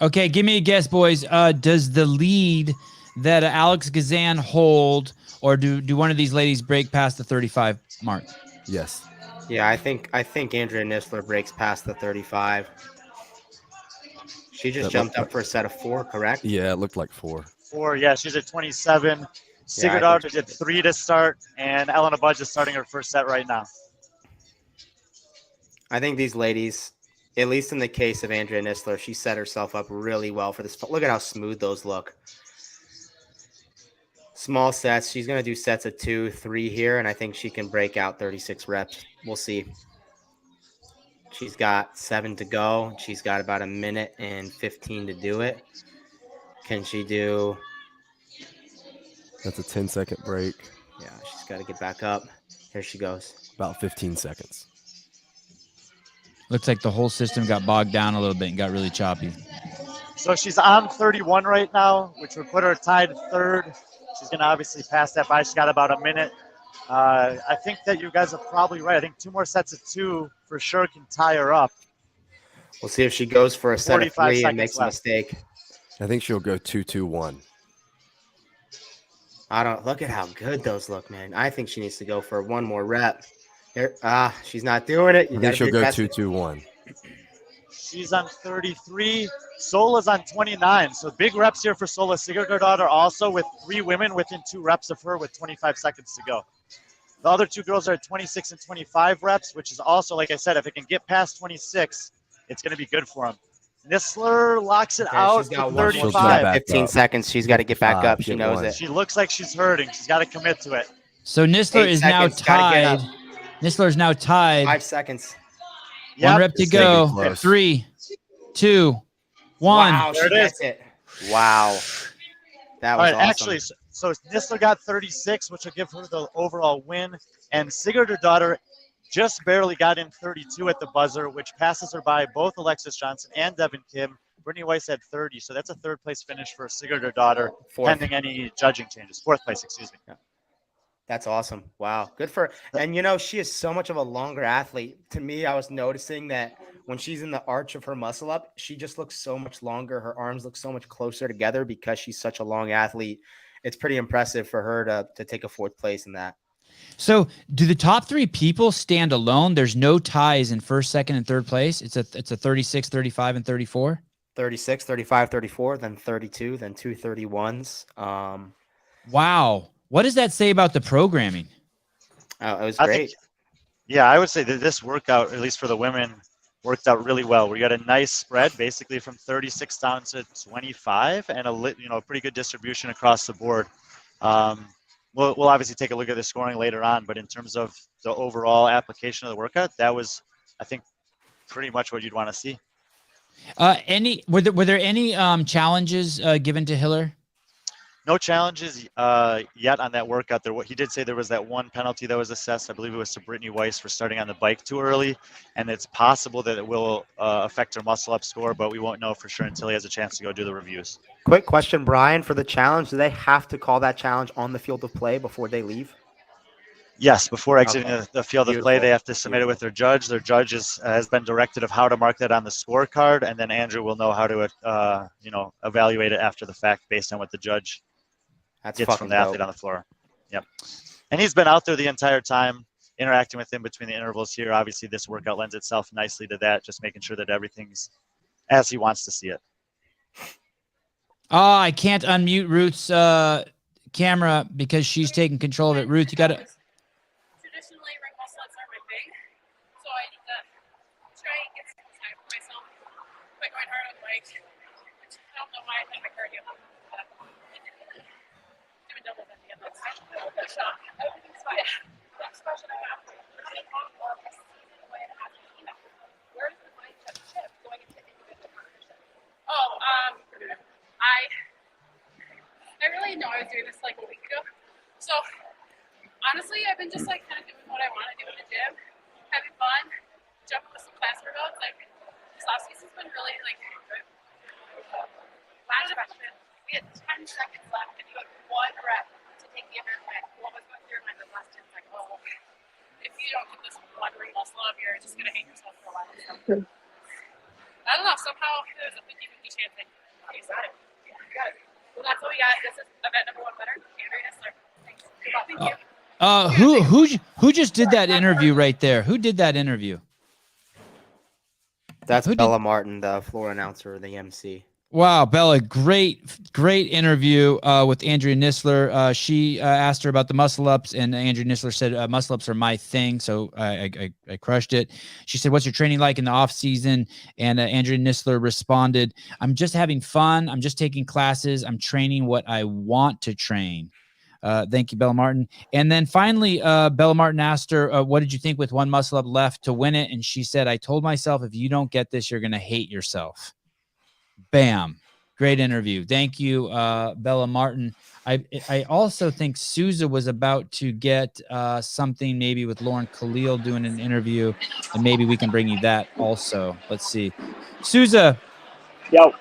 Okay, give me a guess, boys. Does the lead that Alex Gazan hold, or do one of these ladies break past the 35 mark? Yes. Yeah, I think Andrea Nisler breaks past the 35. She just jumped up for a set of 4, correct? Yeah, it looked like 4. 4, yeah, she's at 27. Sigurdardottir did 3 to start, and Elena Budge is starting her first set right now. I think these ladies, at least in the case of Andrea Nisler, she set herself up really well for this. Look at how smooth those look. Small sets. She's going to do sets of 2, 3 here, and I think she can break out 36 reps. We'll see. She's got 7 to go. She's got about 1 minute and 15 to do it. Can she do? That's a 10-second break. Yeah, she's got to get back up. Here she goes. About 15 seconds. Looks like the whole system got bogged down a little bit and got really choppy. So she's on 31 right now, which would put her tied 3rd. She's going to obviously pass that by. She's got about 1 minute. I think that you guys are probably right. I think 2 more sets of 2 for sure can tie her up. We'll see if she goes for a set of 3 and makes a left. mistake. I think she'll go 2-2-1. Look at how good those look, man. I think she needs to go for 1 more rep. Here, she's not doing it. I think she'll go 2-2-1. She's on 33. Sola's on 29. So big reps here for Sola Sigurdardottir, also with 3 women within 2 reps of her with 25 seconds to go. The other 2 girls are at 26 and 25 reps, which is also, like I said, if it can get past 26, it's going to be good for them. Nisler locks it Okay, out she's got to one more. She's got 35. back 15 up. seconds. She's got to get back 55, up. She get knows one. it. She looks like she's hurting. She's got to commit to it. So Nisler 8 is now seconds. Gotta get up. tied. Nisler is now tied. 5 seconds. One Yep. rep to It's gonna be go. close. 3, 2, 1. Wow, There she it is. gets it. Wow. That All was right, awesome. actually, so Nisler got 36, which will give her the overall win. And Sigurd, her daughter, just barely got in 32 at the buzzer, which passes her by both Alexis Johnson and Devin Kim. Brittany Weiss had 30, so that's a third place finish for Sigurd, her daughter, Fourth. pending any judging changes. Fourth place, excuse me. That's awesome. Wow. Good for her. And she is so much of a longer athlete. To me, I was noticing that when she's in the arch of her muscle up, she just looks so much longer. Her arms look so much closer together because she's such a long athlete. It's pretty impressive for her to take a fourth place in that. So do the top 3 people stand alone? There's no ties in first, second, and third place. It's a 36, 35, and 34. 36, 35, 34, then 32, then 2 31s. Wow. What does that say about the programming? Oh, it was I great. Yeah, I would say that this workout, at least for the women, worked out really well. We got a nice spread, basically from 36 down to 25, and a pretty good distribution across the board. We'll obviously take a look at the scoring later on, but in terms of the overall application of the workout, that was, I think, pretty much what you'd want to see. Were there any challenges given to Hiller? No challenges yet on that workout. He did say there was that one penalty that was assessed. I believe it was to Brittany Weiss for starting on the bike too early, and it's possible that it will affect her muscle up score, but we won't know for sure until he has a chance to go do the reviews. Quick question, Brian, for the challenge, do they have to call that challenge on the field of play before they leave? Yes, before exiting Okay. the field of play, Beautiful. they have to submit it with their judge. Their judge has been directed of how to mark that on the scorecard, and then Andrew will know how to evaluate it after the fact based on what the judge gets from the athlete on the floor. Yep. And he's been out there the entire time, interacting with him between the intervals here. Obviously, this workout lends itself nicely to that, just making sure that everything's as he wants to see it. Oh, I can't unmute Ruth's camera because she's taking control of it. Ruth, you got to. Traditionally, ring muscle ups are my thing, so I need to try and get some time for myself by going hard on the bike, which I don't know why I had my cardio. Doing double at the end. That's shock. Everything's fine. Next question I have: where does the mindset shift going into individual competition? Oh, I really know I was doing this like a week ago. So honestly, I've been just like kind of doing what I want to do in the gym, having fun, jumping with some class workouts. Like this last season's been really like good. Last question, we had 10 seconds left and you had 1 rep to take the event win. What was going through your mind the last 10 seconds? Oh, if you don't get this one ring muscle up, you're just gonna hate yourself for a while. So, I don't know, somehow there's a 50-50 chance that you got it. Yeah, you got it. Well, that's what we got. This is event number 1 winner, Andrea Nisler. Thanks. Good luck. Thank you. Who just did that interview right there? Who did that interview? That's Bella Martin, the floor announcer, the MC. Wow, Bella, great interview with Andrea Nisler. She asked her about the muscle ups, and Andrea Nisler said muscle ups are my thing, so I crushed it. She said, "What's your training like in the off season?" And Andrea Nisler responded, "I'm just having fun. I'm just taking classes. I'm training what I want to train." Thank you, Bella Martin. And then finally, Bella Martin asked her, "What did you think with one muscle up left to win it?" And she said, "I told myself if you don't get this, you're gonna hate yourself." Bam. Great interview. Thank you, Bella Martin. I also think Souza was about to get something maybe with Lauren Khalil doing an interview, and maybe we can bring you that also. Let's see. Souza. Yo.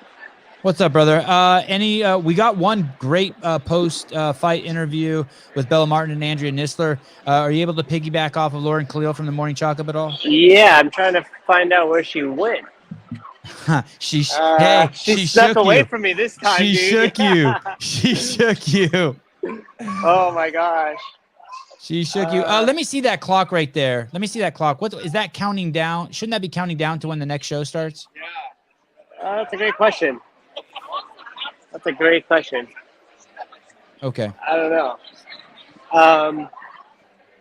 What's up, brother? We got one great post fight interview with Bella Martin and Andrea Nisler. Are you able to piggyback off of Lauren Khalil from the Morning Chalk Up at all? Yeah, I'm trying to find out where she went. She snuck shook away you. from me this time. She dude. shook you. She shook you. Oh my gosh. She shook you. Let me see that clock right there. Let me see that clock. What is that counting down? Shouldn't that be counting down to when the next show starts? That's a great question. That's a great question. Okay. I don't know.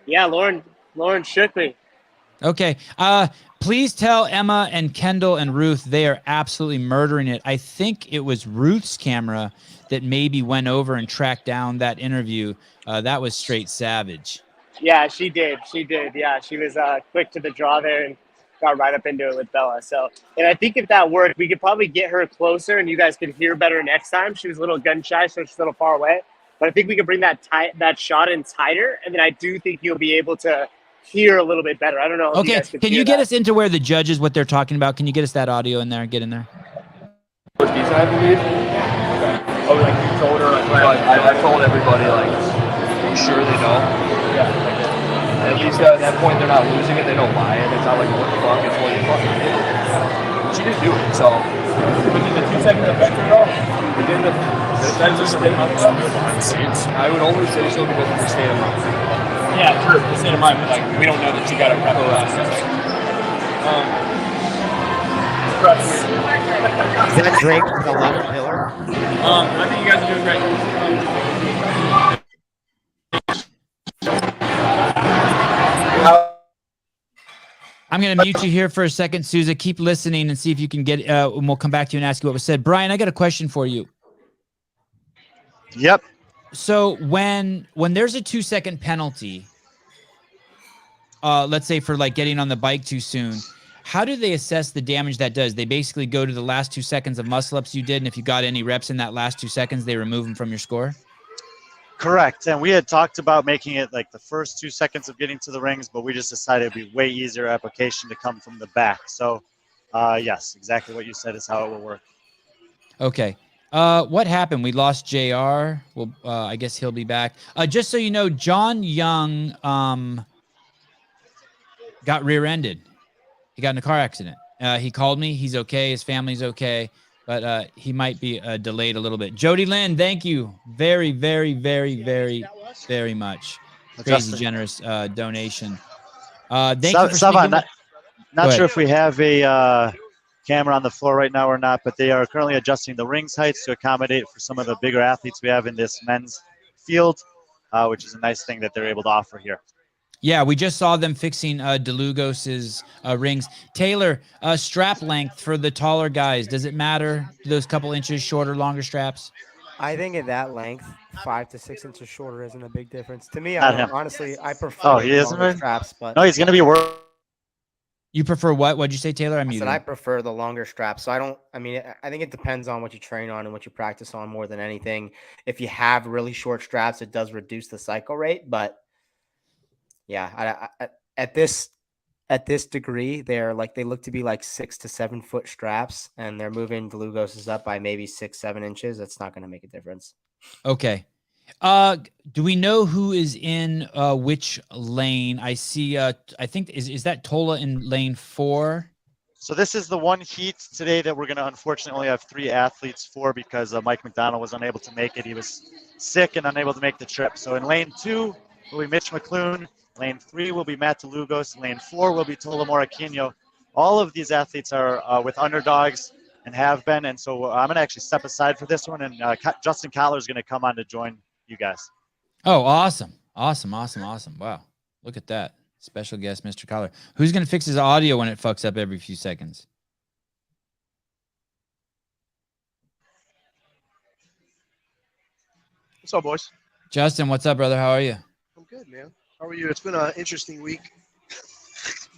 Yeah, Lauren shook me. Okay. Please tell Emma and Kendall and Ruth they are absolutely murdering it. I think it was Ruth's camera that maybe went over and tracked down that interview. That was straight savage. Yeah, she did. She did. Yeah, she was quick to the draw there and got right up into it with Bella. So, and I think if that worked, we could probably get her closer and you guys could hear better next time. She was a little gun shy, so she's a little far away. But I think we could bring that shot in tighter, and then I do think you'll be able to hear a little bit better. I don't know if you Okay. guys could Can hear you get that. us into where the judges, what they're talking about? Can you get us that audio in there? Get in there. I believe. Oh, like you told her, like I told everybody, like, you sure they know? Yeah. At least at that point, they're not losing it. They don't buy it. It's not like, what the fuck? It's what you fucking did. She didn't do it, so. But did the 2 second affect her at all? It didn't. That's just a behind the scenes. I would only say so because of the state of mind. Yeah, true. The state of mind, but like we don't know that she got a prep process. Is that Drake with the left pillar? I think you guys are doing great. I'm going to mute you here for a second, Souza. Keep listening and see if you can get, and we'll come back to you and ask you what was said. Brian, I got a question for you. Yep. So when there's a 2 second penalty, let's say for like getting on the bike too soon, how do they assess the damage that does? They basically go to the last 2 seconds of muscle ups you did, and if you got any reps in that last 2 seconds, they remove them from your score? Correct. And we had talked about making it like the first 2 seconds of getting to the rings, but we just decided it'd be way easier application to come from the back. So yes, exactly what you said is how it will work. Okay. What happened? We lost JR. Well, I guess he'll be back. Just so you know, John Young got rear-ended. He got in a car accident. He called me. He's okay. His family's okay, but he might be delayed a little bit. Jody Lynn, thank you very, very, very, very, very much. Crazy generous donation. Thank you for Savan, sneaking- not sure if we have a camera on the floor right now or not, but they are currently adjusting the rings heights to accommodate for some of the bigger athletes we have in this men's field, which is a nice thing that they're able to offer here. Yeah, we just saw them fixing DeLugos's rings. Taylor, strap length for the taller guys. Does it matter? Those couple inches shorter, longer straps? I think at that length, 5 to 6 inches shorter isn't a big difference. To me, Not him. honestly, I prefer Oh, he isn't longer right? straps. But No, he's going to be worse. You prefer what? What'd you say, Taylor? I said I prefer the longer straps. So I think it depends on what you train on and what you practice on more than anything. If you have really short straps, it does reduce the cycle rate. But yeah, at this degree, they look to be like 6 to 7 foot straps, and they're moving DeLugos's up by maybe 6-7 inches. That's not going to make a difference. Okay. Do we know who is in which lane? I see. I think is that Tola in lane 4? So this is the one heat today that we're going to unfortunately only have 3 athletes for because Mike McDonald was unable to make it. He was sick and unable to make the trip. So in lane 2 will be Mitch McClune. Lane 3 will be Matt DeLugos. Lane 4 will be Tola Moraquino. All of these athletes are with underdogs and have been. And so I'm going to actually step aside for this one. And Justin Collar is going to come on to join you guys. Oh, awesome. Awesome. Wow. Look at that. Special guest, Mr. Collar. Who's going to fix his audio when it fucks up every few seconds? What's up, boys? Justin, what's up, brother? How are you? I'm good, man. How are you? It's been an interesting week.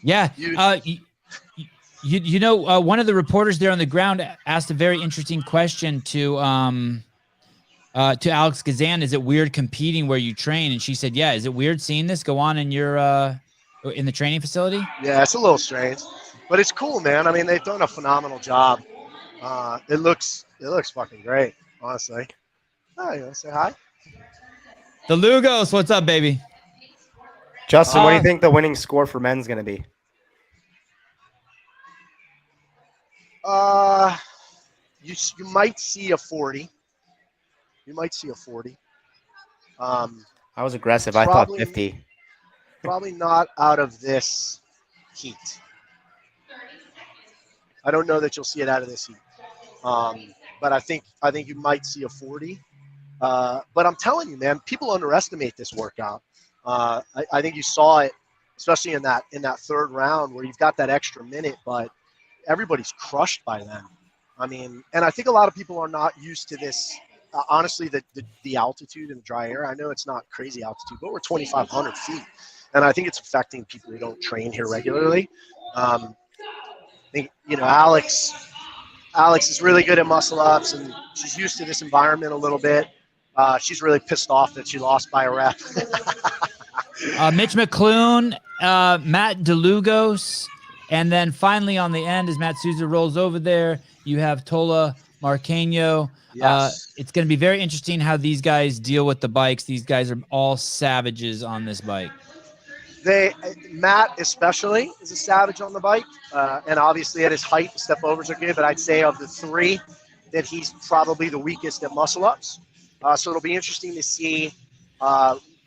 Yeah. You know, one of the reporters there on the ground asked a very interesting question to Alex Kazan. Is it weird competing where you train? And she said, yeah. Is it weird seeing this go on in your in the training facility? Yeah, it's a little strange, but it's cool, man. I mean, they've done a phenomenal job. It looks fucking great, honestly. Oh, you want to say hi? The Lugos, what's up, baby? Justin, what do you think the winning score for men's going to be? You might see a 40. You might see a 40. I was aggressive. I thought 50. Probably not out of this heat. I don't know that you'll see it out of this heat. But I think you might see a 40. But I'm telling you, man, people underestimate this workout. I think you saw it especially in that third round where you've got that extra minute, but everybody's crushed by then. I mean, and I think a lot of people are not used to this. Honestly, the altitude and dry air. I know it's not crazy altitude, but we're 2,500 feet, and I think it's affecting people who don't train here regularly. I think, you know, Alex is really good at muscle ups, and she's used to this environment a little bit. She's really pissed off that she lost by a rep. Mitch McClune, Matt DeLugos, and then finally on the end, as Matt Souza rolls over there, you have Tola Marqueño. Yes. It's going to be very interesting how these guys deal with the bikes. These guys are all savages on this bike. Matt especially is a savage on the bike, and obviously at his height, the step overs are good. But I'd say of the three, that he's probably the weakest at muscle ups. So it'll be interesting to see,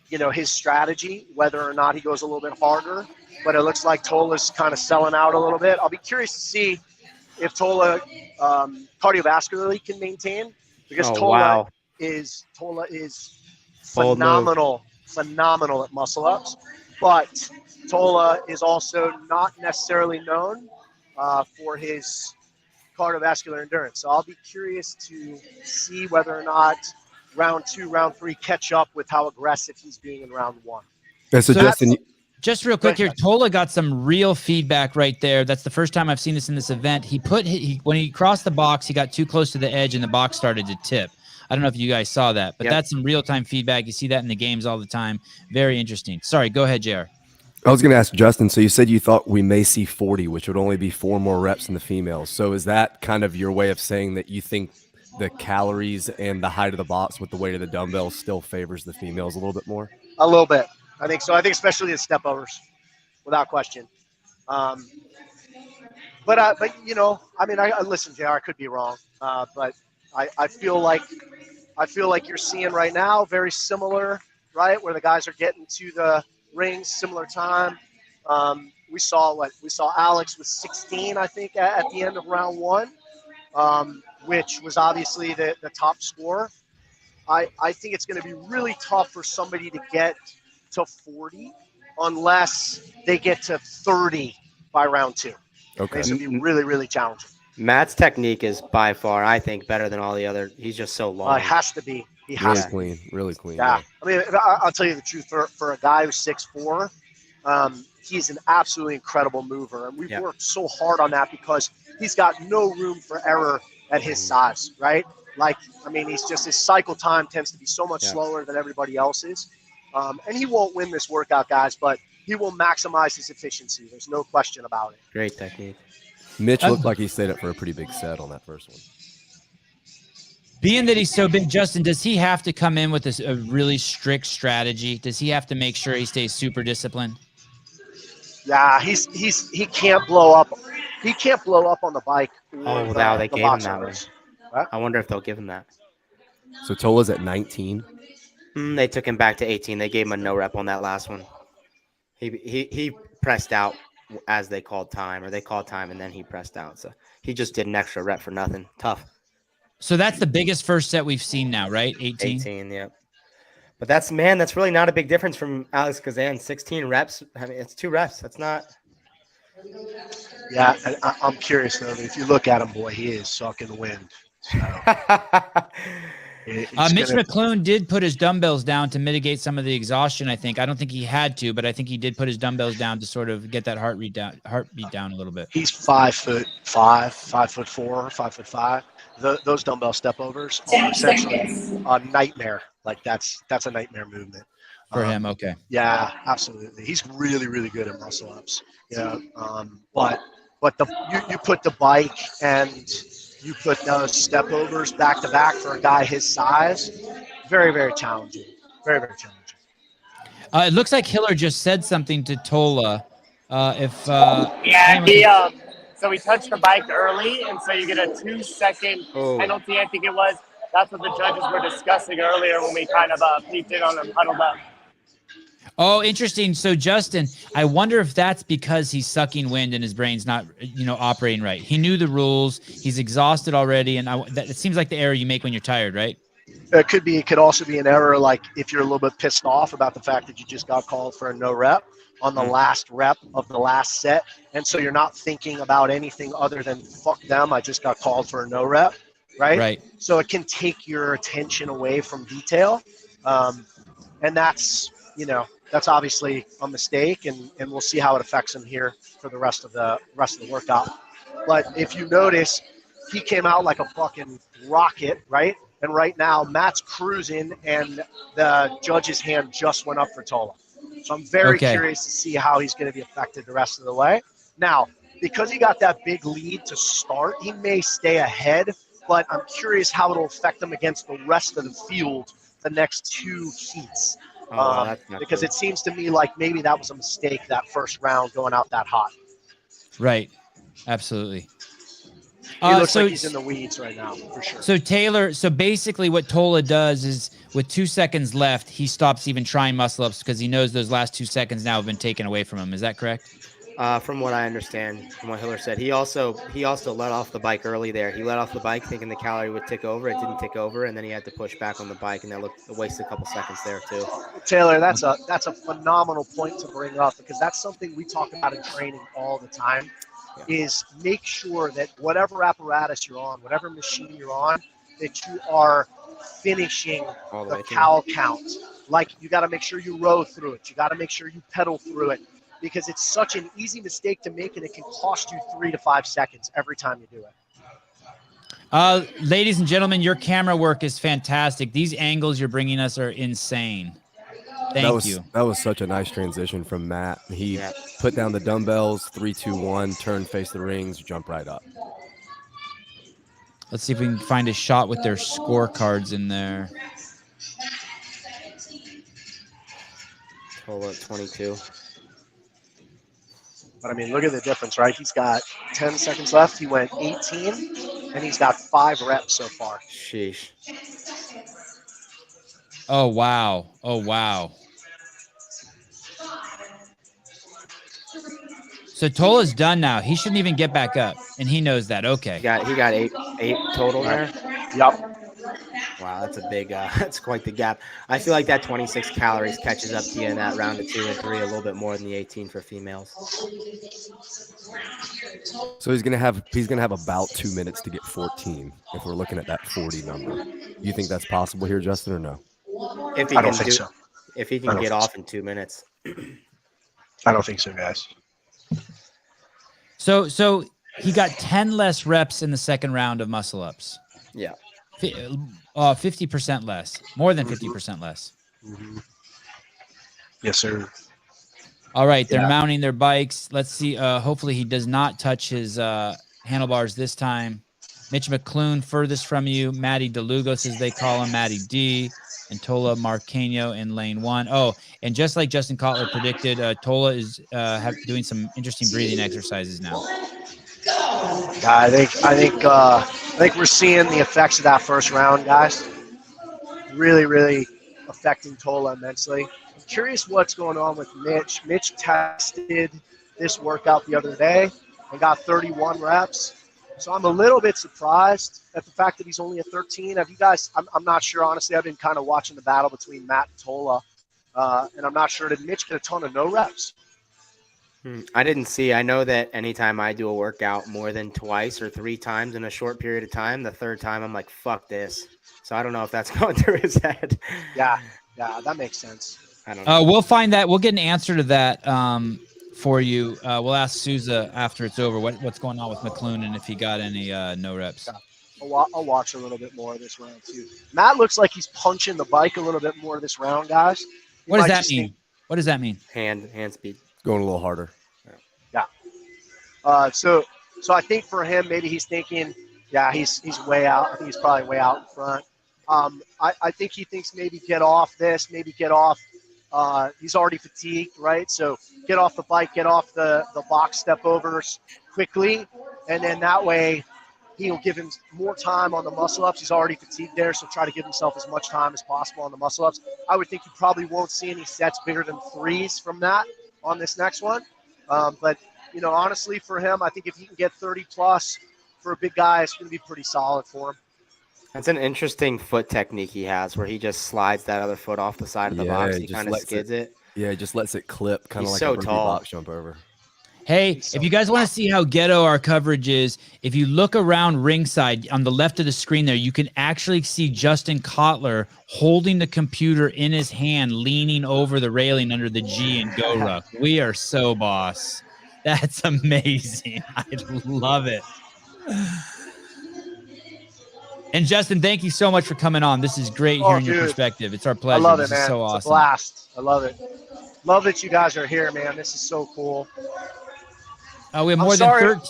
you know, his strategy, whether or not he goes a little bit harder. But it looks like Tola's kind of selling out a little bit. I'll be curious to see if Tola cardiovascularly can maintain, because Tola is phenomenal at muscle ups. But Tola is also not necessarily known for his cardiovascular endurance. So I'll be curious to see whether or not round 2, round 3 catch up with how aggressive he's being in round 1. And so Justin, just real quick here, Tola got some real feedback right there. That's the first time I've seen this in this event. When he crossed the box, he got too close to the edge and the box started to tip. I don't know if you guys saw that, but that's some real-time feedback. You see that in the games all the time. Very interesting. Sorry, go ahead, JR. I was going to ask Justin, so you said you thought we may see 40, which would only be 4 more reps in the females. So is that kind of your way of saying that you think the calories and the height of the box with the weight of the dumbbells still favors the females a little bit more? A little bit. I think so. I think especially the step overs, without question. But you know, I mean, I listen, JR, I could be wrong, but I feel like you're seeing right now very similar, right, where the guys are getting to the rings similar time. We saw Alex with 16, I think, at the end of round 1, which was obviously the top score. I think it's going to be really tough for somebody to get to 40 unless they get to 30 by round 2. Okay. It's going to be really, really challenging. Matt's technique is by far, I think, better than all the other. He's just so long. It has to be. He has to be. Really clean. Yeah. I mean, I'll tell you the truth. For a guy who's 6'4", he's an absolutely incredible mover. And we've worked so hard on that because he's got no room for error at his size, right? Like, I mean, his cycle time tends to be so much slower than everybody else's. And he won't win this workout, guys, but he will maximize his efficiency. There's no question about it. Great technique. Mitch looked like he stayed up for a pretty big set on that first one. Being that he's so big, Justin, does he have to come in with a really strict strategy? Does he have to make sure he stays super disciplined? Yeah, he can't blow up. He can't blow up on the bike. Oh, wow, they gave him that one. I wonder if they'll give him that. So Tola's at 19. They took him back to 18. They gave him a no rep on that last one. He pressed out as they called time, or they called time and then he pressed out. So he just did an extra rep for nothing. Tough. So that's the biggest first set we've seen now, right? 18? 18, yeah. But that's really not a big difference from Alex Kazan. 16 reps. I mean, it's 2 reps. That's not. Yeah, I'm curious, though. If you look at him, boy, he is sucking wind. So. Mitch McClune did put his dumbbells down to mitigate some of the exhaustion, I think. I don't think he had to, but I think he did put his dumbbells down to sort of get that heartbeat down a little bit. He's 5'5", 5'4", 5'5". Those dumbbell step overs are essentially a nightmare. Like that's a nightmare movement for him. Okay. Yeah, absolutely. He's really, really good at muscle ups. Yeah. But you put the bike and you put those step overs back to back for a guy his size. Very, very challenging. Very, very challenging. It looks like Hiller just said something to Tola. So we touched the bike early, and so you get a 2-second penalty, I think it was. That's what the judges were discussing earlier when we kind of peeked in on them, huddled up. Oh, interesting. So, Justin, I wonder if that's because he's sucking wind and his brain's not, operating right. He knew the rules. He's exhausted already, and it seems like the error you make when you're tired, right? It could be. It could also be an error, like if you're a little bit pissed off about the fact that you just got called for a no rep. on the last rep of the last set. And so you're not thinking about anything other than fuck them, I just got called for a no rep, right? Right. So it can take your attention away from detail. And that's, you know, that's obviously a mistake, and we'll see how it affects him here for the rest of the workout. But if you notice, he came out like a fucking rocket, right? And right now, Matt's cruising, and the judge's hand just went up for Tola. So I'm very curious to see how he's going to be affected the rest of the way. Now, because he got that big lead to start, he may stay ahead, but I'm curious how it'll affect him against the rest of the field the next 2 heats. Because it seems to me like maybe that was a mistake, that first round going out that hot. Right. Absolutely. He looks like he's in the weeds right now, for sure. So Taylor, so basically what Tola does is with 2 seconds left, he stops even trying muscle ups because he knows those last 2 seconds now have been taken away from him. Is that correct? From what I understand, from what Hiller said, he also let off the bike early there. He let off the bike thinking the calorie would tick over. It didn't tick over, and then he had to push back on the bike, and that wasted a couple seconds there too. Taylor, that's a phenomenal point to bring up, because that's something we talk about in training all the time. Is make sure that whatever apparatus you're on, whatever machine you're on, that you are finishing the cal count. Like, you got to make sure you row through it. You got to make sure you pedal through it, because it's such an easy mistake to make, and it can cost you 3 to 5 seconds every time you do it. Ladies and gentlemen, your camera work is fantastic. These angles you're bringing us are insane. Thank you. That was such a nice transition from Matt. He put down the dumbbells, 3, 2, 1, turn, face the rings, jump right up. Let's see if we can find a shot with their scorecards in there. Tola at 22. But I mean, look at the difference, right? He's got 10 seconds left. He went 18, and he's got 5 reps so far. Sheesh. Oh, wow. Oh, wow. So Tola's done now. He shouldn't even get back up, and he knows that. Okay. He got eight total there. Yep. Wow, that's a big. That's quite the gap. I feel like that 26 calories catches up to you in that round of 2 and 3 a little bit more than the 18 for females. So he's gonna have about 2 minutes to get 14 if we're looking at that 40 number. You think that's possible here, Justin, or no? If he I don't think so. If he can get off in 2 minutes. I don't think so, guys. So he got 10 less reps in the second round of muscle ups. Yeah. 50% less, more than 50% less. Mm-hmm. Yes, sir. All right, they're mounting their bikes. Let's see. Hopefully he does not touch his handlebars this time. Mitch McClune furthest from you. Matty DeLugos, as they call him, Matty D, and Tola Marqueño in lane 1. Oh, and just like Justin Kotler predicted, Tola is doing some interesting breathing exercises now. I think we're seeing the effects of that first round, guys. Really, really affecting Tola immensely. I'm curious what's going on with Mitch. Mitch tested this workout the other day and got 31 reps. So I'm a little bit surprised at the fact that he's only at 13. Have you guys? I'm not sure, honestly. I've been kind of watching the battle between Matt and Tola, and I'm not sure. Did Mitch get a ton of no reps? I didn't see. I know that anytime I do a workout more than twice or 3 times in a short period of time, the third time I'm like, fuck this. So I don't know if that's going through his head. Yeah, that makes sense. I don't know. We'll find that. We'll get an answer to that for you. We'll ask Souza after it's over what's going on with McClune and if he got any no reps. Yeah. I'll watch a little bit more of this round too. Matt looks like he's punching the bike a little bit more this round, guys. What does that mean? What does that mean? Hand speed. Going a little harder. Yeah. So I think for him, maybe he's thinking, he's way out. I think he's probably way out in front. I think he thinks maybe get off this, maybe get off. He's already fatigued, right? So get off the bike, get off the box step overs quickly, and then that way he'll give him more time on the muscle ups. He's already fatigued there, so try to give himself as much time as possible on the muscle ups. I would think you probably won't see any sets bigger than 3s from that on this next one. But, honestly, for him, I think if he can get 30 plus for a big guy, it's going to be pretty solid for him. That's an interesting foot technique he has where he just slides that other foot off the side of the box. He kind of skids it. Yeah, it just lets it clip, kind of He's like so a burpee tall. box jump over. Hey, if you guys want to see how ghetto our coverage is, if you look around ringside on the left of the screen there, you can actually see Justin Kotler holding the computer in his hand, leaning over the railing under the G and Go Ruck. We are so boss. That's amazing. I love it. And Justin, thank you so much for coming on. This is great Oh, hearing your dude. perspective. It's our I pleasure. love This it, is man. so It's awesome. a blast. I love it. Love that you guys are here, man. This is so cool. We have I'm more sorry. than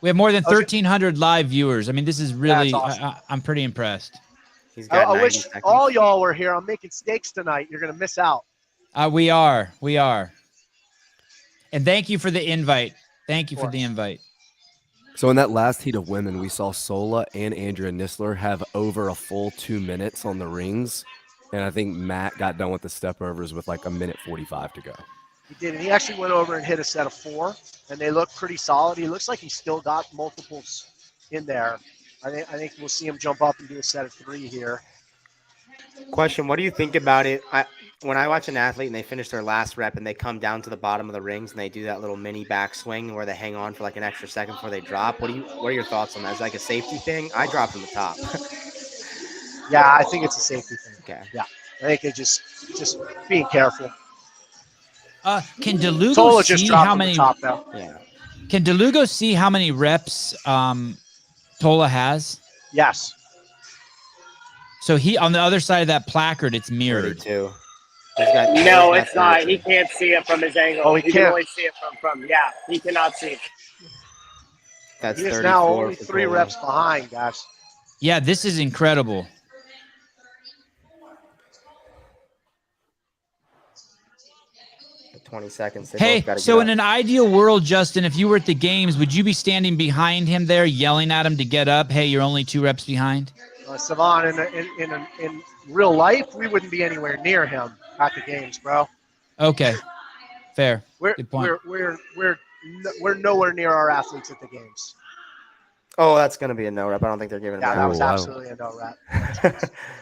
we have more than I was- 1,300 live viewers. I mean, this is really, That's awesome. I'm pretty impressed. He's I got 90 wish seconds. all y'all were here. I'm making steaks tonight. You're going to miss out. We are. And thank you for the invite. Thank you for the invite. So in that last heat of women, we saw Sola and Andrea Nisler have over a full 2 minutes on the rings. And I think Matt got done with the step overs with like 1:45 to go. He did. And he actually went over and hit a set of 4, and they look pretty solid. He looks like he's still got multiples in there. I think we'll see him jump up and do a set of 3 here. Question: what do you think about it? When I watch an athlete and they finish their last rep and they come down to the bottom of the rings and they do that little mini backswing where they hang on for like an extra second before they drop, what are your thoughts on that? Is it like a safety thing? I drop from the top. Yeah, I think it's a safety thing. Okay. Yeah, I think it's just being careful. Can DeLugo Tola just see dropped how from the many? top now. Yeah. Can DeLugo see how many reps Tola has? Yes. So he on the other side of that placard, it's mirrored. 32. No, it's not. He can't see it from his angle. Oh, he can can't. only see it from. Yeah, he cannot see it. That's He is 34 now only for 3 Tola. reps behind, guys. Yeah, this is incredible. The 20 seconds. They Hey, both gotta so get in up. an ideal world, Justin, if you were at the games, would you be standing behind him there, yelling at him to get up? Hey, you're only 2 reps behind. Savon, in real life, we wouldn't be anywhere near him at the games, bro. Okay, fair. Good point. We're nowhere near our athletes at the games. Oh, that's gonna be a no rep. I don't think they're giving him Yeah, that. that was absolutely a no rep.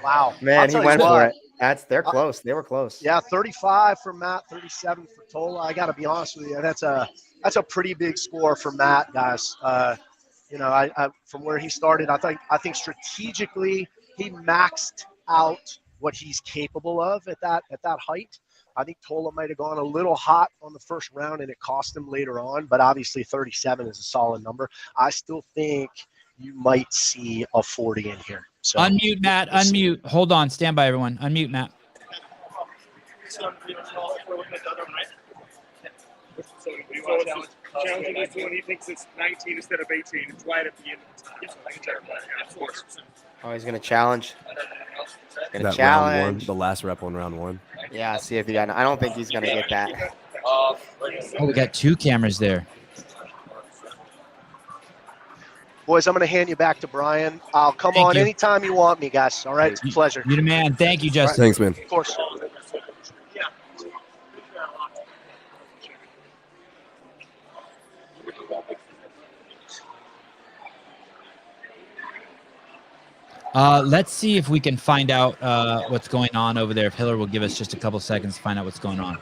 Wow, Man, I'll he tell you went what. for it. They're close. They were close. Yeah, 35 for Matt, 37 for Tola. I got to be honest with you, that's a pretty big score for Matt, guys. You know, I from where he started, I think strategically he maxed out what he's capable of at that height. I think Tola might have gone a little hot on the first round and it cost him later on, but obviously 37 is a solid number. I still think you might see a 40 in here. So Unmute, Matt. Unmute. Hold on. Stand by, everyone. Unmute, Matt. So we're looking at the other one, right? So Challenging this one, he thinks it's 19 instead of 18. It's right at the end of the time. Of course. Oh, he's gonna challenge. Gonna That challenge. round 1, the last rep on round 1. Yeah, see if he got. I don't think he's gonna get that. Oh, we got 2 cameras there. boys, I'm going to hand you back to Brian. I'll come Thank on you. anytime you want me, guys. All right, it's a pleasure. You're the man. Thank you, Justin. Thanks, man. Of course. Let's see if we can find out what's going on over there. If Hiller will give us just a couple seconds to find out what's going on.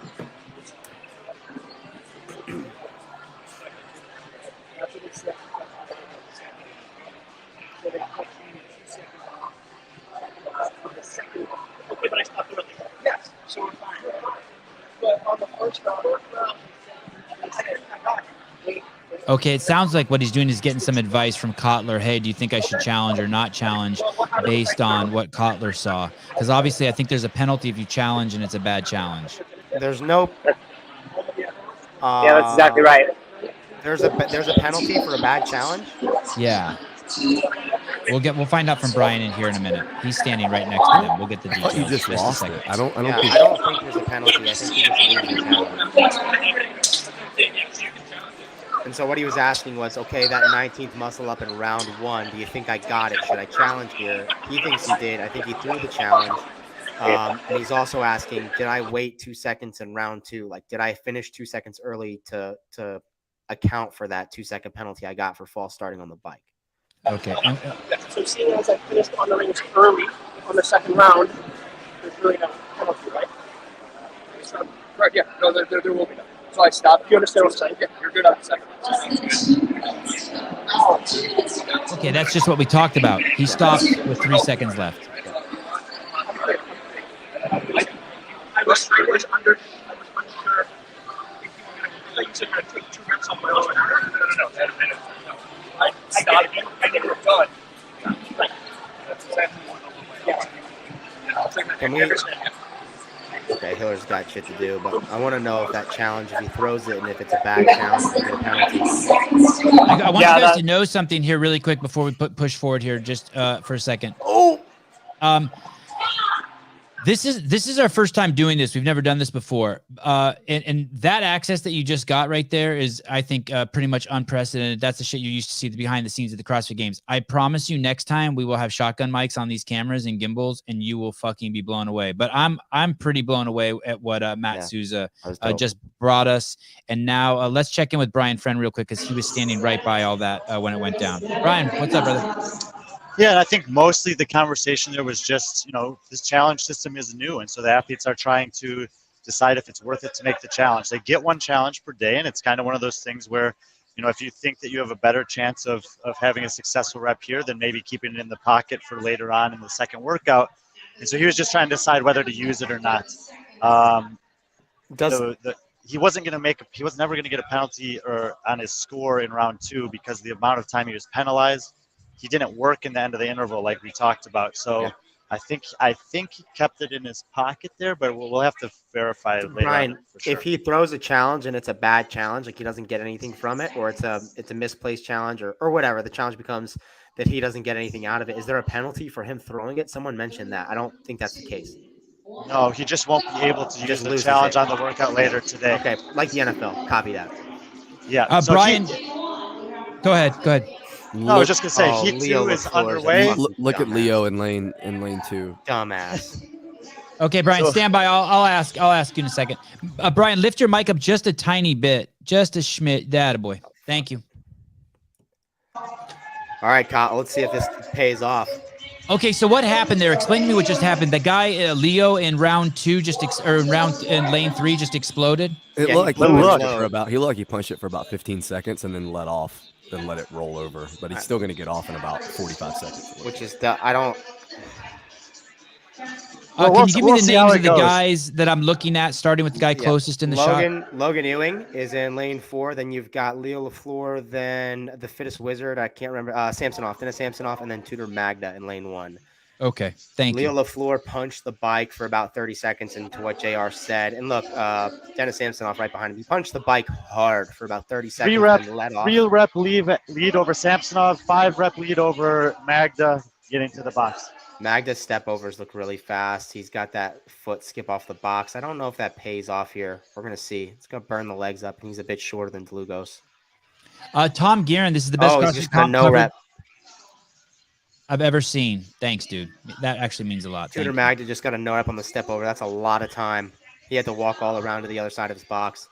Yes, so we're fine. But on the first round, Okay, it sounds like what he's doing is getting some advice from Kotler. Hey, do you think I should challenge or not challenge based on what Kotler saw? Because obviously I think there's a penalty if you challenge and it's a bad challenge. There's no. Yeah, that's exactly right. There's a penalty for a bad challenge. Yeah. We'll find out from Brian in here in a minute. He's standing right next to them. We'll get the I details. thought you just a lost second. it. I don't Yeah, think. I don't think there's a penalty. I think he just loses the challenge. And so what he was asking was, okay, that 19th muscle up in round 1, do you think I got it? Should I challenge here? He thinks he did. I think he threw the challenge. And he's also asking, did I wait 2 seconds in round 2? Like, did I finish 2 seconds early to account for that 2-second penalty I got for false starting on the bike? Okay. so seeing as I finished on the rings early on the second round, there's really no penalty, right? So Correct. Yeah. No, there will be none. So I stopped. You understand what I'm saying? Yeah, you're good on the second. Okay, that's just what we talked about. He stopped with 3 seconds left. I was under. Like you said, you're gonna take 2 reps on my own. No. I stopped. I think we're done. That's exactly what Can we? Okay, Hiller's got shit to do, but I want to know if that challenge, if he throws it and if it's a bad challenge, we get a penalty. I want you guys to know something here really quick before we push forward here, just for a second. Oh, this is our first time doing this. We've never done this before. And that access that you just got right there is, I think, pretty much unprecedented. That's the shit you used to see behind the scenes at the CrossFit Games. I promise you next time we will have shotgun mics on these cameras and gimbals and you will fucking be blown away. But I'm pretty blown away at what Matt Souza just brought us. And now let's check in with Brian Friend real quick because he was standing right by all that when it went down. Brian, what's up, brother? Yeah, and I think mostly the conversation there was just, this challenge system is new. And so the athletes are trying to decide if it's worth it to make the challenge. They get 1 challenge per day. And it's kind of one of those things where, if you think that you have a better chance of having a successful rep here, then maybe keeping it in the pocket for later on in the second workout. And so he was just trying to decide whether to use it or not. He wasn't going to he was never going to get a penalty or on his score in round 2 because the amount of time he was penalized. He didn't work in the end of the interval like we talked about. So I think he kept it in his pocket there, but we'll have to verify it later. Brian, on for sure. if he throws a challenge and it's a bad challenge, like he doesn't get anything from it, or it's a misplaced challenge or whatever, the challenge becomes that he doesn't get anything out of it. Is there a penalty for him throwing it? Someone mentioned that. I don't think that's the case. No, he just won't be able to use the challenge on the workout later today. Okay, like the NFL. Copy that. Yeah. So Brian, go ahead. No, I was just gonna say Heat 2 is underway. Look at Leo in lane 2. Dumbass. Okay, Brian, stand by. I'll ask you in a second. Brian, lift your mic up just a tiny bit, just a schmidt. Data boy. Thank you. All right, Kyle. Let's see if this pays off. Okay, so what happened there? Explain to me what just happened. The guy Leo in round 2 in lane 3 just exploded. It looked like he punched it for about 15 seconds and then let off. Then let it roll over, but he's still going to get off in about 45 seconds. Which is I don't. Can you give me the names of the guys that I'm looking at, starting with the guy closest in the shot? Logan Ewing is in lane 4. Then you've got Leo LaFleur. Then the fittest wizard. I can't remember. Dennis Samsonoff, and then Tudor Magda in lane 1. Okay, thank you. Leo LaFleur punched the bike for about 30 seconds into what JR said. And look, Dennis Samsonoff right behind him. He punched the bike hard for about 30 seconds and let off. 3 rep lead over Samsonov, 5 rep lead over Magda getting to the box. Magda's step overs look really fast. He's got that foot skip off the box. I don't know if that pays off here. We're going to see. It's going to burn the legs up, and he's a bit shorter than Dlugos. Tom Guerin, this is the best he's just got no rep I've ever seen. Thanks, dude. That actually means a lot. Tudor Magda just got a no rep on the step over. That's a lot of time. He had to walk all around to the other side of his box.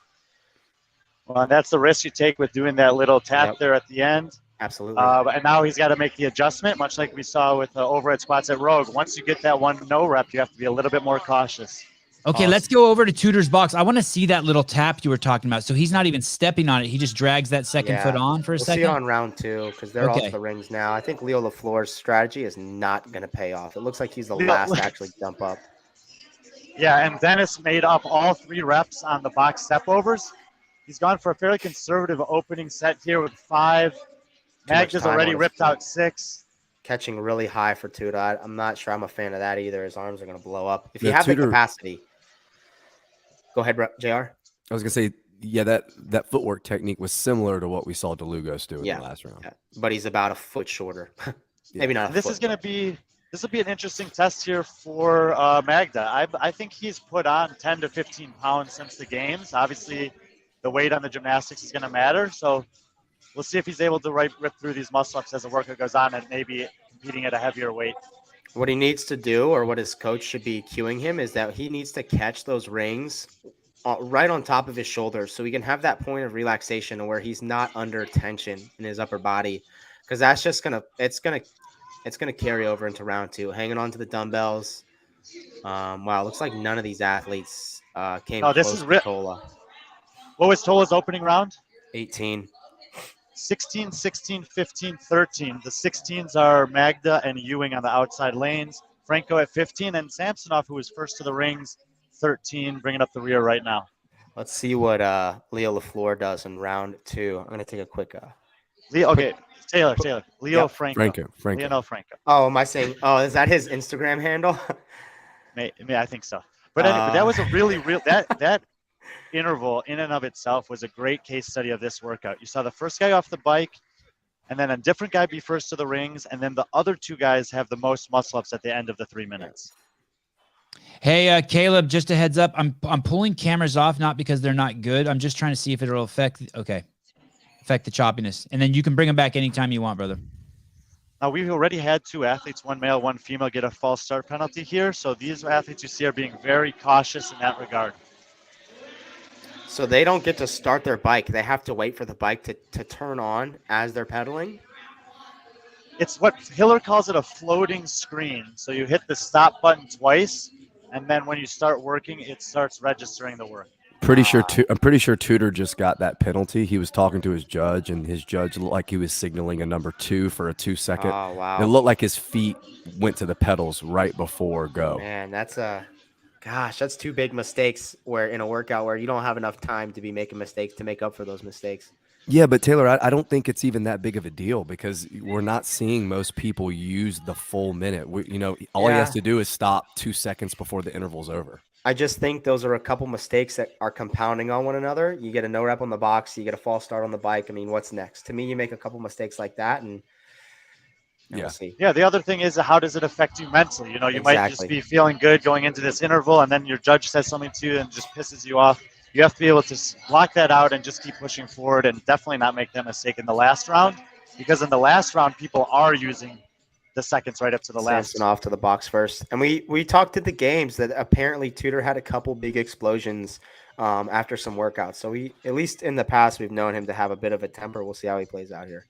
Well, that's the risk you take with doing that little tap there at the end. Absolutely. And now he's got to make the adjustment, much like we saw with the overhead squats at Rogue. Once you get that 1 no rep, you have to be a little bit more cautious. Okay, let's go over to Tudor's box. I want to see that little tap you were talking about. So he's not even stepping on it. He just drags that second foot on for a second. We'll see it on round 2 because they're all to the rings now. I think Leo LaFleur's strategy is not going to pay off. It looks like he's the last to actually jump up. Yeah, and Dennis made up all 3 reps on the box step overs. He's gone for a fairly conservative opening set here with 5. Magda's already ripped out 6. Catching really high for Tudor. I'm not sure I'm a fan of that either. His arms are going to blow up. If you have the capacity. Go ahead, JR. I was going to say, that footwork technique was similar to what we saw Dlugos do in the last round. Yeah. But he's about a foot shorter. Maybe not a This will be an interesting test here for Magda. I think he's put on 10 to 15 pounds since the games. Obviously, the weight on the gymnastics is going to matter. So we'll see if he's able to rip through these muscle-ups as the workout goes on and maybe competing at a heavier weight. What he needs to do, or what his coach should be cueing him, is that he needs to catch those rings right on top of his shoulders so he can have that point of relaxation where he's not under tension in his upper body, because that's just it's gonna carry over into round 2. Hanging on to the dumbbells. Wow, looks like none of these athletes Came No, this close is to Tola. What was Tola's opening round? 18. 16, 16, 15, 13. The 16s are Magda and Ewing on the outside lanes. Franco at 15, and Samsonov, who was first to the rings, 13, bringing up the rear right now. Let's see what Leo LaFleur does in round 2. I'm going to take a quick. Okay, Taylor. Leo Yep. Franco. Lionel Franco. Oh, am I saying? Oh, is that his Instagram handle? I think so. But anyway, but that was a really real that interval in and of itself was a great case study of this workout. You saw the first guy off the bike, and then a different guy be first to the rings, and then the other two guys have the most muscle ups at the end of the 3 minutes. Hey, Caleb, just a heads up. I'm pulling cameras off, not because they're not good. I'm just trying to see if it'll affect the choppiness. And then you can bring them back anytime you want, brother. Now, we've already had 2 athletes, one male, one female, get a false start penalty here. So these athletes you see are being very cautious in that regard. So they don't get to start their bike. They have to wait for the bike to turn on as they're pedaling? It's what Hiller calls it a floating screen. So you hit the stop button twice, and then when you start working, it starts registering the work. I'm pretty sure Tudor just got that penalty. He was talking to his judge, and his judge looked like he was signaling a number 2 for a 2-second. Oh, wow. It looked like his feet went to the pedals right before go. Man, that's 2 big mistakes where in a workout where you don't have enough time to be making mistakes to make up for those mistakes. Yeah, but Taylor, I don't think it's even that big of a deal because we're not seeing most people use the full minute. All he has to do is stop 2 seconds before the interval's over. I just think those are a couple mistakes that are compounding on one another. You get a no rep on the box, you get a false start on the bike. I mean, what's next? To me, you make a couple mistakes like that, and we'll see. Yeah, the other thing is how does it affect you mentally? You might just be feeling good going into this interval, and then your judge says something to you and just pisses you off. You have to be able to block that out and just keep pushing forward and definitely not make that mistake in the last round, because in the last round, people are using the seconds right up to the last. Samson off to the box first. And we talked at the games that apparently Tudor had a couple big explosions after some workouts. So at least in the past, we've known him to have a bit of a temper. We'll see how he plays out here.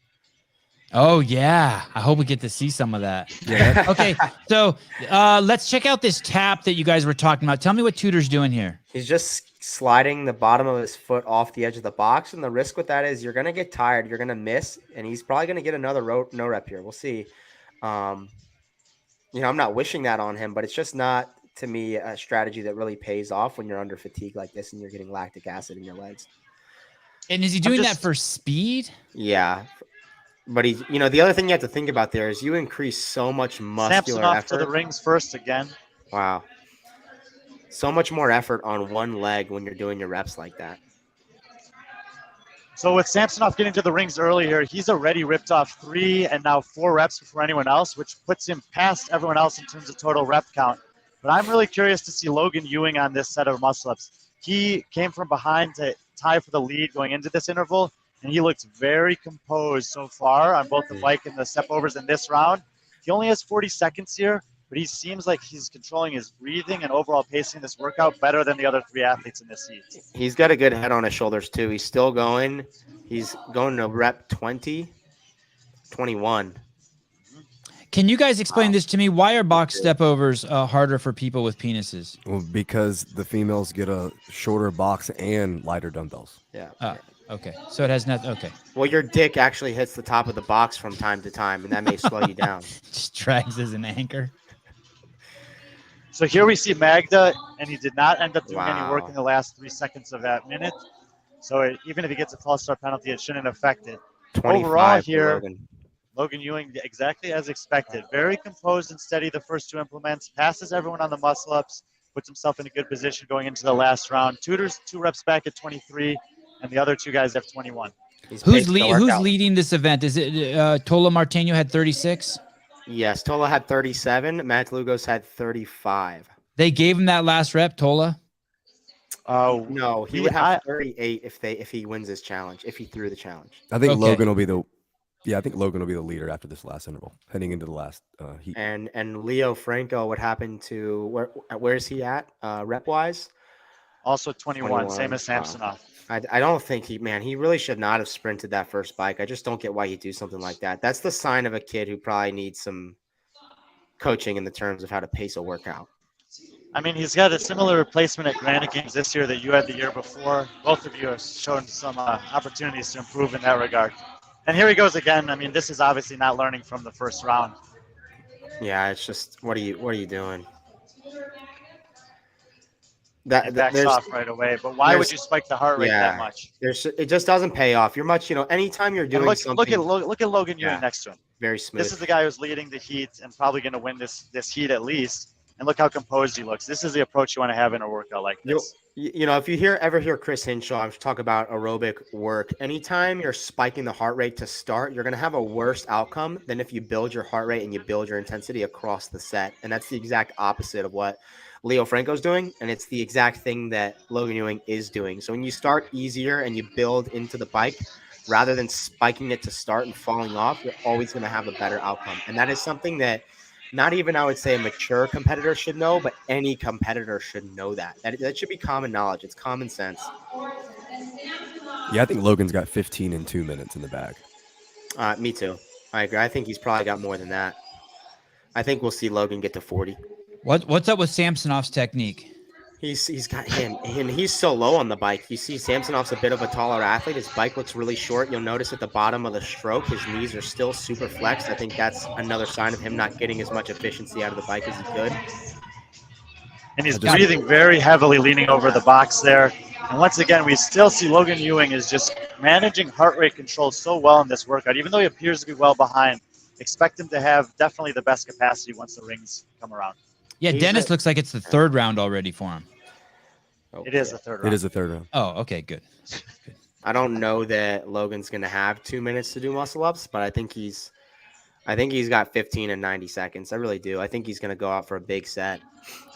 Oh, yeah. I hope we get to see some of that. Yeah. Okay, so let's check out this tap that you guys were talking about. Tell me what Tudor's doing here. He's just sliding the bottom of his foot off the edge of the box. And the risk with that is you're going to get tired. You're going to miss. And he's probably going to get another no rep here. We'll see. I'm not wishing that on him, but it's just not, to me, a strategy that really pays off when you're under fatigue like this and you're getting lactic acid in your legs. And is he doing that for speed? Yeah. But the other thing you have to think about there is you increase so much muscular Samsonov effort. to the rings first again. Wow. So much more effort on one leg when you're doing your reps like that. So with Samsonov getting to the rings earlier, he's already ripped off 3 and now 4 reps before anyone else, which puts him past everyone else in terms of total rep count. But I'm really curious to see Logan Ewing on this set of muscle-ups. He came from behind to tie for the lead going into this interval, and he looks very composed so far on both the bike and the step overs in this round. He only has 40 seconds here, but he seems like he's controlling his breathing and overall pacing this workout better than the other 3 athletes in this heat. He's got a good head on his shoulders, too. He's still going. He's going to rep 20, 21. Can you guys explain this to me? Why are box step overs harder for people with penises? Well, because the females get a shorter box and lighter dumbbells. Yeah. Okay. So it has nothing. Okay. Well, your dick actually hits the top of the box from time to time, and that may slow you down. Just drags as an anchor. So here we see Magda, and he did not end up doing any Wow. work in the last 3 seconds of that minute. So even if he gets a false start penalty, it shouldn't affect it. 25 Overall for here, Logan. Ewing exactly as expected. Very composed and steady the first 2 implements, passes everyone on the muscle-ups, puts himself in a good position going into the last round. Tudor's 2 reps back at 23, and the other 2 guys have 21. Who's leading this event? Is it Tola Martino had 36? Yes, Tola had 37. Matt Lugos had 35. They gave him that last rep, Tola? No, he would have 38 if he wins this challenge, if he threw the challenge. I think Logan will be the leader after this last interval, heading into the last heat. And Leo Franco, what happened to where is he at rep wise? Also 21, same as Samsonov. I don't think he really should not have sprinted that first bike. I just don't get why you do something like that. That's the sign of a kid who probably needs some coaching in the terms of how to pace a workout. I mean, he's got a similar replacement at Granite Games this year that you had the year before. Both of you have shown some opportunities to improve in that regard. And here he goes again. I mean, this is obviously not learning from the first round. Yeah, it's just what are you doing? He backs off right away. But why would you spike the heart rate that much? It just doesn't pay off. You're much, anytime you're doing and something. Look at Logan Ewing next to him. Very smooth. This is the guy who's leading the heat and probably going to win this heat at least. And look how composed he looks. This is the approach you want to have in a workout like this. If you ever hear Chris Hinshaw talk about aerobic work, anytime you're spiking the heart rate to start, you're going to have a worse outcome than if you build your heart rate and you build your intensity across the set. And that's the exact opposite of what Leo Franco's doing. And it's the exact thing that Logan Ewing is doing. So when you start easier and you build into the bike, rather than spiking it to start and falling off, you're always going to have a better outcome. And that is something that not even, I would say, a mature competitor should know, but any competitor should know that. That should be common knowledge. It's common sense. Yeah, I think Logan's got 15 in 2 minutes in the bag. Me too. I agree. I think he's probably got more than that. I think we'll see Logan get to 40. What's up with Samsonov's technique? He's got him, and he's so low on the bike. You see Samsonov's a bit of a taller athlete. His bike looks really short. You'll notice at the bottom of the stroke, his knees are still super flexed. I think that's another sign of him not getting as much efficiency out of the bike as he could. And he's breathing very heavily, leaning over the box there. And once again, we still see Logan Ewing is just managing heart rate control so well in this workout. Even though he appears to be well behind, expect him to have definitely the best capacity once the rings come around. Yeah, Dennis looks like it's the third round already for him. It is the third round. It is the third round. Oh, okay, good. I don't know that Logan's going to have 2 minutes to do muscle ups, but I think he's got 15 and 90 seconds. I really do. I think he's going to go out for a big set.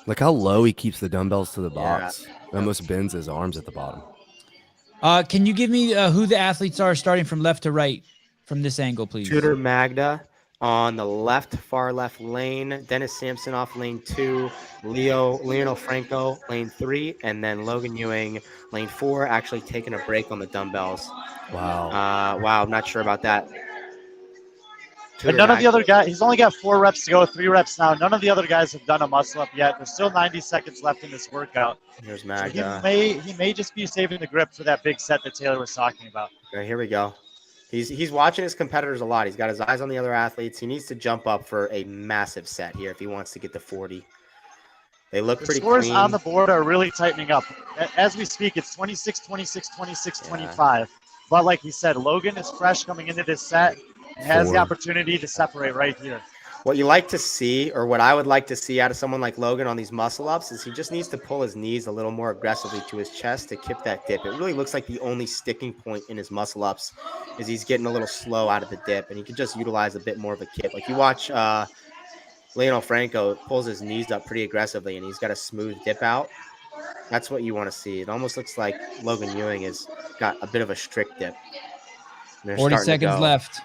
Look how low he keeps the dumbbells to the box. It almost bends his arms at the bottom. Can you give me who the athletes are starting from left to right from this angle, please? Tudor Magda on the far left lane, Dennis Samsonov lane 2, Leonel Franco lane 3, and then Logan Ewing lane 4, actually taking a break on the dumbbells. Wow. Wow, I'm not sure about that. But none of the other guys, he's only got 4 reps to go, 3 reps now. None of the other guys have done a muscle up yet. There's still 90 seconds left in this workout. Here's Magda. So he may just be saving the grip for that big set that Taylor was talking about. Okay, here we go. He's watching his competitors a lot. He's got his eyes on the other athletes. He needs to jump up for a massive set here if he wants to get to 40. They look pretty clean. The scores on the board are really tightening up. As we speak, it's 26, 26, 26, 25. But like he said, Logan is fresh coming into this set and has the opportunity to separate right here. What you like to see, or what I would like to see out of someone like Logan on these muscle ups, is he just needs to pull his knees a little more aggressively to his chest to kip that dip. It really looks like the only sticking point in his muscle ups is he's getting a little slow out of the dip, and he could just utilize a bit more of a kip. Like you watch Leonel Franco pulls his knees up pretty aggressively, and he's got a smooth dip out. That's what you want to see. It almost looks like Logan Ewing has got a bit of a strict dip. 40 seconds left.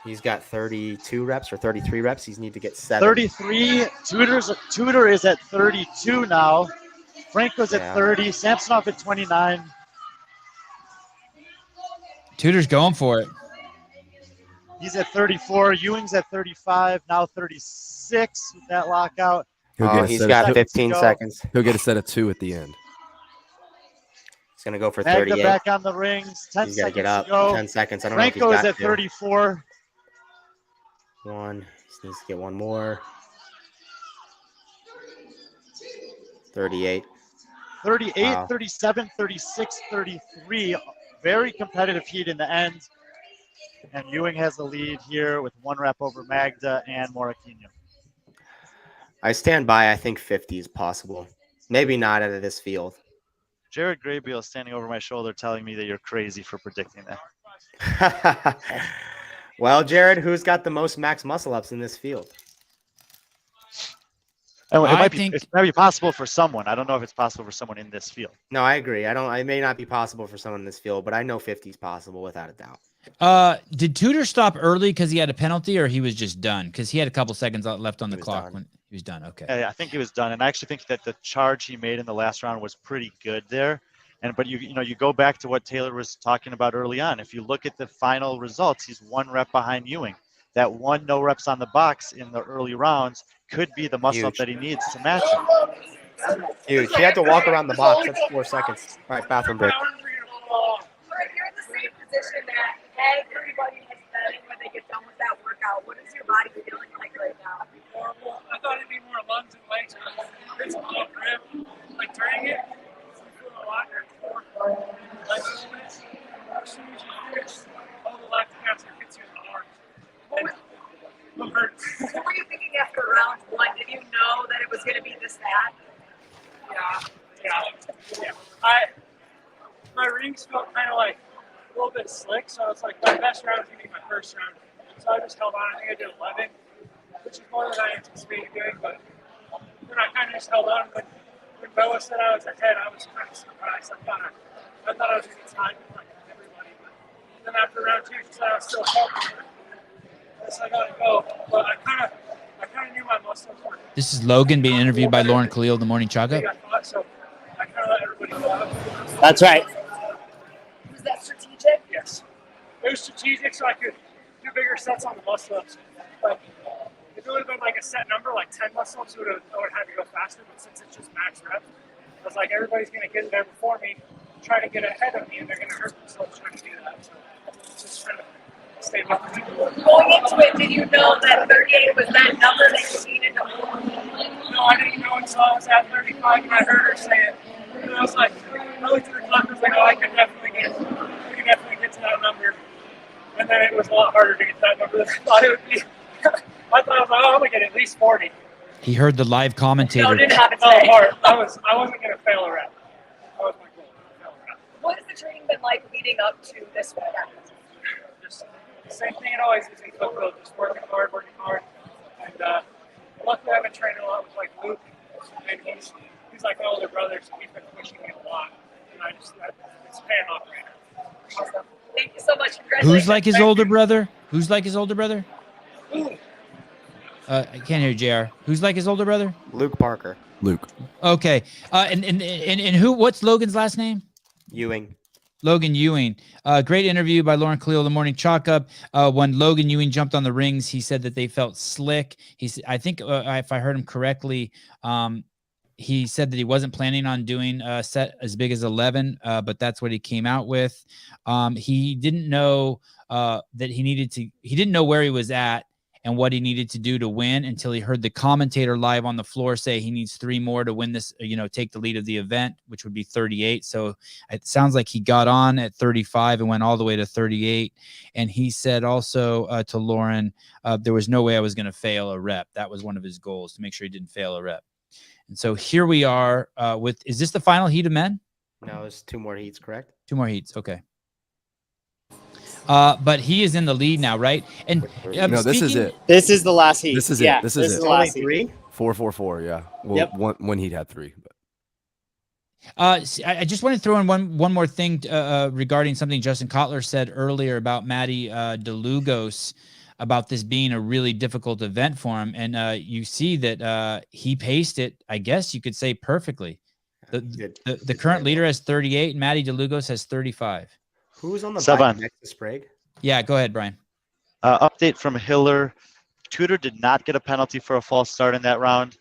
He's got 32 reps or 33 reps. He's need to get 7. 33. Tudor is at 32 now. Franco's at 30. Samsonov at 29. Tudor's going for it. He's at 34. Ewing's at 35. Now 36 with that lockout. He's got 15 seconds. He'll get a set of 2 at the end. He's going to go for Magda 38. back on the rings. 10 He's got to seconds get up. to go. 10 seconds. I don't Franco know if he's got is at 34. 1. He needs to get one more. 38. 38, Wow. 37, 36, 33. Very competitive heat in the end. And Ewing has the lead here with 1 rep over Magda and Morikino. I stand by. I think 50 is possible. Maybe not out of this field. Jared Graybeal is standing over my shoulder telling me that you're crazy for predicting that. Well, Jared, who's got the most max muscle ups in this field? It might be possible for someone. I don't know if it's possible for someone in this field. No, I agree. It may not be possible for someone in this field, but I know 50 is possible without a doubt. Did Tudor stop early because he had a penalty, or he was just done? Because he had a couple seconds left on the clock when he was done. Okay. Yeah, I think he was done, and I actually think that the charge he made in the last round was pretty good there. But you go back to what Taylor was talking about early on. If you look at the final results, he's 1 rep behind Ewing. That 1 no reps on the box in the early rounds could be the muscle up Huge. that he needs to match it. Huge. He had to walk around the box. That's 4 seconds. All right, bathroom break. You're in the same position that everybody has been in when they get done with that workout. What is your body feeling like right now? Horrible. I thought it'd be more lungs and legs, but it's a low grip. Like during it, you feel a lot in your core. Legs and splits. As soon as you finish, all the lactic acid hits you in the arms. It hurts. What were you thinking after round 1? Did you know that it was going to be this bad? Yeah. My rings felt kind of like a little bit slick, so it's like my best round was going to be my first round. So I just held on. I think I did 11, which is more than I anticipated doing, but then I kind of just held on. When Bella said I was ahead, I was kind of surprised. I thought I was going to time like everybody, but then after round 2, she said I was still helping. So I got to go, but I kind of knew my muscles were. This is Logan being interviewed by Lauren Khalil, the Morning Chalk Up. I thought, so I kind of let everybody go out. That's right. Was that strategic? Yes. It was strategic so I could do bigger sets on the muscle ups. But if it would have been like a set number, like 10 muscle ups, I would have had to go faster. But since it's just max reps, I was like, everybody's going to get there before me, try to get ahead of me, and they're going to hurt themselves trying to do that. So just trying to stay with me. Going into it, did you know that 38 was that number that you needed to hold? No, I didn't know until I was at 35 and I heard her say it. And I was like, I looked at the clock and I was like, oh, I can definitely get to that number. And then it was a lot harder to get to that number than I thought it would be. I thought I was like, oh, I'm going to get at least 40. He heard the live commentator. No, it didn't happen Oh, today. hard. I wasn't going to fail a rep. That was my goal. Fail a rep. What has the training been like leading up to this workout? Just the same thing it always is in Cookville, just working hard. And luckily I've been training a lot with like Luke, and he's like my older brother, so he's been pushing me a lot. And it's paying off right now. Awesome. Thank you so much. Congratulations. Who's like his older brother? Who's like his older brother? I can't hear JR. Who's like his older brother? Luke Parker. Luke. Okay. And who? What's Logan's last name? Ewing. Logan Ewing. Great interview by Lauren Khalil, the Morning Chalk Up. When Logan Ewing jumped on the rings, he said that they felt slick. I think if I heard him correctly, he said that he wasn't planning on doing a set as big as 11, but that's what he came out with. He didn't know that he didn't know where he was at and what he needed to do to win until he heard the commentator live on the floor say he needs 3 more to win this, take the lead of the event, which would be 38. So it sounds like he got on at 35 and went all the way to 38. And he said also to Lauren, there was no way I was going to fail a rep. That was one of his goals, to make sure he didn't fail a rep. And so here we are is this the final heat of men? No, it's 2 more heats, correct? 2 more heats. Okay. But he is in the lead now, right? And No, this is it. This is the last heat. This is Yeah, it. This is it. the last heat. 3? 4-4-4. Yeah. Well, Yep. one heat had 3. But. I just want to throw in one more thing regarding something Justin Kotler said earlier about Matty DeLugos, about this being a really difficult event for him. And you see that he paced it, I guess you could say, perfectly. The current leader has 38, and Matty DeLugos has 35. Who's on the Saban. bike next to Sprague? Yeah, go ahead, Brian. Update from Hiller. Tudor did not get a penalty for a false start in that round.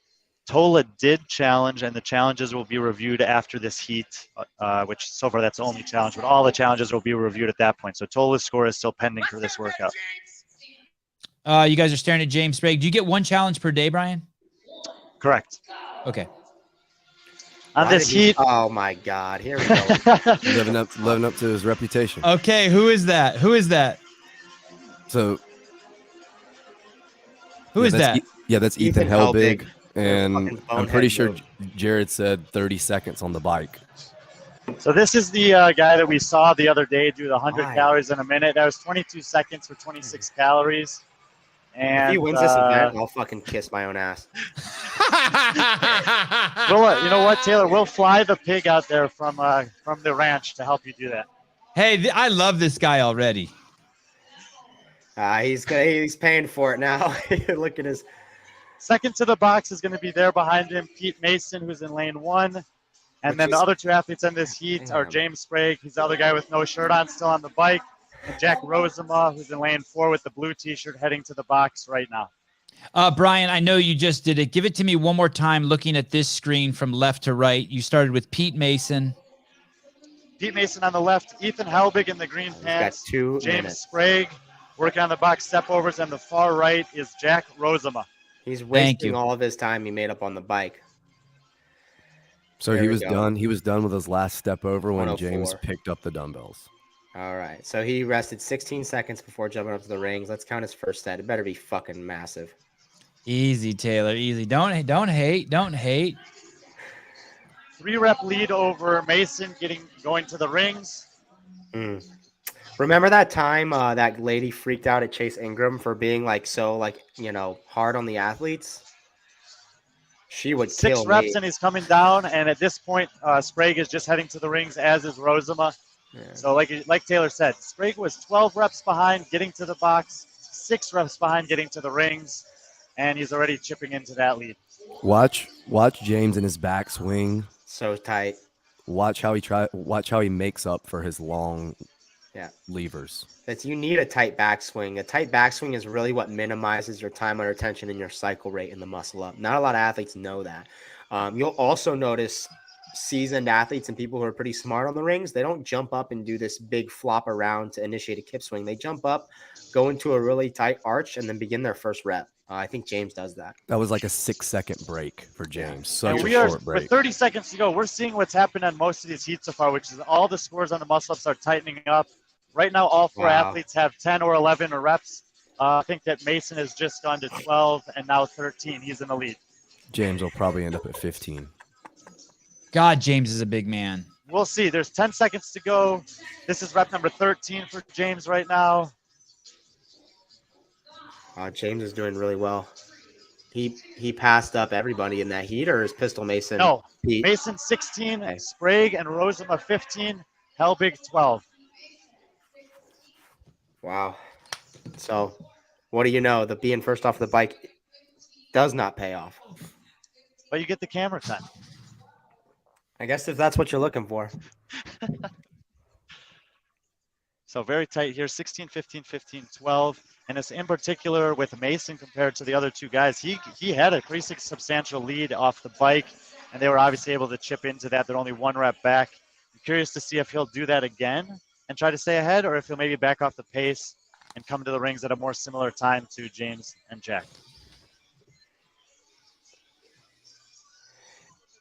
Tola did challenge, and the challenges will be reviewed after this heat, which so far that's the only challenge, but all the challenges will be reviewed at that point. So Tola's score is still pending for this workout. You guys are staring at James Sprague. Do you get 1 challenge per day, Brian? Correct. Okay. On this heat. Oh my God! Here we go. living up to his reputation. Okay, who is that? So. Who is that? That's Ethan Helbig, and Fucking I'm pretty sure bonehead Jared said 30 seconds on the bike. So this is the guy that we saw the other day do the 100 Why? calories in a minute. That was 22 seconds for 26 calories. And If he wins this event, I'll fucking kiss my own ass. you know what, Taylor? We'll fly the pig out there from the ranch to help you do that. Hey, I love this guy already. He's paying for it now. Look at his. Second to the box is going to be there behind him, Pete Mason, who's in lane 1. And then the other 2 athletes in this heat are James Sprague. He's the other guy with no shirt on, still on the bike. And Jack Rosema, who's in lane 4 with the blue T-shirt, heading to the box right now. Brian, I know you just did it. Give it to me one more time looking at this screen from left to right. You started with Pete Mason. Pete Mason on the left, Ethan Helbig in the green He's got pants, 2 James minutes. Sprague working on the box stepovers, and the far right is Jack Rosema. He's Thank wasting you. all of his time he made up on the bike. So There he we was go. done. He was done with his last step over when 104. James picked up the dumbbells. All right. So he rested 16 seconds before jumping up to the rings. Let's count his first set. It better be fucking massive. Easy, Taylor. Easy. Don't hate. Don't hate. 3-rep lead over Mason going to the rings. Remember that time that lady freaked out at Chase Ingram for being hard on the athletes? She would 6 kill reps me. and he's coming down. And at this point, Sprague is just heading to the rings, as is Rosema. Yeah. So like Taylor said, Sprague was 12 reps behind getting to the box, 6 reps behind getting to the rings, and he's already chipping into that lead. Watch James in his backswing. So tight. Watch how he makes up for his long levers. You need a tight backswing. A tight backswing is really what minimizes your time under tension and your cycle rate in the muscle up. Not a lot of athletes know that. You'll also notice seasoned athletes and people who are pretty smart on the rings, they don't jump up and do this big flop around to initiate a kip swing. They jump up, go into a really tight arch, and then begin their first rep. I think James does that. That was like a 6-second break for James. Such And a we are, short break. with 30 seconds to go, we're seeing what's happened on most of these heats so far, which is all the scores on the muscle-ups are tightening up. Right now, all 4 athletes have 10 or 11 reps. I think that Mason has just gone to 12 and now 13. He's in the lead. James will probably end up at 15. God, James is a big man. We'll see. There's 10 seconds to go. This is rep number 13 for James right now. James is doing really well. He passed up everybody in that heat, or is Pistol Mason? No, Pete? Mason 16, Sprague and Rosema 15, Helbig 12. Wow. So, what do you know? The being first off the bike does not pay off. But you get the camera time. I guess if that's what you're looking for. So very tight here, 16, 15, 15, 12. And it's in particular with Mason compared to the other 2 guys. He had a pretty substantial lead off the bike, and they were obviously able to chip into that. They're only 1 rep back. I'm curious to see if he'll do that again and try to stay ahead, or if he'll maybe back off the pace and come to the rings at a more similar time to James and Jack.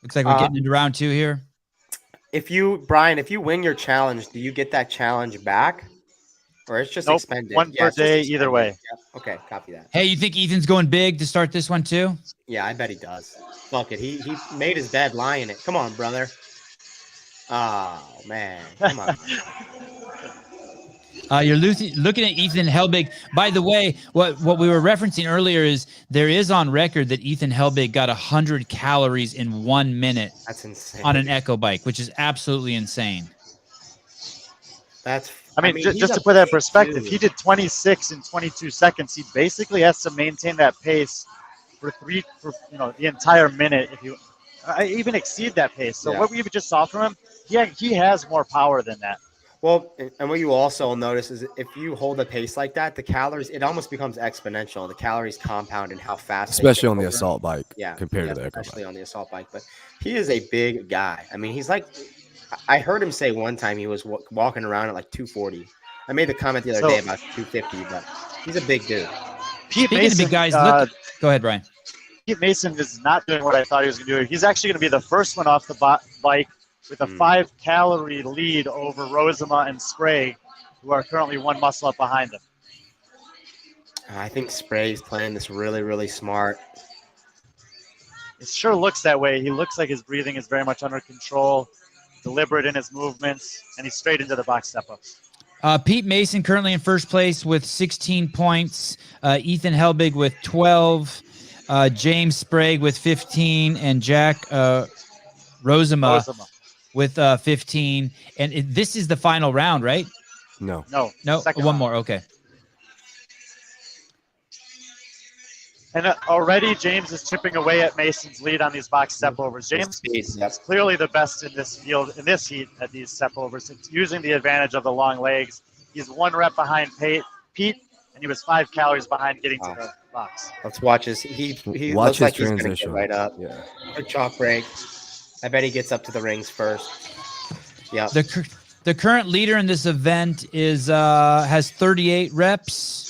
Looks like we're getting into round 2 here. Brian, if you win your challenge, do you get that challenge back? Or it's just Nope, expended? 1 per day, either way. Yep. Okay, copy that. Hey, you think Ethan's going big to start this one too? Yeah, I bet he does. Fuck it. He made his bed, lie in it. Come on, brother. Oh, man. Come on. You're looking at Ethan Helbig. By the way, what we were referencing earlier is there is on record that Ethan Helbig got 100 calories in 1 minute. That's insane. On an Echo bike, which is absolutely insane. I mean, just to put that in perspective, he did 26 in 22 seconds. He basically has to maintain that pace for the entire minute. If you even exceed that pace, so what we just saw from him, he has more power than that. Well, and what you also notice is if you hold a pace like that, the calories, it almost becomes exponential. The calories compound and how fast. Especially on the assault bike compared to the Echo bike. Especially on the assault bike. But he is a big guy. I mean, he's like, I heard him say one time he was walking around at like 240. I made the comment the other day about 250, but he's a big dude. Pete Mason, Mason, big guys, go ahead, Brian. Pete Mason is not doing what I thought he was going to do. He's actually going to be the first one off the bike with a 5-calorie lead over Rosema and Sprague, who are currently 1 muscle up behind him. I think Sprague's playing this really, really smart. It sure looks that way. He looks like his breathing is very much under control, deliberate in his movements, and he's straight into the box step-up. Pete Mason currently in first place with 16 points. Ethan Helbig with 12. James Sprague with 15. And Jack Rosema with 15. And this is the final round, right? No. No. One round. more. Okay. And already James is chipping away at Mason's lead on these box step overs. James is clearly the best in this field, in this heat at these step overs. It's using the advantage of the long legs. He's 1 rep behind Pete. and he was 5 calories behind getting Wow. to the box. Let's watch his. He Watch looks his like he's gonna get transition. right up. Yeah. Quick chalk break. I bet he gets up to the rings first. Yeah. The current leader in this event is has 38 reps.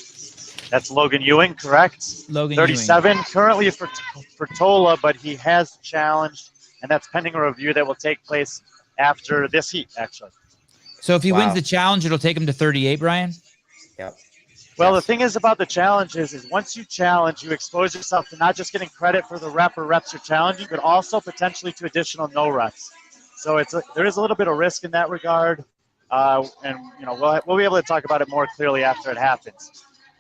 That's Logan Ewing, correct? Logan 37 currently for Tola, but he has challenged, and that's pending a review that will take place after this heat, actually. So if he wins Wow. the challenge, it'll take him to 38, Brian? Yep. Well, Yes. the thing is about the challenges is once you challenge, you expose yourself to not just getting credit for the rep or reps you're challenging, but also potentially to additional no reps. So there is a little bit of risk in that regard, and we'll be able to talk about it more clearly after it happens.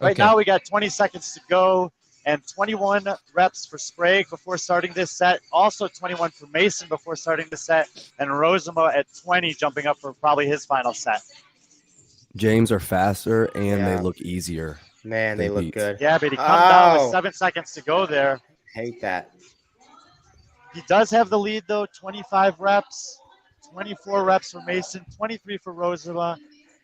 Right Okay. now we got 20 seconds to go and 21 reps for Sprague before starting this set. Also 21 for Mason before starting the set, and Rosamo at 20 jumping up for probably his final set. James are faster and they Yeah. look easier. Man, they look beat. good. Yeah, but he comes down with Oh. 7 seconds to go there. Hate that. He does have the lead, though, 25 reps, 24 reps for Mason, 23 for Rosama,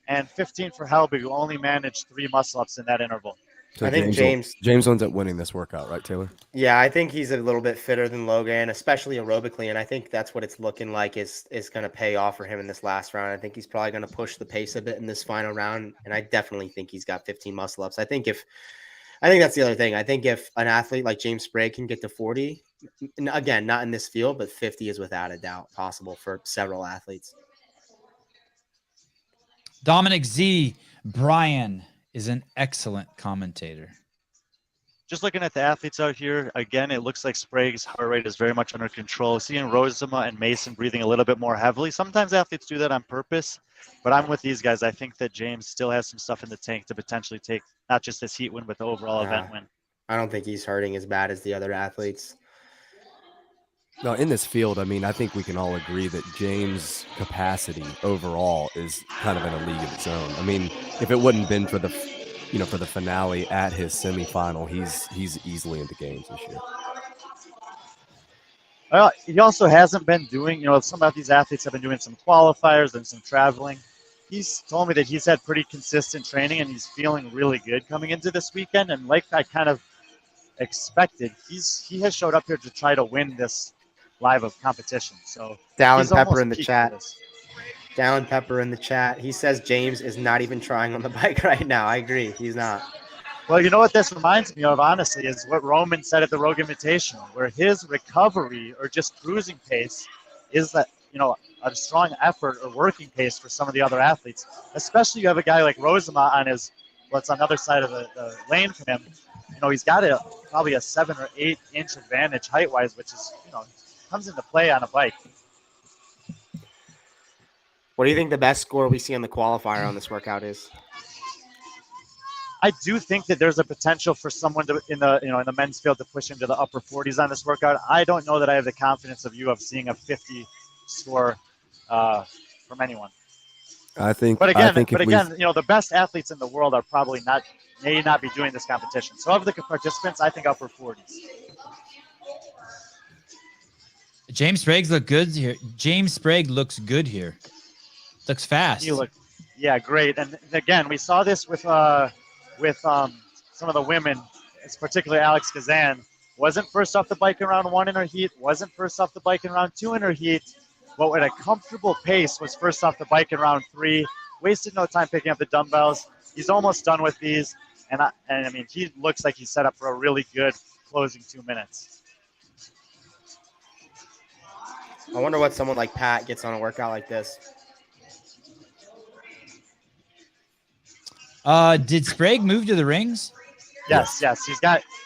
and 15 for Helbig, who only managed 3 muscle-ups in that interval. So I think James ends up winning this workout, right, Taylor? Yeah, I think he's a little bit fitter than Logan, especially aerobically, and I think that's what it's looking like is going to pay off for him in this last round. I think he's probably going to push the pace a bit in this final round, and I definitely think he's got 15 muscle ups. I think that's the other thing. I think if an athlete like James Sprague can get to 40, again, not in this field, but 50 is without a doubt possible for several athletes. Dominic Z. Brian is an excellent commentator. Just looking at the athletes out here, again, it looks like Sprague's heart rate is very much under control. Seeing Rosama and Mason breathing a little bit more heavily. Sometimes athletes do that on purpose, but I'm with these guys. I think that James still has some stuff in the tank to potentially take not just this heat win, but the overall event win. I don't think he's hurting as bad as the other athletes. No, in this field, I mean, I think we can all agree that James' capacity overall is kind of in a league of its own. I mean, if it wouldn't have been for the finale at his semifinal, he's easily into games this year. Well, he also hasn't been doing, some of these athletes have been doing some qualifiers and some traveling. He's told me that he's had pretty consistent training and he's feeling really good coming into this weekend. And like I kind of expected, he has showed up here to try to win this live of competition. So Dallin Pepper in the chat. Dallin Pepper in the chat. He says James is not even trying on the bike right now. I agree. He's not. Well, you know what this reminds me of, honestly, is what Roman said at the Rogue Invitational, where his recovery or just cruising pace is that, a strong effort or working pace for some of the other athletes. Especially you have a guy like Rosama on on the other side of the lane from him. He's got probably a 7 or 8 inch advantage height-wise, which is, comes into play on a bike. What do you think the best score we see on the qualifier on this workout is? I do think that there's a potential for someone to in the men's field to push into the upper 40s on this workout. I don't know that I have the confidence of seeing a 50 score from anyone. I think. But again, I the best athletes in the world are probably may not be doing this competition. So of the participants, I think upper 40s. James Sprague look good here. James Sprague looks good here. Looks fast. Yeah, great. And again, we saw this with some of the women, particularly Alex Kazan. Wasn't first off the bike in round 1 in her heat. Wasn't first off the bike in round 2 in her heat. But at a comfortable pace was first off the bike in round 3. Wasted no time picking up the dumbbells. He's almost done with these. And I mean, he looks like he's set up for a really good closing 2 minutes. I wonder what someone like Pat gets on a workout like this. Did Sprague move to the rings? Yes.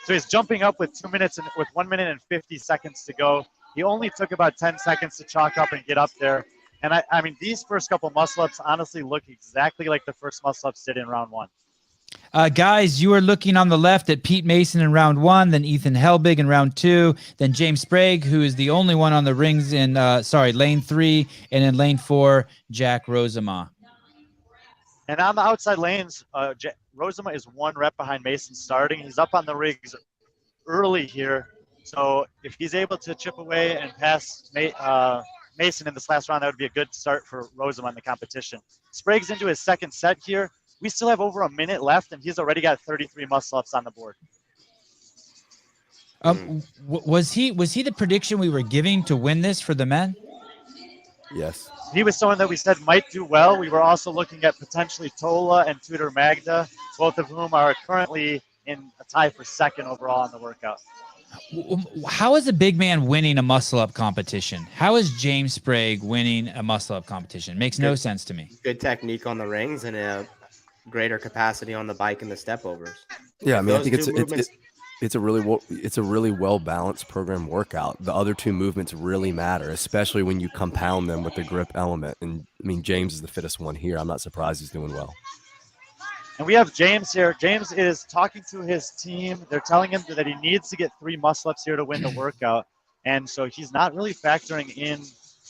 He's jumping up with 2 minutes and with 1 minute and 50 seconds to go. He only took about 10 seconds to chalk up and get up there. And I mean, these first couple muscle ups honestly look exactly like the first muscle ups did in round 1. Guys, you are looking on the left at Pete Mason in round 1, then Ethan Helbig in round 2, then James Sprague, who is the only one on the rings in lane 3, and in lane 4, Jack Rosama. And on the outside lanes, Rosama is 1 rep behind Mason starting. He's up on the rigs early here. So if he's able to chip away and pass Mason in this last round, that would be a good start for Rosama in the competition. Sprague's into his second set here. We still have over a minute left, and he's already got 33 muscle-ups on the board. Was he the prediction we were giving to win this for the men? Yes. He was someone that we said might do well. We were also looking at potentially Tola and Tudor Magda, both of whom are currently in a tie for second overall in the workout. How is a big man winning a muscle-up competition? How is James Sprague winning a muscle-up competition? Makes no sense to me. Good technique on the rings and a greater capacity on the bike and the step overs. Yeah, I mean, I think movements. it's a really well balanced program workout. The other two movements really matter, especially when you compound them with the grip element. And I mean, James is the fittest one here. I'm not surprised he's doing well. And we have James here. James is talking to his team. They're telling him that he needs to get 3 muscle-ups here to win the workout. And so he's not really factoring in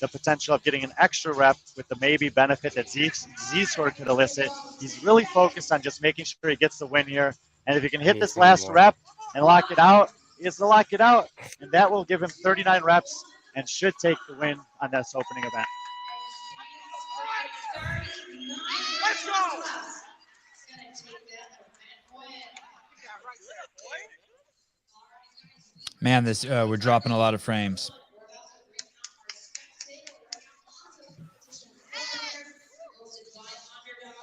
the potential of getting an extra rep with the maybe benefit that Z-Sword could elicit. He's really focused on just making sure he gets the win here. And if he can hit this last rep and lock it out, he has to lock it out. And that will give him 39 reps and should take the win on this opening event. Let's go! Man, this we're dropping a lot of frames.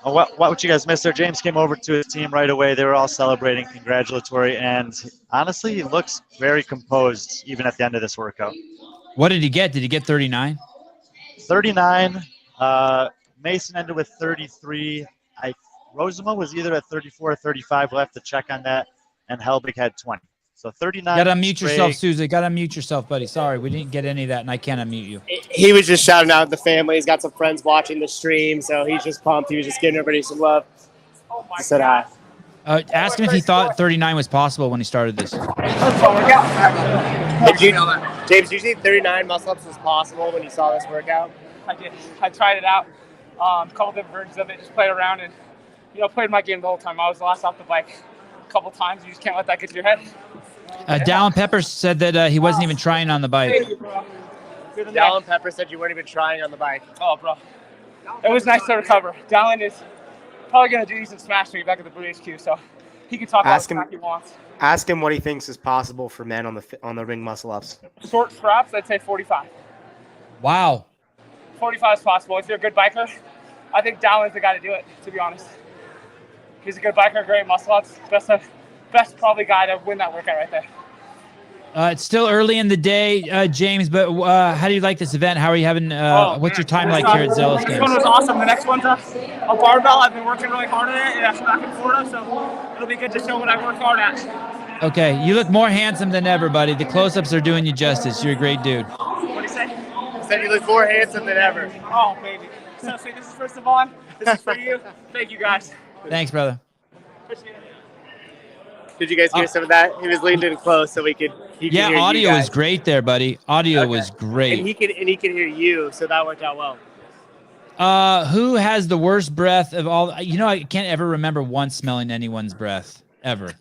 Oh, what you guys missed there? James came over to his team right away. They were all celebrating, congratulatory, and honestly, he looks very composed even at the end of this workout. What did he get? Did he get 39? 39. Mason ended with 33. Rosema was either at 34 or 35. We'll have to check on that. And Helbig had 20. So 39. Gotta unmute yourself, Susie. Gotta unmute yourself, buddy. Sorry, we didn't get any of that, and I can't unmute you. He was just shouting out the family. He's got some friends watching the stream, so he's just pumped. He was just giving everybody some love. Just said hi. Ask him if he thought 39 was possible when he started this. James, you think 39 muscle-ups was possible when you saw this workout? I did. I tried it out. A couple different versions of it. Just played around and, played my game the whole time. I was the last off the bike a couple times. You just can't let that get to your head. Dallin Pepper said that he wasn't even trying on the bike. Thank you, bro. Dallin Pepper said you weren't even trying on the bike. Oh, bro. It was nice to recover. Dallin is probably going to do some smash me back at the Brew HQ, so he can talk about what he wants. Ask him what he thinks is possible for men on the ring muscle-ups. Short straps, I'd say 45. Wow. 45 is possible. If you're a good biker, I think Dallin's the guy to do it, to be honest. He's a good biker, great muscle-ups. Best probably guy to win that workout right there. It's still early in the day, James, but how do you like this event? How are you having, what's your time like here at Zelos Games? This one was awesome. The next one's a barbell. I've been working really hard at it, and that's back in Florida, so it'll be good to show what I work hard at. Okay, you look more handsome than ever, buddy. The close-ups are doing you justice. You're a great dude. What do you say? He said you look more handsome than ever. Oh, baby. So say this is for Savon. This is for you. Thank you, guys. Thanks, brother. Appreciate it. Did you guys hear some of that? He was leaned in close so he could hear audio you was great there, buddy. Audio was great. And he can hear you, so that worked out well. Who has the worst breath of all? I can't ever remember once smelling anyone's breath ever.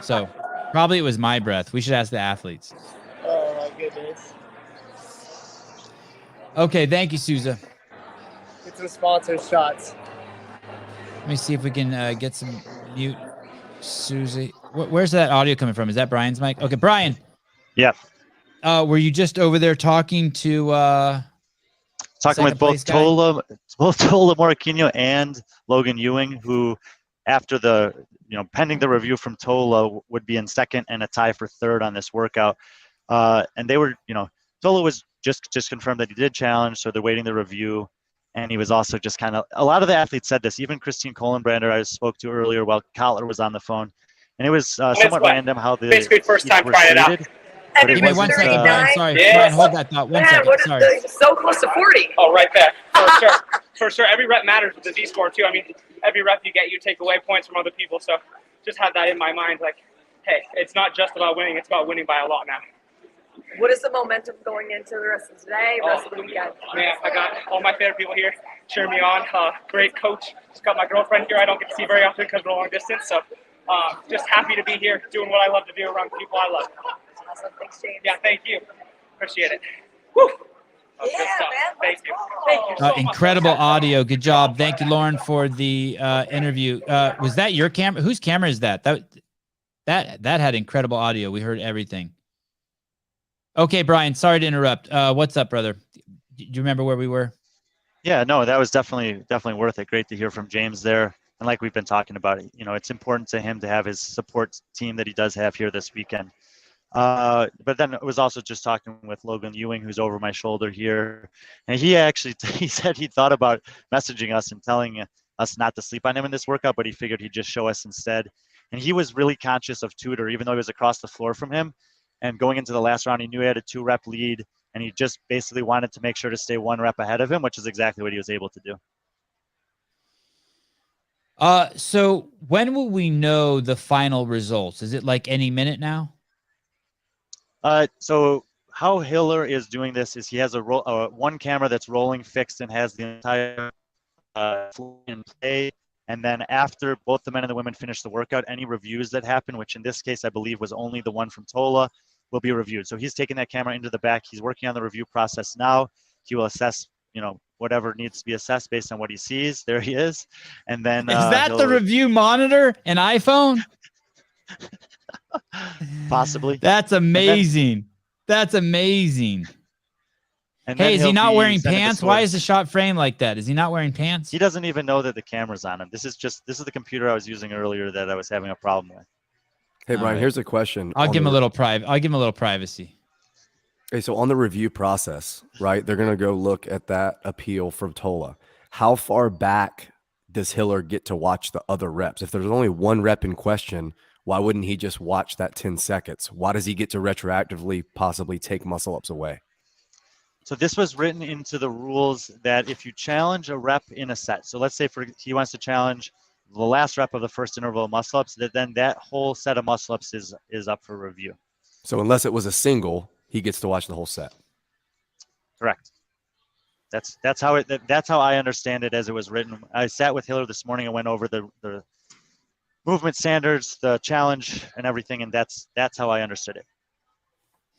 So probably it was my breath. We should ask the athletes. Oh my goodness. Okay, thank you, Souza. Get some sponsor shots. Let me see if we can get some mute Susie. Where's that audio coming from? Is that Brian's mic? Okay, Brian. Yeah. Were you just over there talking to talking with both Tola Morquinho and Logan Ewing, who after the pending the review from Tola would be in second and a tie for third on this workout. And they were, Tola was just confirmed that he did challenge, so they're waiting the review. And he was also just kind of, a lot of the athletes said this, even Christine Kohlenbrander I spoke to earlier while Kotler was on the phone. And it was somewhat random how the basically first time trying it out. Give me 1 second, Brian. Sorry. Brian, hold that thought. 1 second. Sorry. So close to 40. Oh, right there. For sure. For sure. Every rep matters with the Z-score, too. I mean, every rep you get, you take away points from other people. So just have that in my mind. Like, hey, it's not just about winning. It's about winning by a lot now. What is the momentum going into the rest of today, rest of the weekend? Man, I got all my favorite people here cheering me on. Great coach. Just got my girlfriend here. I don't get to see very often because we're long distance. So just happy to be here doing what I love to do around people I love. Awesome. Thanks, James. Yeah, thank you. Appreciate it. Woo! Good Yeah, stuff. man. Thank Let's you. go. Thank you so much. Incredible audio. Good job. Thank you, Lauren, for the interview. Was that your camera? Whose camera is that? That had incredible audio. We heard everything. Okay, Brian, sorry to interrupt. What's up, brother? Do you remember where we were? Yeah, no, that was definitely worth it. Great to hear from James there. And like we've been talking about, you know, it's important to him to have his support team that he does have here this weekend. But then it was also just talking with Logan Ewing, who's over my shoulder here. And he said he thought about messaging us and telling us not to sleep on him in this workout, but he figured he'd just show us instead. And he was really conscious of Tudor, even though he was across the floor from him. And going into the last round, he knew he had a 2-rep lead, and he just basically wanted to make sure to stay 1 rep ahead of him, which is exactly what he was able to do. So when will we know the final results? Is it like any minute now? So how Hiller is doing this is he has one camera that's rolling fixed and has the entire in play. And then after both the men and the women finish the workout, any reviews that happen, which in this case I believe was only the one from Tola, will be reviewed. So he's taking that camera into the back. He's working on the review process now. He will assess, you know, whatever needs to be assessed based on what he sees. There he is. And then is that the review monitor, an iPhone? Possibly. That's amazing. That's amazing. And hey, is he not wearing sending pants? the Why scores. is the shot framed like that? Is he not wearing pants? He doesn't even know that the camera's on him. This is the computer I was using earlier that I was having a problem with. Hey, All Brian, right. here's a question. I'll on give him the a little I'll give him a little privacy. Okay, so on the review process, right, they're going to go look at that appeal from Tola. How far back does Hiller get to watch the other reps? If there's only 1 rep in question, why wouldn't he just watch that 10 seconds? Why does he get to retroactively possibly take muscle ups away? So this was written into the rules that if you challenge a rep in a set, so let's say he wants to challenge the last rep of the first interval of muscle ups, then that whole set of muscle ups is up for review. So unless it was a single, he gets to watch the whole set. Correct. That's how I understand it as it was written. I sat with Hiller this morning and went over the movement standards, the challenge, and everything, and that's how I understood it.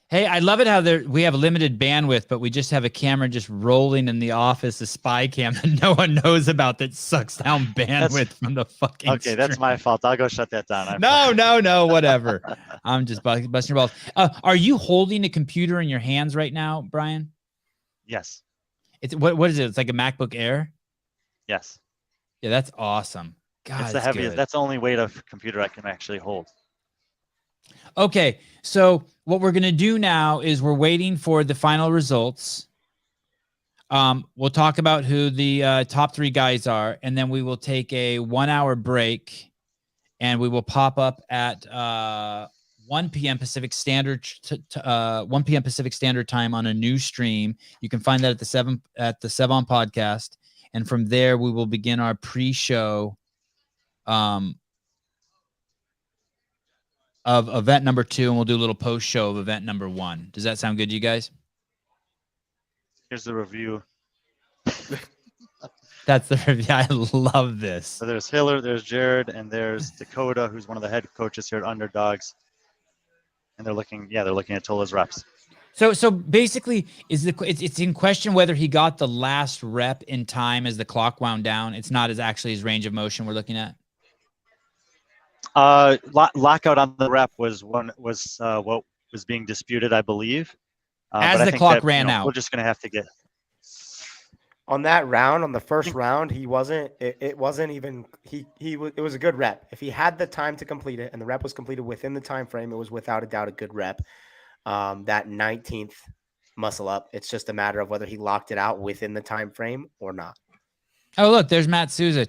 Hey, I love it how we have limited bandwidth, but we just have a camera just rolling in the office, a spy cam that no one knows about that sucks down bandwidth from the fucking Okay, that's stream. my fault. I'll go shut that down. No, whatever. I'm just busting your balls. Are you holding a computer in your hands right now, Brian? Yes. It's what is it? It's like a MacBook Air? Yes. Yeah, that's awesome. God, It's the it's heaviest. good. That's the only weight of computer I can actually hold. Okay, so what we're going to do now is we're waiting for the final results. We'll talk about who the top 3 guys are, and then we will take a 1-hour break, and we will pop up at 1 p.m. Pacific Standard 1 p.m. Pacific Standard Time on a new stream. You can find that at the Sevon podcast, and from there we will begin our pre-show of event number 2, and we'll do a little post show of event number 1. Does that sound good to you guys? Here's the review. That's the review. I love this. So there's Hiller, there's Jared, and there's Dakota, who's one of the head coaches here at Underdogs. And they're looking at Tola's reps. So basically, it's in question whether he got the last rep in time as the clock wound down. It's not actually his range of motion we're looking at. Lockout on the rep was what was being disputed, I believe. As but I the think clock that, ran out. We're just going to have to get. On that round, on the first round, he wasn't. It wasn't even. It was a good rep. If he had the time to complete it, and the rep was completed within the time frame, it was without a doubt a good rep. That 19th muscle up. It's just a matter of whether he locked it out within the time frame or not. Oh, look, there's Matt Souza.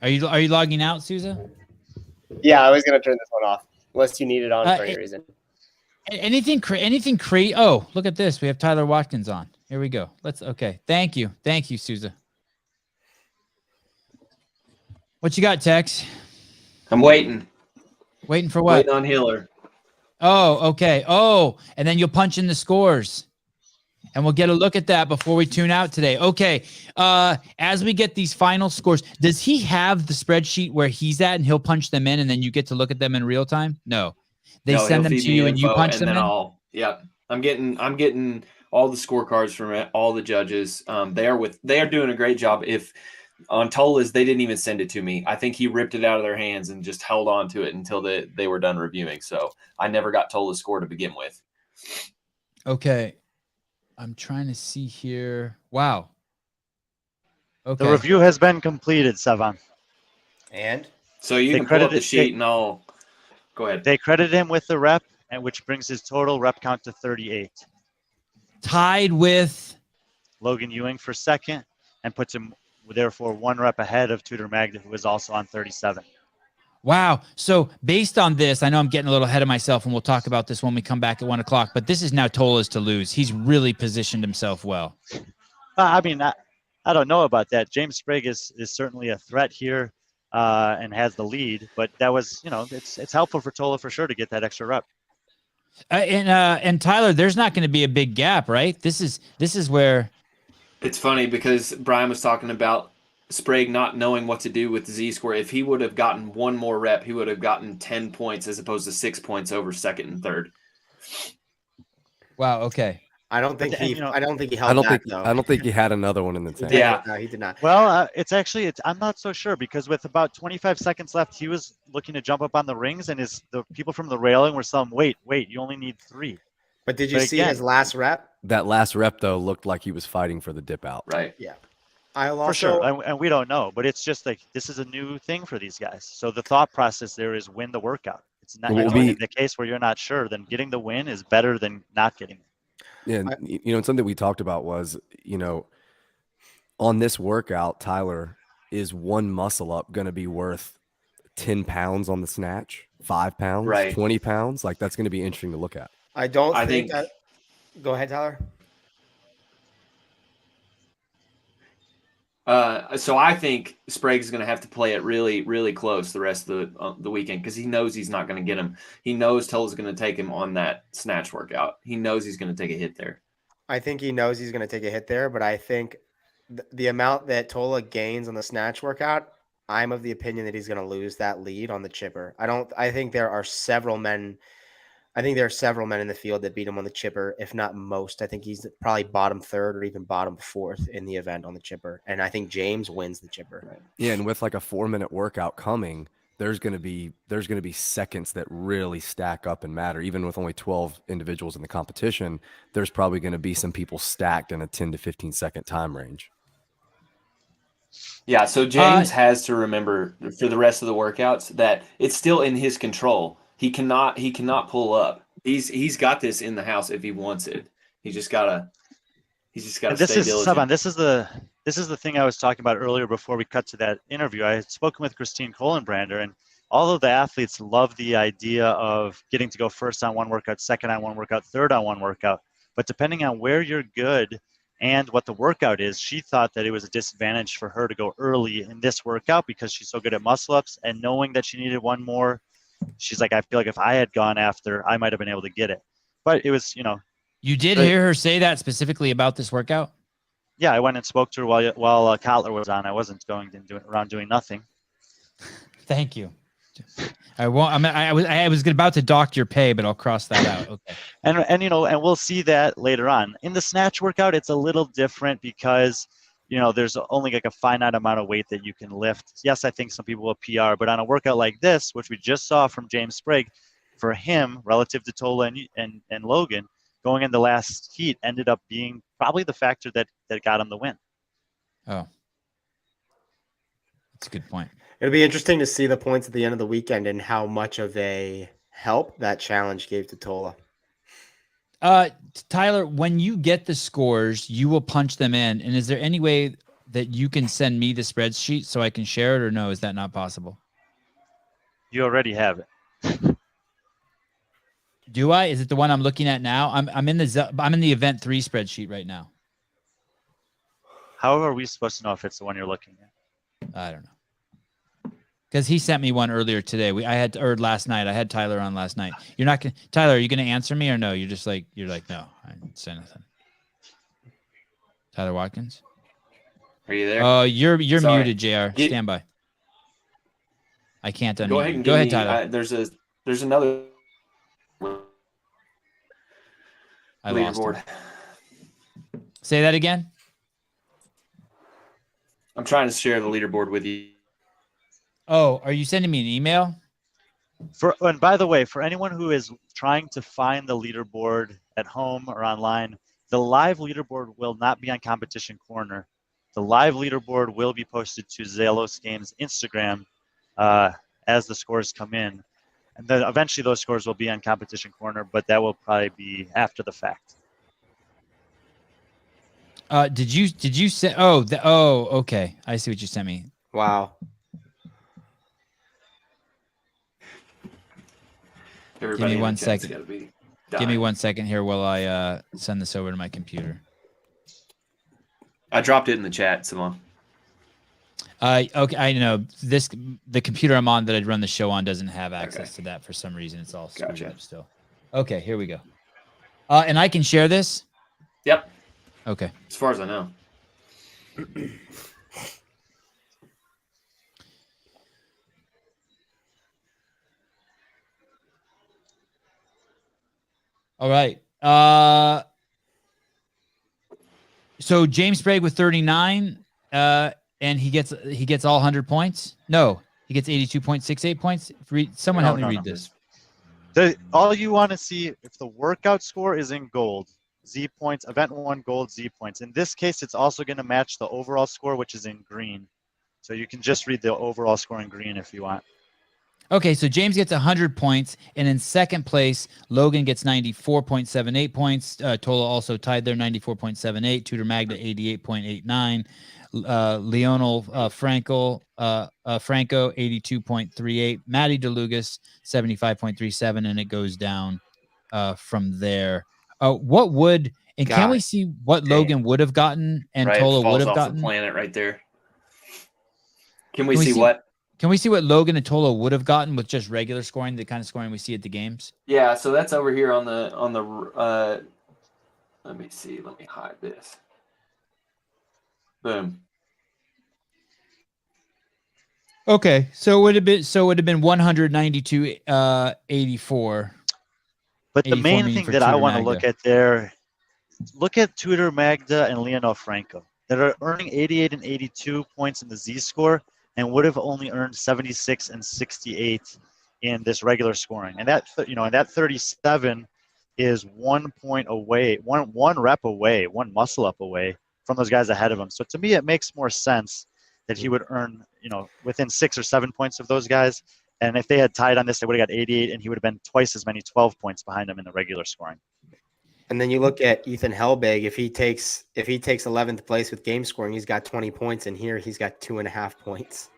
Are you logging out, Souza? Yeah, I was gonna turn this one off unless you need it on for any reason. Anything crazy? Oh, look at this. We have Tyler Watkins on. Here we go. Okay. Thank you, Souza. What you got, Tex? I'm waiting. Waiting for what? Waiting on Hiller. Oh, okay. Oh, and then you'll punch in the scores. And we'll get a look at that before we tune out today. Okay. As we get these final scores, does he have the spreadsheet where he's at and he'll punch them in and then you get to look at them in real time? No. They send them to you and you punch them in? Yep. I'm getting all the scorecards from all the judges. They are doing a great job. If on Tola's, they didn't even send it to me. I think he ripped it out of their hands and just held on to it until they were done reviewing. So I never got Tola's score to begin with. Okay. I'm trying to see here. Wow. Okay. The review has been completed, Sevan. And so you They can pull up the credited- sheet and I'll go ahead. They credit him with the rep, and which brings his total rep count to 38. Tied with Logan Ewing for second, and puts him therefore 1 rep ahead of Tudor Magda, who is also on 37. Wow. So based on this, I know I'm getting a little ahead of myself, and we'll talk about this when we come back at 1 o'clock, but this is now Tola's to lose. He's really positioned himself well. I mean, I don't know about that. James Sprague is certainly a threat here and has the lead, but that was, it's helpful for Tola for sure to get that extra rep. And Tyler, there's not going to be a big gap, right? This is where It's funny because Brian was talking about Sprague not knowing what to do with the Z-score. If he would have gotten 1 more rep, he would have gotten 10 points as opposed to 6 points over second and third. Wow. Okay. I don't think he held back, though. I don't think he had another one in the tank. Yeah. No, he did not. Well, I'm not so sure, because with about 25 seconds left, he was looking to jump up on the rings, and the people from the railing were saying, wait, you only need 3. But did you see his last rep? That last rep, though, looked like he was fighting for the dip out. Right. Yeah. I'll also, for sure, and we don't know, but it's just like this is a new thing for these guys. So the thought process there is win the workout. It's not in the case where you're not sure, then getting the win is better than not getting it. Yeah, and something we talked about was, on this workout, Tyler, is 1 muscle up going to be worth 10 pounds on the snatch, 5 pounds, right. 20 pounds? Like, that's going to be interesting to look at. I think that. Go ahead, Tyler. So I think Sprague's going to have to play it really, really close the rest of the weekend because he knows he's not going to get him. He knows Tola's going to take him on that snatch workout. He knows he's going to take a hit there. I think he knows he's going to take a hit there, but I think the amount that Tola gains on the snatch workout, I'm of the opinion that he's going to lose that lead on the chipper. I think there are several men. I think there are several men in the field that beat him on the chipper, if not most. I think he's probably bottom 3rd or even bottom 4th in the event on the chipper. And I think James wins the chipper. Right. Yeah, and with like a 4-minute workout coming, there's going to be seconds that really stack up and matter. Even with only 12 individuals in the competition, there's probably going to be some people stacked in a 10 to 15 second time range. Yeah, so James has to remember for the rest of the workouts that it's still in his control. He cannot pull up. He's got this in the house if he wants it. He's just gotta stay diligent. Saban, this is the thing I was talking about earlier before we cut to that interview. I had spoken with Christine Kohlenbrander, and all of the athletes love the idea of getting to go first on 1 workout, second on 1 workout, third on 1 workout. But depending on where you're good and what the workout is, she thought that it was a disadvantage for her to go early in this workout because she's so good at muscle ups, and knowing that she needed 1 more. She's like, I feel like if I had gone after, I might have been able to get it. But it was, You did hear her say that specifically about this workout? Yeah, I went and spoke to her while Kotler was on. I wasn't going around doing nothing. Thank you. I won't. I was about to dock your pay, but I'll cross that out. Okay. And we'll see that later on in the snatch workout. It's a little different because there's only like a finite amount of weight that you can lift. Yes, I think some people will PR, but on a workout like this, which we just saw from James Sprague, for him, relative to Tola and Logan, going in the last heat ended up being probably the factor that got him the win. Oh, that's a good point. It'll be interesting to see the points at the end of the weekend and how much of a help that challenge gave to Tola. Tyler, when you get the scores, you will punch them in. And is there any way that you can send me the spreadsheet so I can share it, or no? Is that not possible? You already have it. Do I? Is it the one I'm looking at now? I'm in the event 3 spreadsheet right now. How are we supposed to know if it's the one you're looking at? I don't know. Because he sent me one earlier today. Or last night. I had Tyler on last night. You're not gonna, Tyler, are you gonna answer me or no? You're like, no, I didn't say nothing. Tyler Watkins? Are you there? Oh, you're Sorry. muted, JR. Stand by. I can't unmute. Go ahead and Go ahead, Tyler. There's another I lost leaderboard. him. Say that again. I'm trying to share the leaderboard with you. Oh, are you sending me an email? And by the way, for anyone who is trying to find the leaderboard at home or online, the live leaderboard will not be on Competition Corner. The live leaderboard will be posted to Zelos Games Instagram as the scores come in. And then eventually those scores will be on Competition Corner, but that will probably be after the fact. Did you say? Oh, okay. I see what you sent me. Wow. Everybody Give me in one the chat's second. gotta be Give me dying. 1 second here while I send this over to my computer. I dropped it in the chat, Simon. Okay, I know the computer I'm on that I'd run the show on doesn't have access to that for some reason. It's all screwed up still. Okay, here we go. And I can share this? Yep. Okay. As far as I know. All right. So James Sprague with 39, and he gets all 100 points. No, he gets 82.68 points. Someone help me read this. All you want to see if the workout score is in gold, Z points, event 1 gold, Z points. In this case, it's also going to match the overall score, which is in green. So you can just read the overall score in green if you want. Okay, so James gets 100 points, and in second place, Logan gets 94.78 points. Tola also tied there, 94.78. Tudor Magda, 88.89. Leonel Franco, 82.38. Maddie DeLugas, 75.37, and it goes down from there. What would and can we see what Logan would have gotten and Right, Tola would falls have off gotten? the planet right there. Can we see what? Can we see what Logan and Tola would have gotten with just regular scoring, the kind of scoring we see at the games? Yeah, so that's over here on the let me see. Let me hide this. Boom. Okay, so it would have been 192.84. But the main thing that I want to look at there, look at Tudor Magda and Leonel Franco that are earning 88 and 82 points in the Z score and would have only earned 76 and 68 in this regular scoring. And that, and that 37 is 1 point away, one rep away, one muscle up away from those guys ahead of him. So to me, it makes more sense that he would earn, within 6 or 7 points of those guys. And if they had tied on this, they would have got 88, and he would have been twice as many, 12 points behind him in the regular scoring. And then you look at Ethan Helbig. If he takes 11th place with game scoring, he's got 20 points, and here he's got 2.5 points.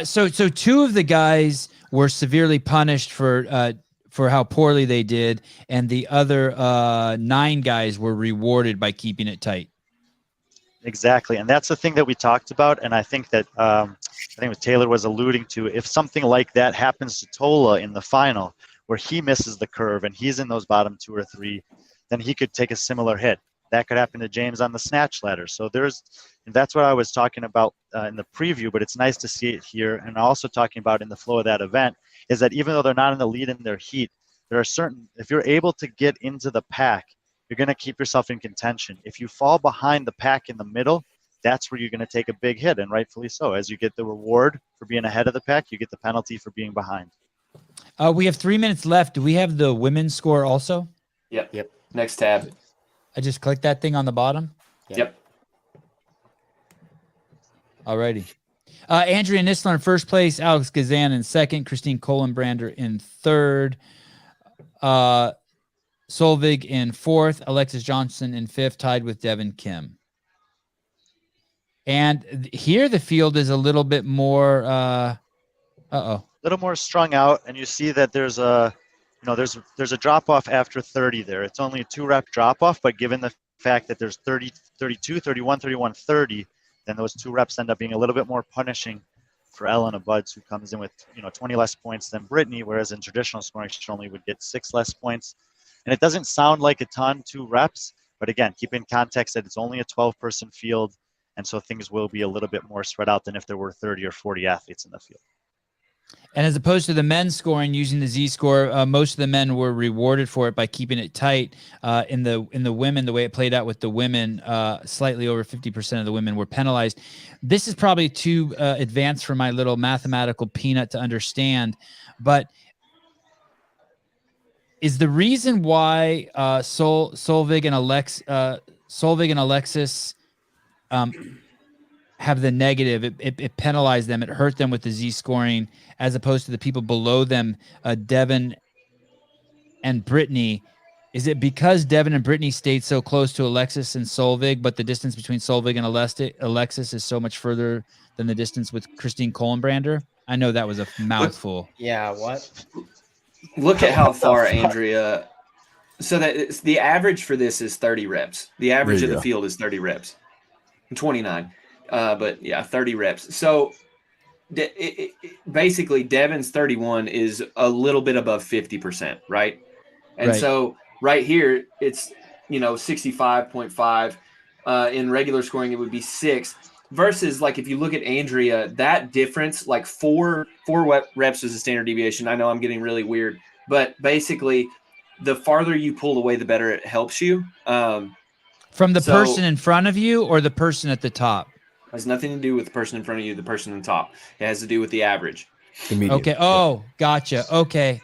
So two of the guys were severely punished for how poorly they did, and the other 9 guys were rewarded by keeping it tight. Exactly, and that's the thing that we talked about, and I think that what Taylor was alluding to. If something like that happens to Tola in the final, where he misses the curve and he's in those bottom 2 or 3, then he could take a similar hit. That could happen to James on the snatch ladder. So that's what I was talking about in the preview, but it's nice to see it here. And also talking about in the flow of that event is that even though they're not in the lead in their heat, there are certain, if you're able to get into the pack, you're going to keep yourself in contention. If you fall behind the pack in the middle, that's where you're going to take a big hit, and rightfully so. As you get the reward for being ahead of the pack, you get the penalty for being behind. We have 3 minutes left. Do we have the women's score also? Yep. Next tab. I just clicked that thing on the bottom. Yep. Alrighty. Andrea Nisler in first place, Alex Gazan in second, Christine Kohlenbrander in third, Solvig in fourth, Alexis Johnson in fifth, tied with Devin Kim. And here the field is a little bit more A little more strung out, and you see that there's a drop off after 30 there. It's only a 2-rep drop off, but given the fact that there's 30, 32, 31, 31, 30, then those 2 reps end up being a little bit more punishing for Ellen Buds, who comes in with 20 less points than Brittany, whereas in traditional scoring she only would get 6 less points. And it doesn't sound like a ton, 2 reps, but again, keep in context that it's only a 12-person field, and so things will be a little bit more spread out than if there were 30 or 40 athletes in the field. And as opposed to the men's scoring using the Z-score, most of the men were rewarded for it by keeping it tight. In the women, the way it played out with the women, slightly over 50% of the women were penalized. This is probably too advanced for my little mathematical peanut to understand, but is the reason why Solveig and Alexis have the negative, it penalized them, it hurt them with the Z scoring, as opposed to the people below them, Devin and Brittany. Is it because Devin and Brittany stayed so close to Alexis and Solveig, but the distance between Solveig and Alexis is so much further than the distance with Christine Kohlenbrander? I know that was a mouthful. Yeah, what? Look at how far Andrea. So that it's, the average for this is 30 reps. The average of the field is 30 reps, 29. But yeah, 30 reps. So basically, Devin's 31 is a little bit above 50%, right? And Right. so right here, it's 65.5. In regular scoring, it would be 6. Versus, like, if you look at Andrea, that difference, like four reps is a standard deviation. I know I'm getting really weird, but basically, the farther you pull away, the better it helps you. From the person in front of you or the person at the top? Has nothing to do with the person in front of you, the person on top. It has to do with the average. Okay. Oh, gotcha. Okay.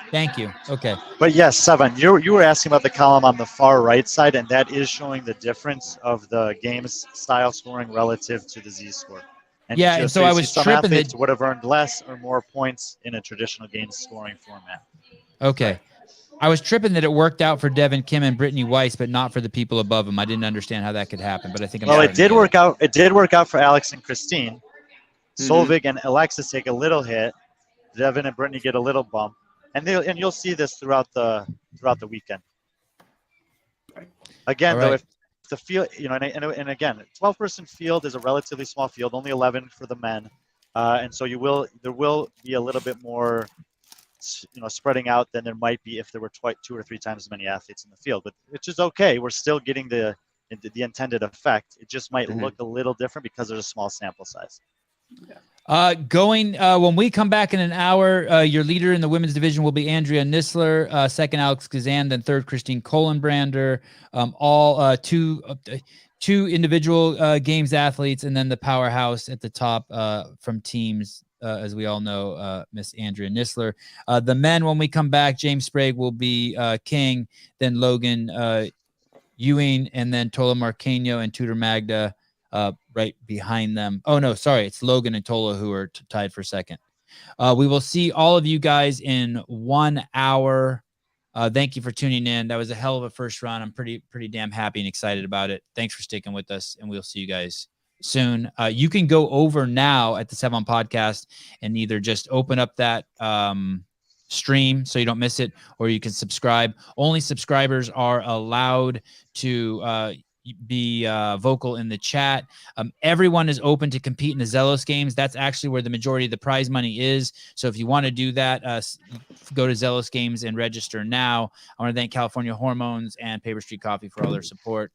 Thank you. Okay. But yes, Seven, you were asking about the column on the far right side, and that is showing the difference of the game's style scoring relative to the Z-score. Yeah, and so I was some tripping athletes that. would have earned less or more points in a traditional game scoring format. Okay. I was tripping that it worked out for Devin Kim and Brittany Weiss, but not for the people above him. I didn't understand how that could happen, but I think Well, it did work out. It did work out for Alex and Christine. Solveig and Alexis take a little hit. Devin and Brittany get a little bump, and you'll see this throughout the weekend. Again, though, if the field, and again, 12-person field is a relatively small field, only 11 for the men, and so there will be a little bit more, spreading out than there might be if there were 2 or 3 times as many athletes in the field. But which is okay. We're still getting the intended effect. It just might look a little different because there's a small sample size. When we come back in an hour, your leader in the women's division will be Andrea Nisler, second Alex Kazan, then third Christine Kohlenbrander, all two individual games athletes, and then the powerhouse at the top from teams, as we all know, Miss Andrea Nisler. The men, when we come back, James Sprague will be king, then Logan Ewing, and then Tola Marqueño and Tudor Magda right behind them. Oh, no, sorry. It's Logan and Tola who are tied for second. We will see all of you guys in 1 hour. Thank you for tuning in. That was a hell of a first round. I'm pretty damn happy and excited about it. Thanks for sticking with us, and we'll see you guys soon. You can go over now at the 7 Podcast and either just open up that stream so you don't miss it, or you can subscribe. Only subscribers are allowed to be vocal in the chat. Everyone is open to compete in the Zelos games. That's actually where the majority of the prize money is. So if you want to do that, go to Zelos games and register now. I want to thank California Hormones and Paper Street Coffee for all their support.